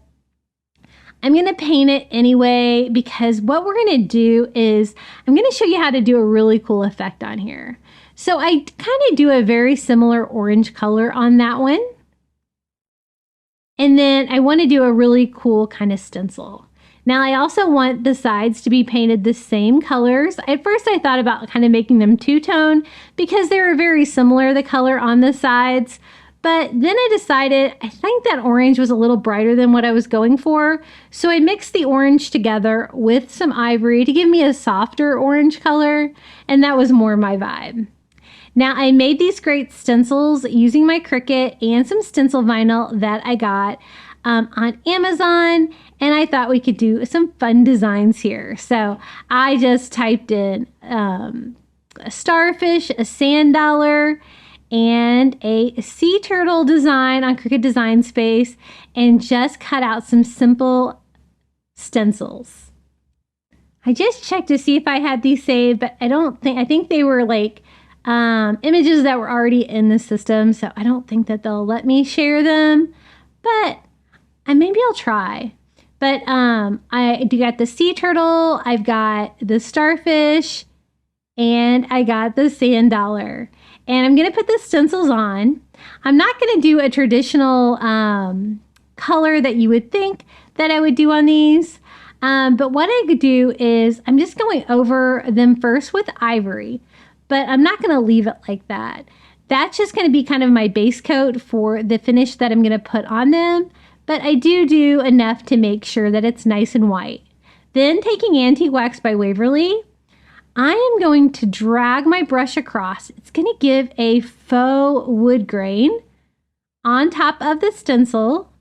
[SPEAKER 3] I'm going to paint it anyway because what we're going to do is I'm going to show you how to do a really cool effect on here. So I kind of do a very similar orange color on that one. And then I want to do a really cool kind of stencil. Now I also want the sides to be painted the same colors. At first I thought about kind of making them two-tone because they were very similar, the color on the sides. But then I decided I think that orange was a little brighter than what I was going for. So I mixed the orange together with some ivory to give me a softer orange color. And that was more my vibe. Now I made these great stencils using my Cricut and some stencil vinyl that I got on Amazon. And I thought we could do some fun designs here. So I just typed in a starfish, a sand dollar, and a sea turtle design on Cricut Design Space and just cut out some simple stencils. I just checked to see if I had these saved, but I think they were like images that were already in the system, so I don't think that they'll let me share them, but maybe I'll try. But I got the sea turtle, I've got the starfish, and I got the sand dollar. And I'm going to put the stencils on. I'm not going to do a traditional color that you would think that I would do on these. But what I could do is I'm just going over them first with ivory. But I'm not going to leave it like that. That's just going to be kind of my base coat for the finish that I'm going to put on them. But I do enough to make sure that it's nice and white. Then taking Antique Wax by Waverly, I am going to drag my brush across. It's going to give a faux wood grain on top of the stencil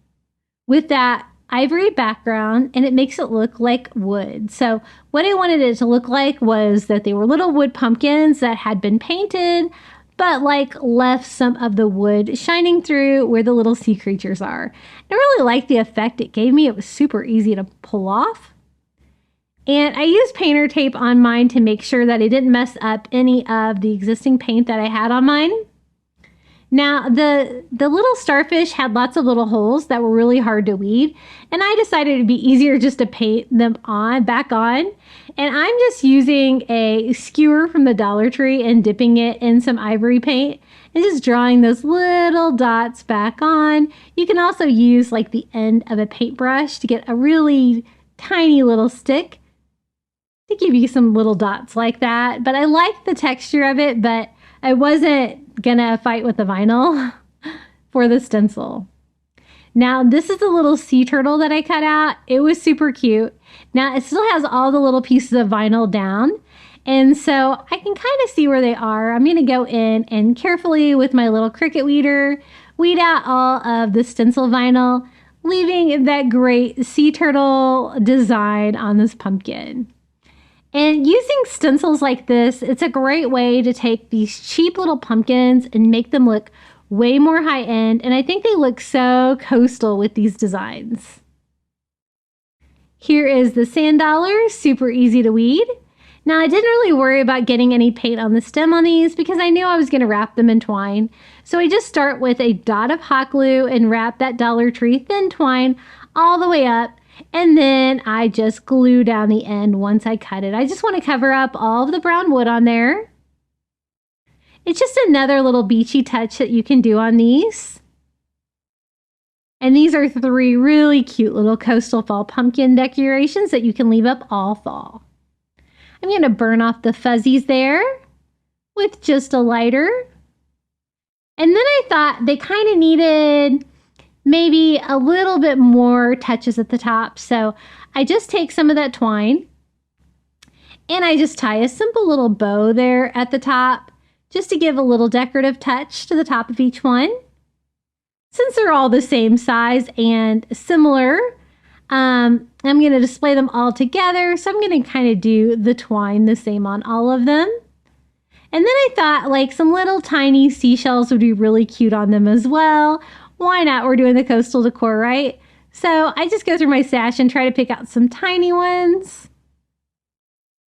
[SPEAKER 3] with that ivory background, and it makes it look like wood. So what I wanted it to look like was that they were little wood pumpkins that had been painted, but like left some of the wood shining through where the little sea creatures are. I really liked the effect it gave me. It was super easy to pull off. And I used painter tape on mine to make sure that it didn't mess up any of the existing paint that I had on mine. Now, the little starfish had lots of little holes that were really hard to weed, and I decided it'd be easier just to paint them back on. And I'm just using a skewer from the Dollar Tree and dipping it in some ivory paint and just drawing those little dots back on. You can also use like the end of a paintbrush to get a really tiny little stick to give you some little dots like that. But I like the texture of it, but I wasn't gonna fight with the vinyl for the stencil. Now this is the little sea turtle that I cut out. It was super cute. Now it still has all the little pieces of vinyl down, and so I can kind of see where they are. I'm gonna go in and carefully with my little Cricut weeder weed out all of the stencil vinyl, leaving that great sea turtle design on this pumpkin. And using stencils like this, it's a great way to take these cheap little pumpkins and make them look way more high-end. And I think they look so coastal with these designs. Here is the sand dollar, super easy to weed. Now I didn't really worry about getting any paint on the stem on these because I knew I was going to wrap them in twine. So I just start with a dot of hot glue and wrap that Dollar Tree thin twine all the way up. And then I just glue down the end once I cut it. I just want to cover up all of the brown wood on there. It's just another little beachy touch that you can do on these. And these are 3 really cute little coastal fall pumpkin decorations that you can leave up all fall. I'm going to burn off the fuzzies there with just a lighter. And then I thought they kind of needed maybe a little bit more touches at the top. So I just take some of that twine And I just tie a simple little bow there at the top just to give a little decorative touch to the top of each one. Since they're all the same size and similar, I'm going to display them all together. So I'm going to kind of do the twine the same on all of them. And then I thought like some little tiny seashells would be really cute on them as well. Why not? We're doing the coastal decor, right? So I just go through my stash and try to pick out some tiny ones.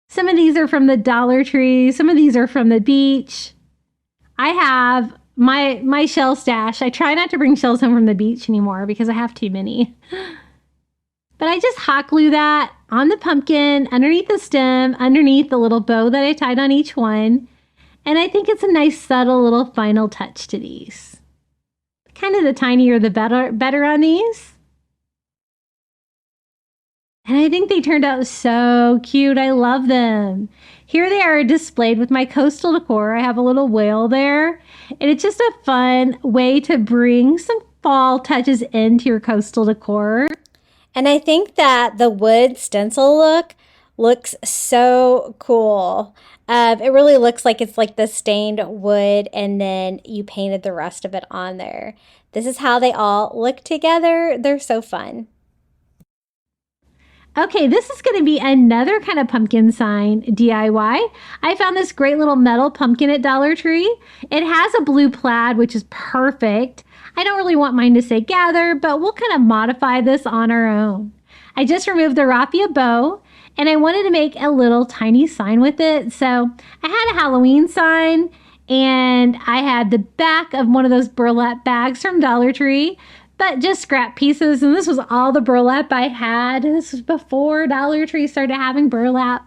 [SPEAKER 3] Some of these are from the Dollar Tree. Some of these are from the beach. I have my shell stash. I try not to bring shells home from the beach anymore because I have too many. But I just hot glue that on the pumpkin, underneath the stem, underneath the little bow that I tied on each one. And I think it's a nice, subtle little final touch to these. Kind of the tinier the better on these. And I think they turned out so cute. I love them. Here they are displayed with my coastal decor. I have a little whale there. And it's just a fun way to bring some fall touches into your coastal decor.
[SPEAKER 2] And I think that the wood stencil look looks so cool. It really looks like it's like the stained wood and then you painted the rest of it on there. This is how they all look together. They're so fun.
[SPEAKER 3] Okay, this is going to be another kind of pumpkin sign DIY. I found this great little metal pumpkin at Dollar Tree. It has a blue plaid, which is perfect. I don't really want mine to say gather, but we'll kind of modify this on our own. I just removed the raffia bow and I wanted to make a little tiny sign with it. So I had a Halloween sign and I had the back of one of those burlap bags from Dollar Tree, but just scrap pieces. And this was all the burlap I had. This was before Dollar Tree started having burlap.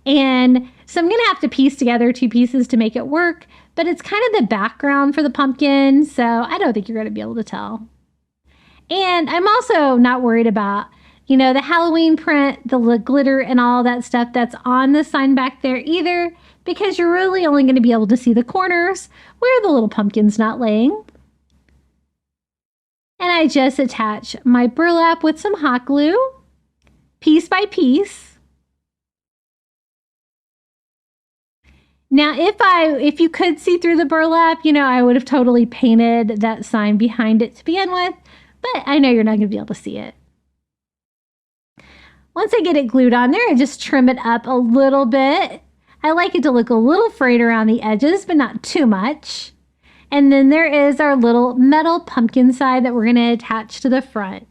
[SPEAKER 3] And so I'm going to have to piece together two pieces to make it work, but it's kind of the background for the pumpkin. So I don't think you're going to be able to tell. And I'm also not worried about, the Halloween print, the glitter and all that stuff that's on the sign back there either, because you're really only going to be able to see the corners where the little pumpkin's not laying. And I just attach my burlap with some hot glue, piece by piece. Now, if you could see through the burlap, I would have totally painted that sign behind it to begin with, but I know you're not going to be able to see it. Once I get it glued on there, I just trim it up a little bit. I like it to look a little frayed around the edges, but not too much. And then there is our little metal pumpkin side that we're going to attach to the front.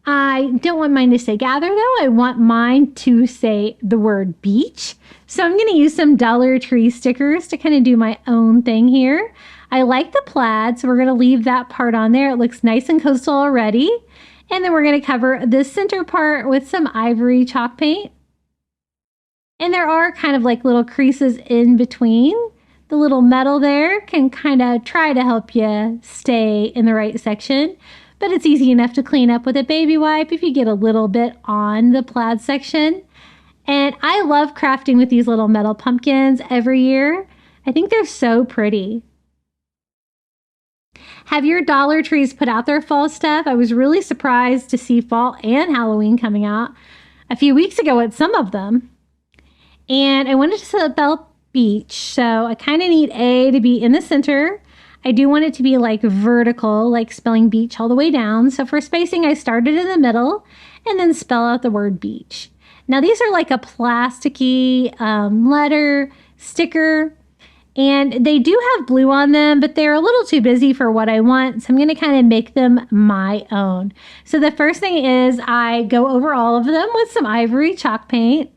[SPEAKER 3] I don't want mine to say gather though. I want mine to say the word beach. So I'm going to use some Dollar Tree stickers to kind of do my own thing here. I like the plaid, so we're going to leave that part on there. It looks nice and coastal already. And then we're going to cover the center part with some ivory chalk paint. And there are kind of like little creases in between. The little metal there can kind of try to help you stay in the right section, but it's easy enough to clean up with a baby wipe if you get a little bit on the plaid section. And I love crafting with these little metal pumpkins every year. I think they're so pretty. Have your Dollar Trees put out their fall stuff? I was really surprised to see fall and Halloween coming out a few weeks ago at some of them. And I wanted to spell beach, so I kind of need A to be in the center. I do want it to be like vertical, like spelling beach all the way down. So for spacing, I started in the middle and then spell out the word beach. Now these are like a plasticky letter sticker. And they do have blue on them, but they're a little too busy for what I want. So I'm going to kind of make them my own. So the first thing is I go over all of them with some ivory chalk paint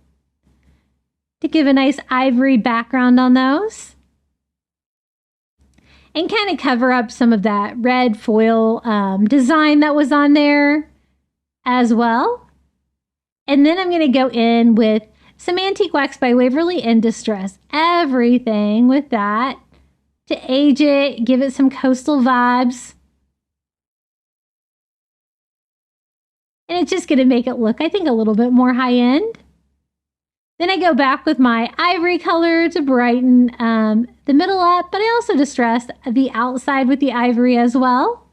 [SPEAKER 3] to give a nice ivory background on those. And kind of cover up some of that red foil design that was on there as well. And then I'm going to go in with some Antique Wax by Waverly in Distress. Everything with that to age it, give it some coastal vibes. And it's just going to make it look, I think, a little bit more high-end. Then I go back with my ivory color to brighten the middle up, but I also distress the outside with the ivory as well.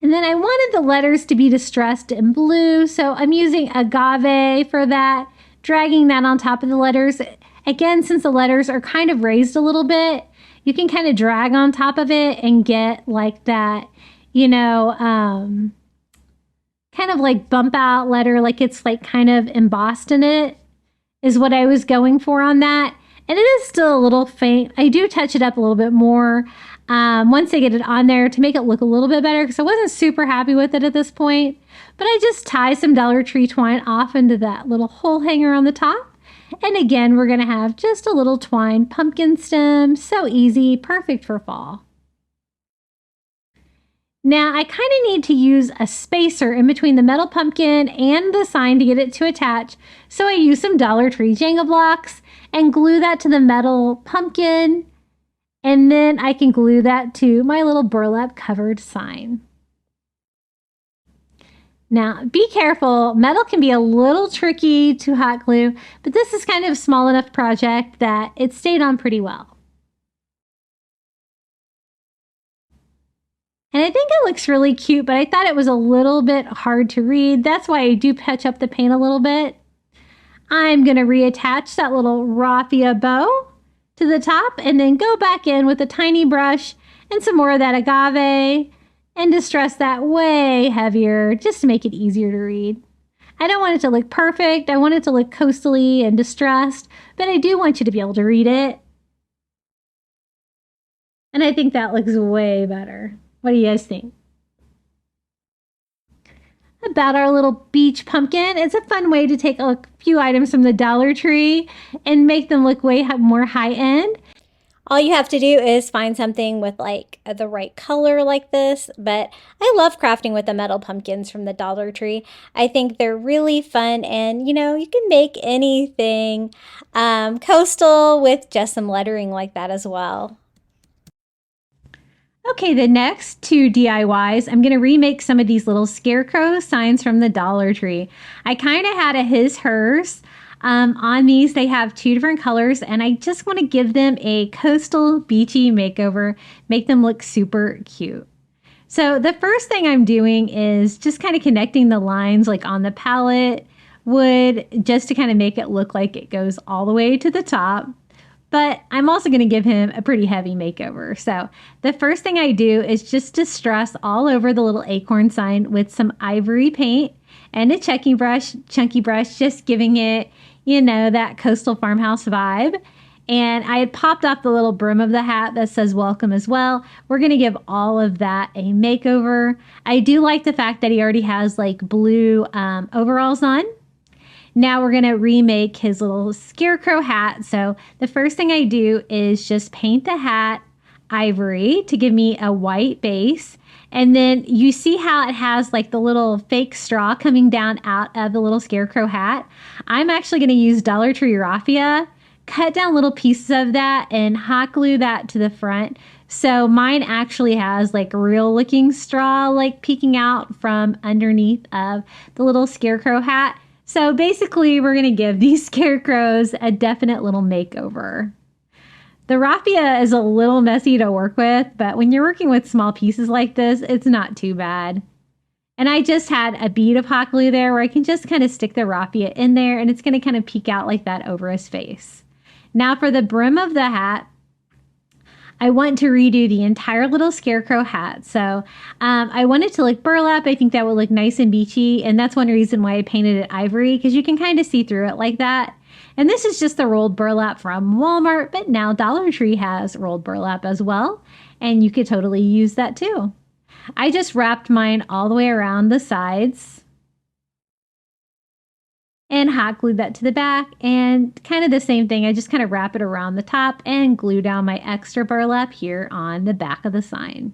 [SPEAKER 3] And then I wanted the letters to be distressed in blue, so I'm using agave for that, dragging that on top of the letters. Again, since the letters are kind of raised a little bit, you can kind of drag on top of it and get like that, you know, kind of like bump out letter, like it's like kind of embossed in it, is what I was going for on that. And it is still a little faint. I do touch it up a little bit more once I get it on there to make it look a little bit better, because I wasn't super happy with it at this point. But I just tie some Dollar Tree twine off into that little hole hanger on the top. And again, we're going to have just a little twine pumpkin stem. So easy, perfect for fall. Now, I kind of need to use a spacer in between the metal pumpkin and the sign to get it to attach. So I use some Dollar Tree Jenga blocks and glue that to the metal pumpkin. And then I can glue that to my little burlap covered sign. Now, be careful. Metal can be a little tricky to hot glue, but this is kind of a small enough project that it stayed on pretty well. And I think it looks really cute, but I thought it was a little bit hard to read. That's why I do patch up the paint a little bit. I'm going to reattach that little raffia bow to the top and then go back in with a tiny brush and some more of that agave and distress that way heavier just to make it easier to read. I don't want it to look perfect. I want it to look coastally and distressed, but I do want you to be able to read it. And I think that looks way better. What do you guys think? About our little beach pumpkin. It's a fun way to take a few items from the Dollar Tree and make them look way more high-end.
[SPEAKER 2] All you have to do is find something with like the right color like this, but I love crafting with the metal pumpkins from the Dollar Tree. I think they're really fun, and you know, you can make anything coastal with just some lettering like that as well.
[SPEAKER 3] Okay, the next two DIYs, I'm going to remake some of these little Scarecrow signs from the Dollar Tree. I kind of had a his, hers. On these, they have two different colors, and I just want to give them a coastal beachy makeover, make them look super cute. So the first thing I'm doing is just kind of connecting the lines like on the palette wood, just to kind of make it look like it goes all the way to the top. But I'm also going to give him a pretty heavy makeover. So the first thing I do is just distress all over the little acorn sign with some ivory paint and a chunky brush, just giving it, you know, that coastal farmhouse vibe. And I had popped off the little brim of the hat that says welcome as well. We're going to give all of that a makeover. I do like the fact that he already has like blue overalls on. Now we're going to remake his little Scarecrow hat. So the first thing I do is just paint the hat ivory to give me a white base. And then you see how it has like the little fake straw coming down out of the little Scarecrow hat. I'm actually going to use Dollar Tree raffia, cut down little pieces of that and hot glue that to the front. So mine actually has like real looking straw like peeking out from underneath of the little Scarecrow hat. So basically, we're going to give these scarecrows a definite little makeover. The raffia is a little messy to work with, but when you're working with small pieces like this, it's not too bad. And I just had a bead of hot glue there where I can just kind of stick the raffia in there, and it's going to kind of peek out like that over his face. Now for the brim of the hat, I want to redo the entire little Scarecrow hat. So I want it to look burlap. I think that would look nice and beachy. And that's one reason why I painted it ivory, because you can kind of see through it like that. And this is just the rolled burlap from Walmart, but now Dollar Tree has rolled burlap as well. And you could totally use that too. I just wrapped mine all the way around the sides and hot glued that to the back, and kind of the same thing. I just kind of wrap it around the top and glue down my extra burlap here on the back of the sign.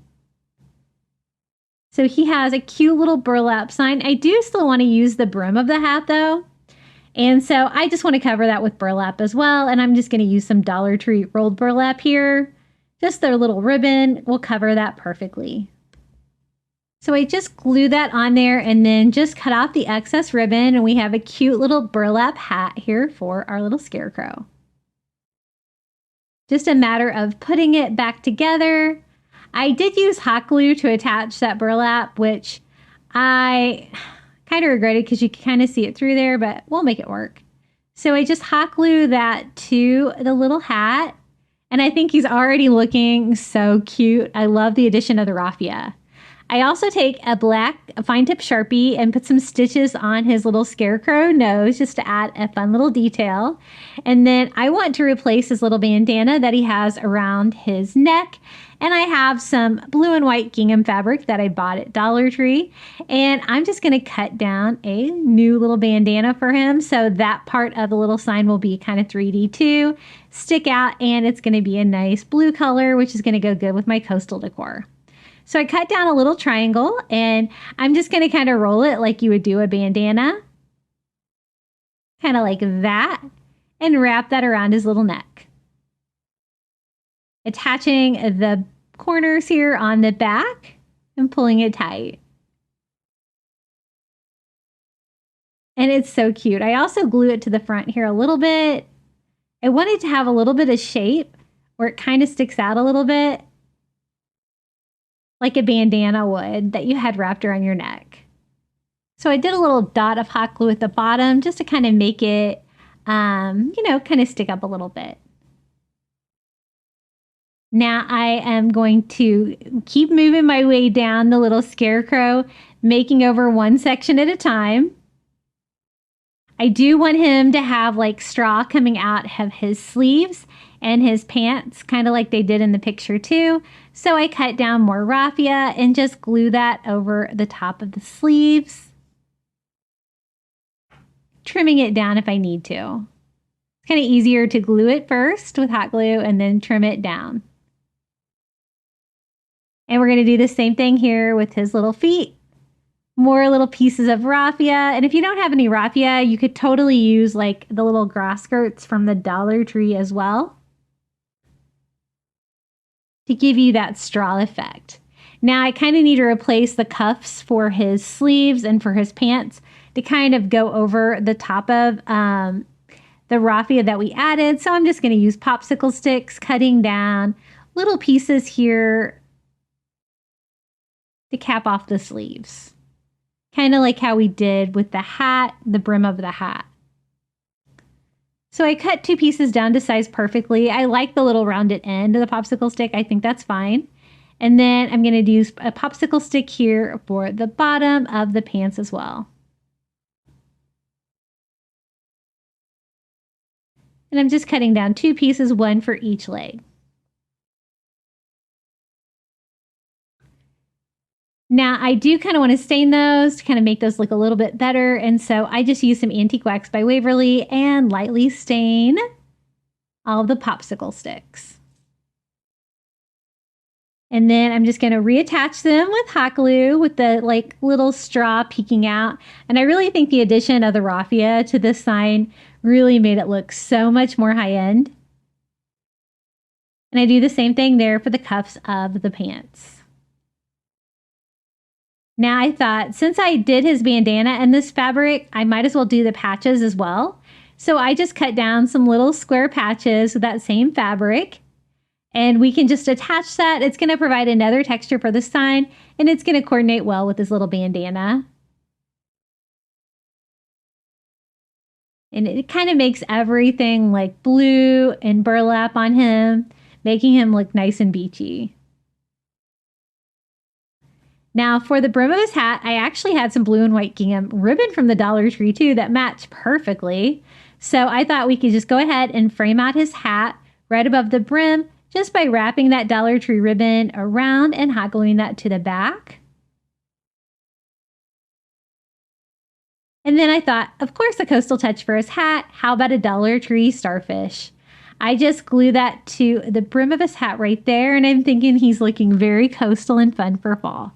[SPEAKER 3] So he has a cute little burlap sign. I do still want to use the brim of the hat though. And so I just want to cover that with burlap as well. And I'm just going to use some Dollar Tree rolled burlap here. Just their little ribbon will cover that perfectly. So I just glue that on there and then just cut off the excess ribbon, and we have a cute little burlap hat here for our little Scarecrow. Just a matter of putting it back together. I did use hot glue to attach that burlap, which I kind of regretted because you can kind of see it through there, but we'll make it work. So I just hot glue that to the little hat, and I think he's already looking so cute. I love the addition of the raffia. I also take a black fine tip Sharpie and put some stitches on his little scarecrow nose just to add a fun little detail. And then I want to replace his little bandana that he has around his neck. And I have some blue and white gingham fabric that I bought at Dollar Tree. And I'm just going to cut down a new little bandana for him. So that part of the little sign will be kind of 3D too, stick out, and it's going to be a nice blue color, which is going to go good with my coastal decor. So I cut down a little triangle, and I'm just going to kind of roll it like you would do a bandana. Kind of like that, and wrap that around his little neck. Attaching the corners here on the back and pulling it tight. And it's so cute. I also glue it to the front here a little bit. I wanted to have a little bit of shape where it kind of sticks out a little bit, like a bandana would that you had wrapped around your neck. So I did a little dot of hot glue at the bottom just to kind of make it, kind of stick up a little bit. Now I am going to keep moving my way down the little scarecrow, making over one section at a time. I do want him to have like straw coming out of his sleeves and his pants, kind of like they did in the picture too. So I cut down more raffia and just glue that over the top of the sleeves, trimming it down if I need to. It's kind of easier to glue it first with hot glue and then trim it down. And we're going to do the same thing here with his little feet. More little pieces of raffia. And if you don't have any raffia, you could totally use like the little grass skirts from the Dollar Tree as well, to give you that straw effect. Now I kind of need to replace the cuffs for his sleeves and for his pants to kind of go over the top of the raffia that we added. So I'm just going to use popsicle sticks, cutting down little pieces here to cap off the sleeves. Kind of like how we did with the hat, the brim of the hat. So I cut two pieces down to size perfectly. I like the little rounded end of the popsicle stick. I think that's fine. And then I'm going to use a popsicle stick here for the bottom of the pants as well. And I'm just cutting down two pieces, one for each leg. Now, I do kind of want to stain those to kind of make those look a little bit better. And so I just use some Antique Wax by Waverly and lightly stain all of the popsicle sticks. And then I'm just going to reattach them with hot glue with the like little straw peeking out. And I really think the addition of the raffia to this sign really made it look so much more high end. And I do the same thing there for the cuffs of the pants. Now I thought, since I did his bandana and this fabric, I might as well do the patches as well. So I just cut down some little square patches with that same fabric, and we can just attach that. It's going to provide another texture for the sign, and it's going to coordinate well with this little bandana. And it kind of makes everything like blue and burlap on him, making him look nice and beachy. Now for the brim of his hat, I actually had some blue and white gingham ribbon from the Dollar Tree too that matched perfectly. So I thought we could just go ahead and frame out his hat right above the brim just by wrapping that Dollar Tree ribbon around and hot gluing that to the back. And then I thought, of course, a coastal touch for his hat. How about a Dollar Tree starfish? I just glue that to the brim of his hat right there, and I'm thinking he's looking very coastal and fun for fall.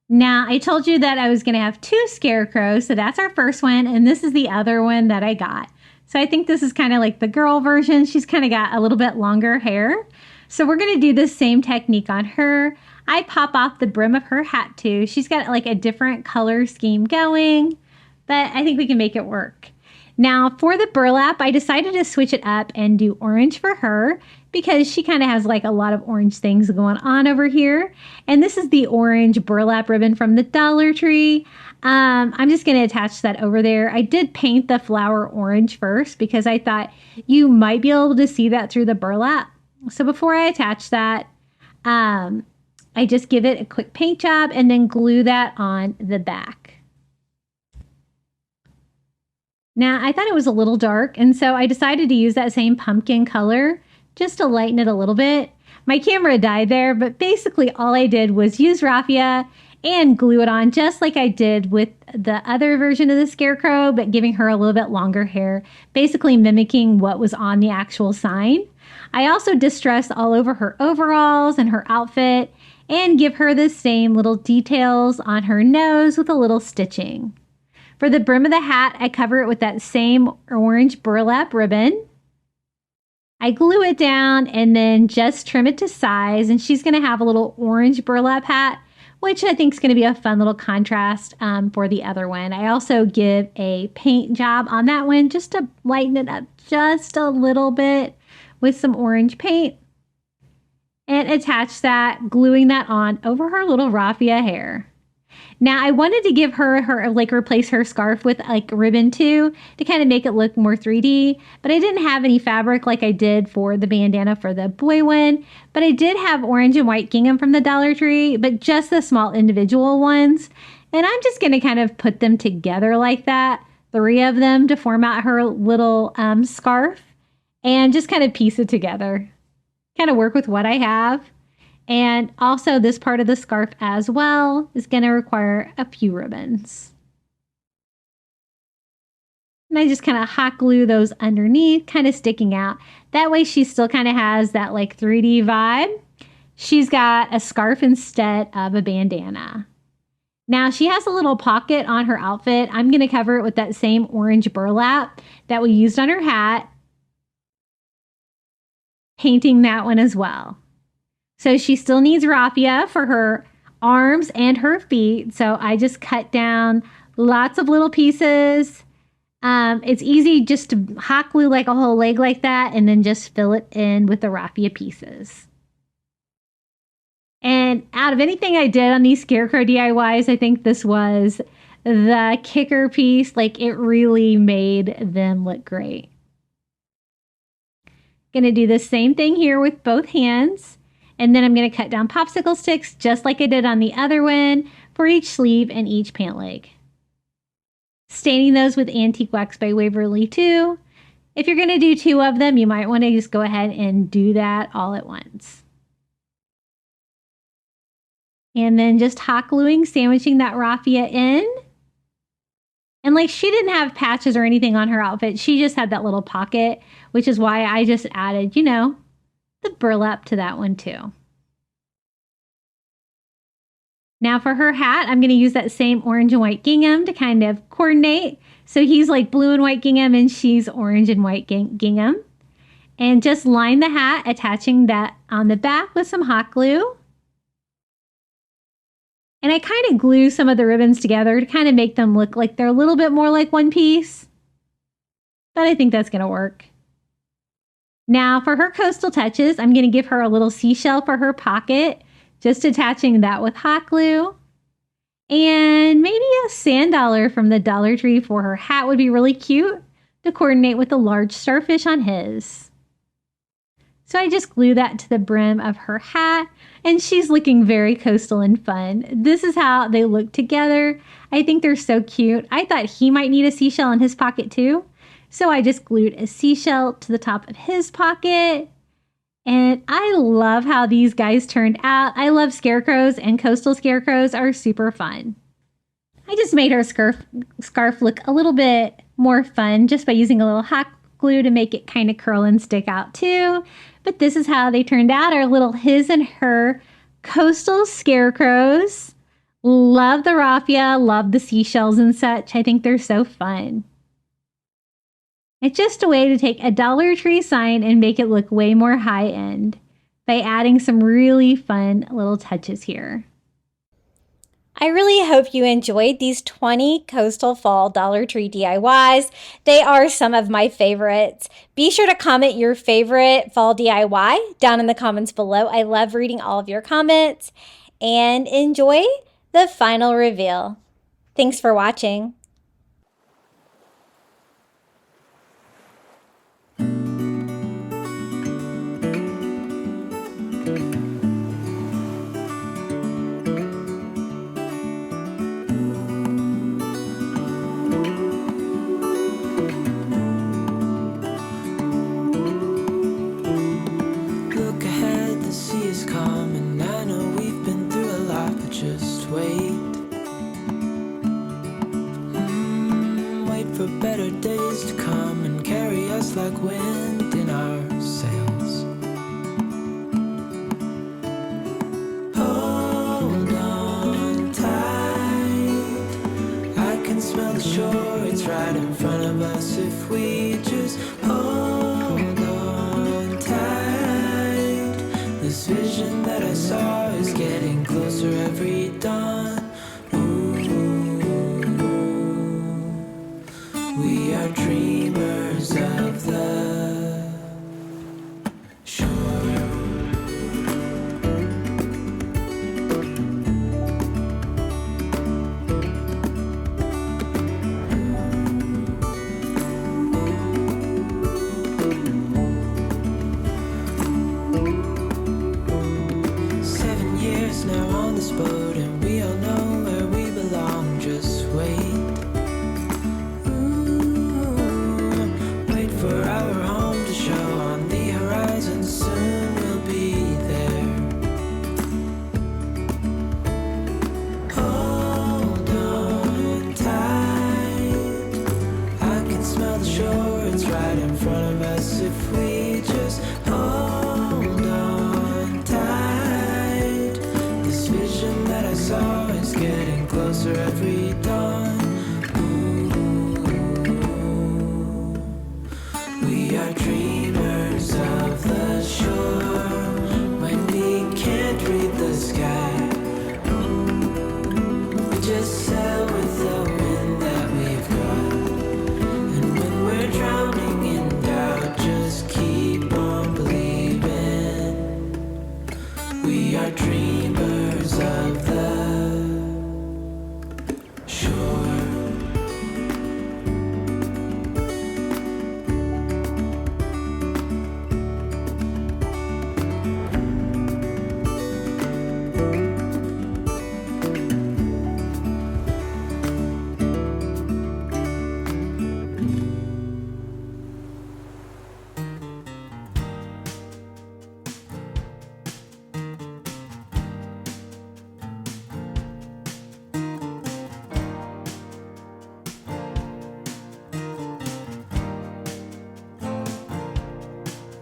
[SPEAKER 3] Now, I told you that I was going to have two scarecrows, so that's our first one, and this is the other one that I got. So I think this is kind of like the girl version. She's kind of got a little bit longer hair. So we're going to do the same technique on her. I pop off the brim of her hat too. She's got like a different color scheme going, but I think we can make it work. Now for the burlap, I decided to switch it up and do orange for her because she kind of has like a lot of orange things going on over here. And this is the orange burlap ribbon from the Dollar Tree. I'm just going to attach that over there. I did paint the flower orange first because I thought you might be able to see that through the burlap. So before I attach that, I just give it a quick paint job and then glue that on the back. Now, I thought it was a little dark, and so I decided to use that same pumpkin color just to lighten it a little bit. My camera died there, but basically all I did was use raffia and glue it on just like I did with the other version of the Scarecrow, but giving her a little bit longer hair, basically mimicking what was on the actual sign. I also distressed all over her overalls and her outfit and give her the same little details on her nose with a little stitching. For the brim of the hat, I cover it with that same orange burlap ribbon. I glue it down and then just trim it to size, and she's going to have a little orange burlap hat, which I think is going to be a fun little contrast for the other one. I also give a paint job on that one just to lighten it up just a little bit with some orange paint. And attach that, gluing that on over her little raffia hair. Now, I wanted to give her like replace her scarf with like ribbon too to kind of make it look more 3D, but I didn't have any fabric like I did for the bandana for the boy one, but I did have orange and white gingham from the Dollar Tree, but just the small individual ones. And I'm just going to kind of put them together like that, 3 of them to form out her little scarf, and just kind of piece it together. Kind of work with what I have. And also this part of the scarf as well is going to require a few ribbons. And I just kind of hot glue those underneath, kind of sticking out. That way she still kind of has that like 3D vibe. She's got a scarf instead of a bandana. Now she has a little pocket on her outfit. I'm going to cover it with that same orange burlap that we used on her hat. Painting that one as well. So she still needs raffia for her arms and her feet. So I just cut down lots of little pieces. It's easy just to hot glue like a whole leg like that and then just fill it in with the raffia pieces. And out of anything I did on these Scarecrow DIYs, I think this was the kicker piece. Like it really made them look great. Going to do the same thing here with both hands, and then I'm going to cut down popsicle sticks just like I did on the other one for each sleeve and each pant leg. Staining those with Antique Wax by Waverly too. If you're going to do 2 of them, you might want to just go ahead and do that all at once. And then just hot gluing, sandwiching that raffia in. And like she didn't have patches or anything on her outfit. She just had that little pocket, which is why I just added, you know, the burlap to that one too. Now for her hat, I'm going to use that same orange and white gingham to kind of coordinate. So he's like blue and white gingham and she's orange and white gingham. And just line the hat, attaching that on the back with some hot glue. And I kind of glue some of the ribbons together to kind of make them look like they're a little bit more like one piece. But I think that's going to work. Now for her coastal touches, I'm going to give her a little seashell for her pocket, just attaching that with hot glue. And maybe a sand dollar from the Dollar Tree for her hat would be really cute to coordinate with the large starfish on his. So I just glue that to the brim of her hat, and she's looking very coastal and fun. This is how they look together. I think they're so cute. I thought he might need a seashell in his pocket too. So I just glued a seashell to the top of his pocket. And I love how these guys turned out. I love scarecrows, and coastal scarecrows are super fun. I just made her scarf look a little bit more fun just by using a little hot glue to make it kind of curl and stick out too. But this is how they turned out, our little his and her coastal scarecrows. Love the raffia, love the seashells and such. I think they're so fun. It's just a way to take a Dollar Tree sign and make it look way more high end by adding some really fun little touches here.
[SPEAKER 2] I really hope you enjoyed these 20 coastal fall Dollar Tree DIYs. They are some of my favorites. Be sure to comment your favorite fall DIY down in the comments below. I love reading all of your comments, and enjoy the final reveal. Thanks for watching.
[SPEAKER 1] For better days to come and carry us like wind in our sails. Hold on tight, I can smell the shore, it's right in front of us if we just hold on tight. This vision that I saw is getting closer every dawn. We are dreamers of the shore. 7 years now on this boat, and we all know where we belong. Just wait. For our home to show on the horizon, soon we'll be there. Hold on tight, I can smell the shore, it's right in front of us if we just hold on tight. This vision that I saw is getting closer every dawn. We are dreamers of the shore when we can't read the sky. We just sail with the wind that we've got. And when we're drowning in doubt, just keep on believing. We are dreamers of the shore.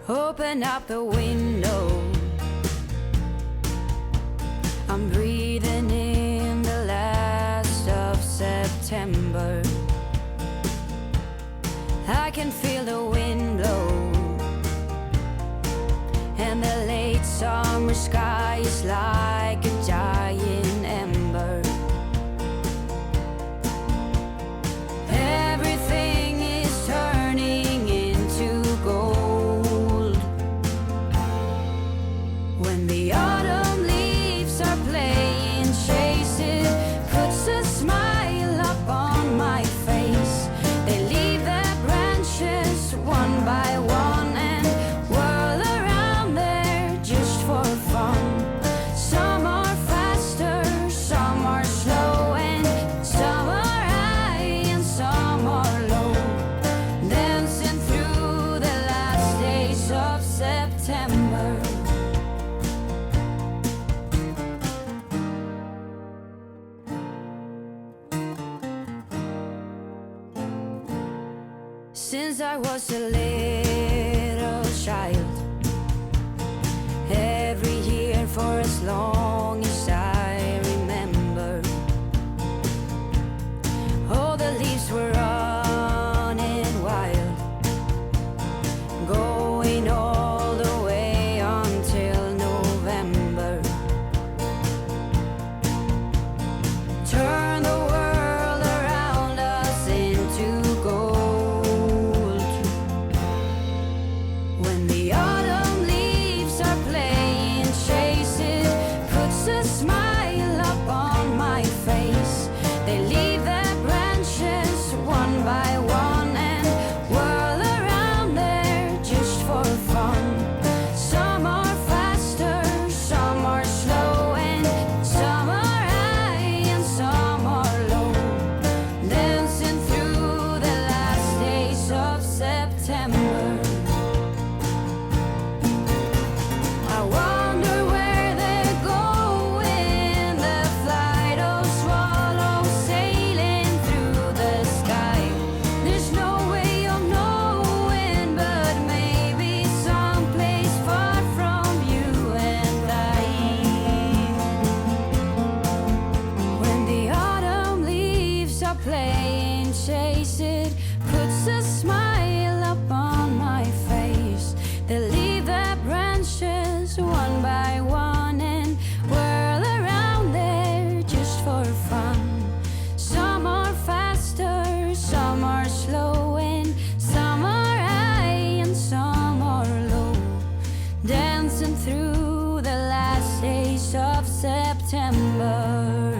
[SPEAKER 1] Open up the window, I'm breathing in the last of September. I can feel the wind blow, and the late summer sky is like a giant ember. Everything is turning into gold when the autumn leaves are playing chase. It puts a smile up on my face. They leave their branches one by one and whirl around there just for fun. Some are faster, some are slow, and some are high and some are low, dancing through the last days of September. Since I was a little child, every year for as long as I remember, all the leaves were running wild, going all the way until November. September.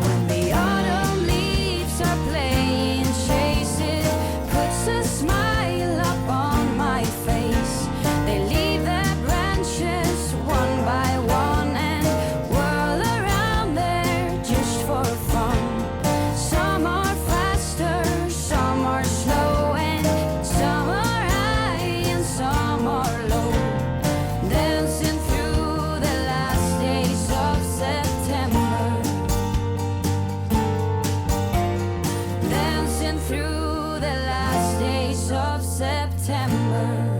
[SPEAKER 1] When the autumn leaves are playing chase it, puts a smile up on my face. They leave their branches one by one and whirl around there just for fun. Some are faster, some are slow, and some are high and some are low. Dancing through the last days of September. Dancing through the last days of September.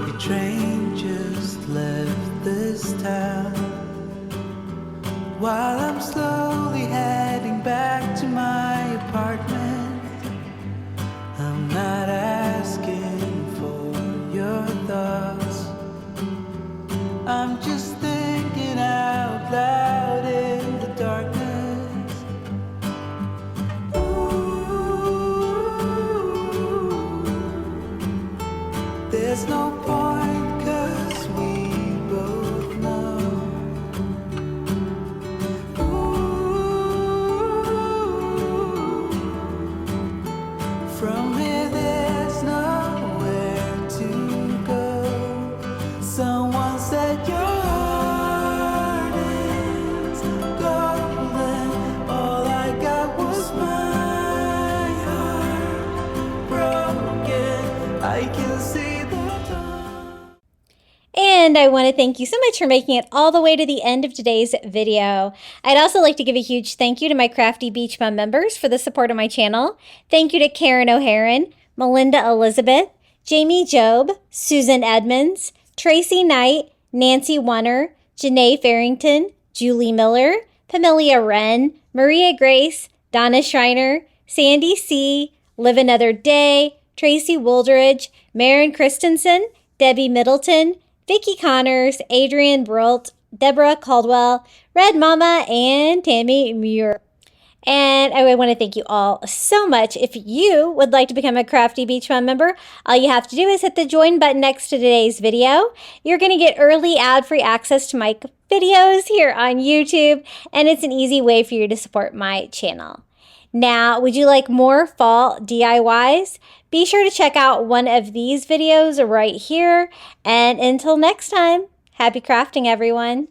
[SPEAKER 4] The train just left this town while I'm slowly heading back to my apartment. I'm not asking for your thoughts, I'm just thinking out loud in the darkness. Ooh, there's no point 'cause we both know. Ooh, from here there's nowhere to go. Someone said your heart is golden. All I got was my heart broken. I can see the dawn.
[SPEAKER 2] And I want to thank you so much for making it all the way to the end of today's video. I'd also like to give a huge thank you to my Crafty Beach Bum members for the support of my channel. Thank you to Karen O'Haron, Melinda Elizabeth, Jamie Job, Susan Edmonds, Tracy Knight, Nancy Wunner, Janae Farrington, Julie Miller, Pamelia Wren, Maria Grace, Donna Schreiner, Sandy C., Live Another Day, Tracy Wooldridge, Maren Christensen, Debbie Middleton, Vicki Connors, Adrian Brolt, Deborah Caldwell, Red Mama, and Tammy Muir. And I want to thank you all so much. If you would like to become a Crafty Beach Bum member, all you have to do is hit the join button next to today's video. You're going to get early ad-free access to my videos here on YouTube, and it's an easy way for you to support my channel. Now, would you like more fall DIYs? Be sure to check out one of these videos right here. And until next time, happy crafting, everyone.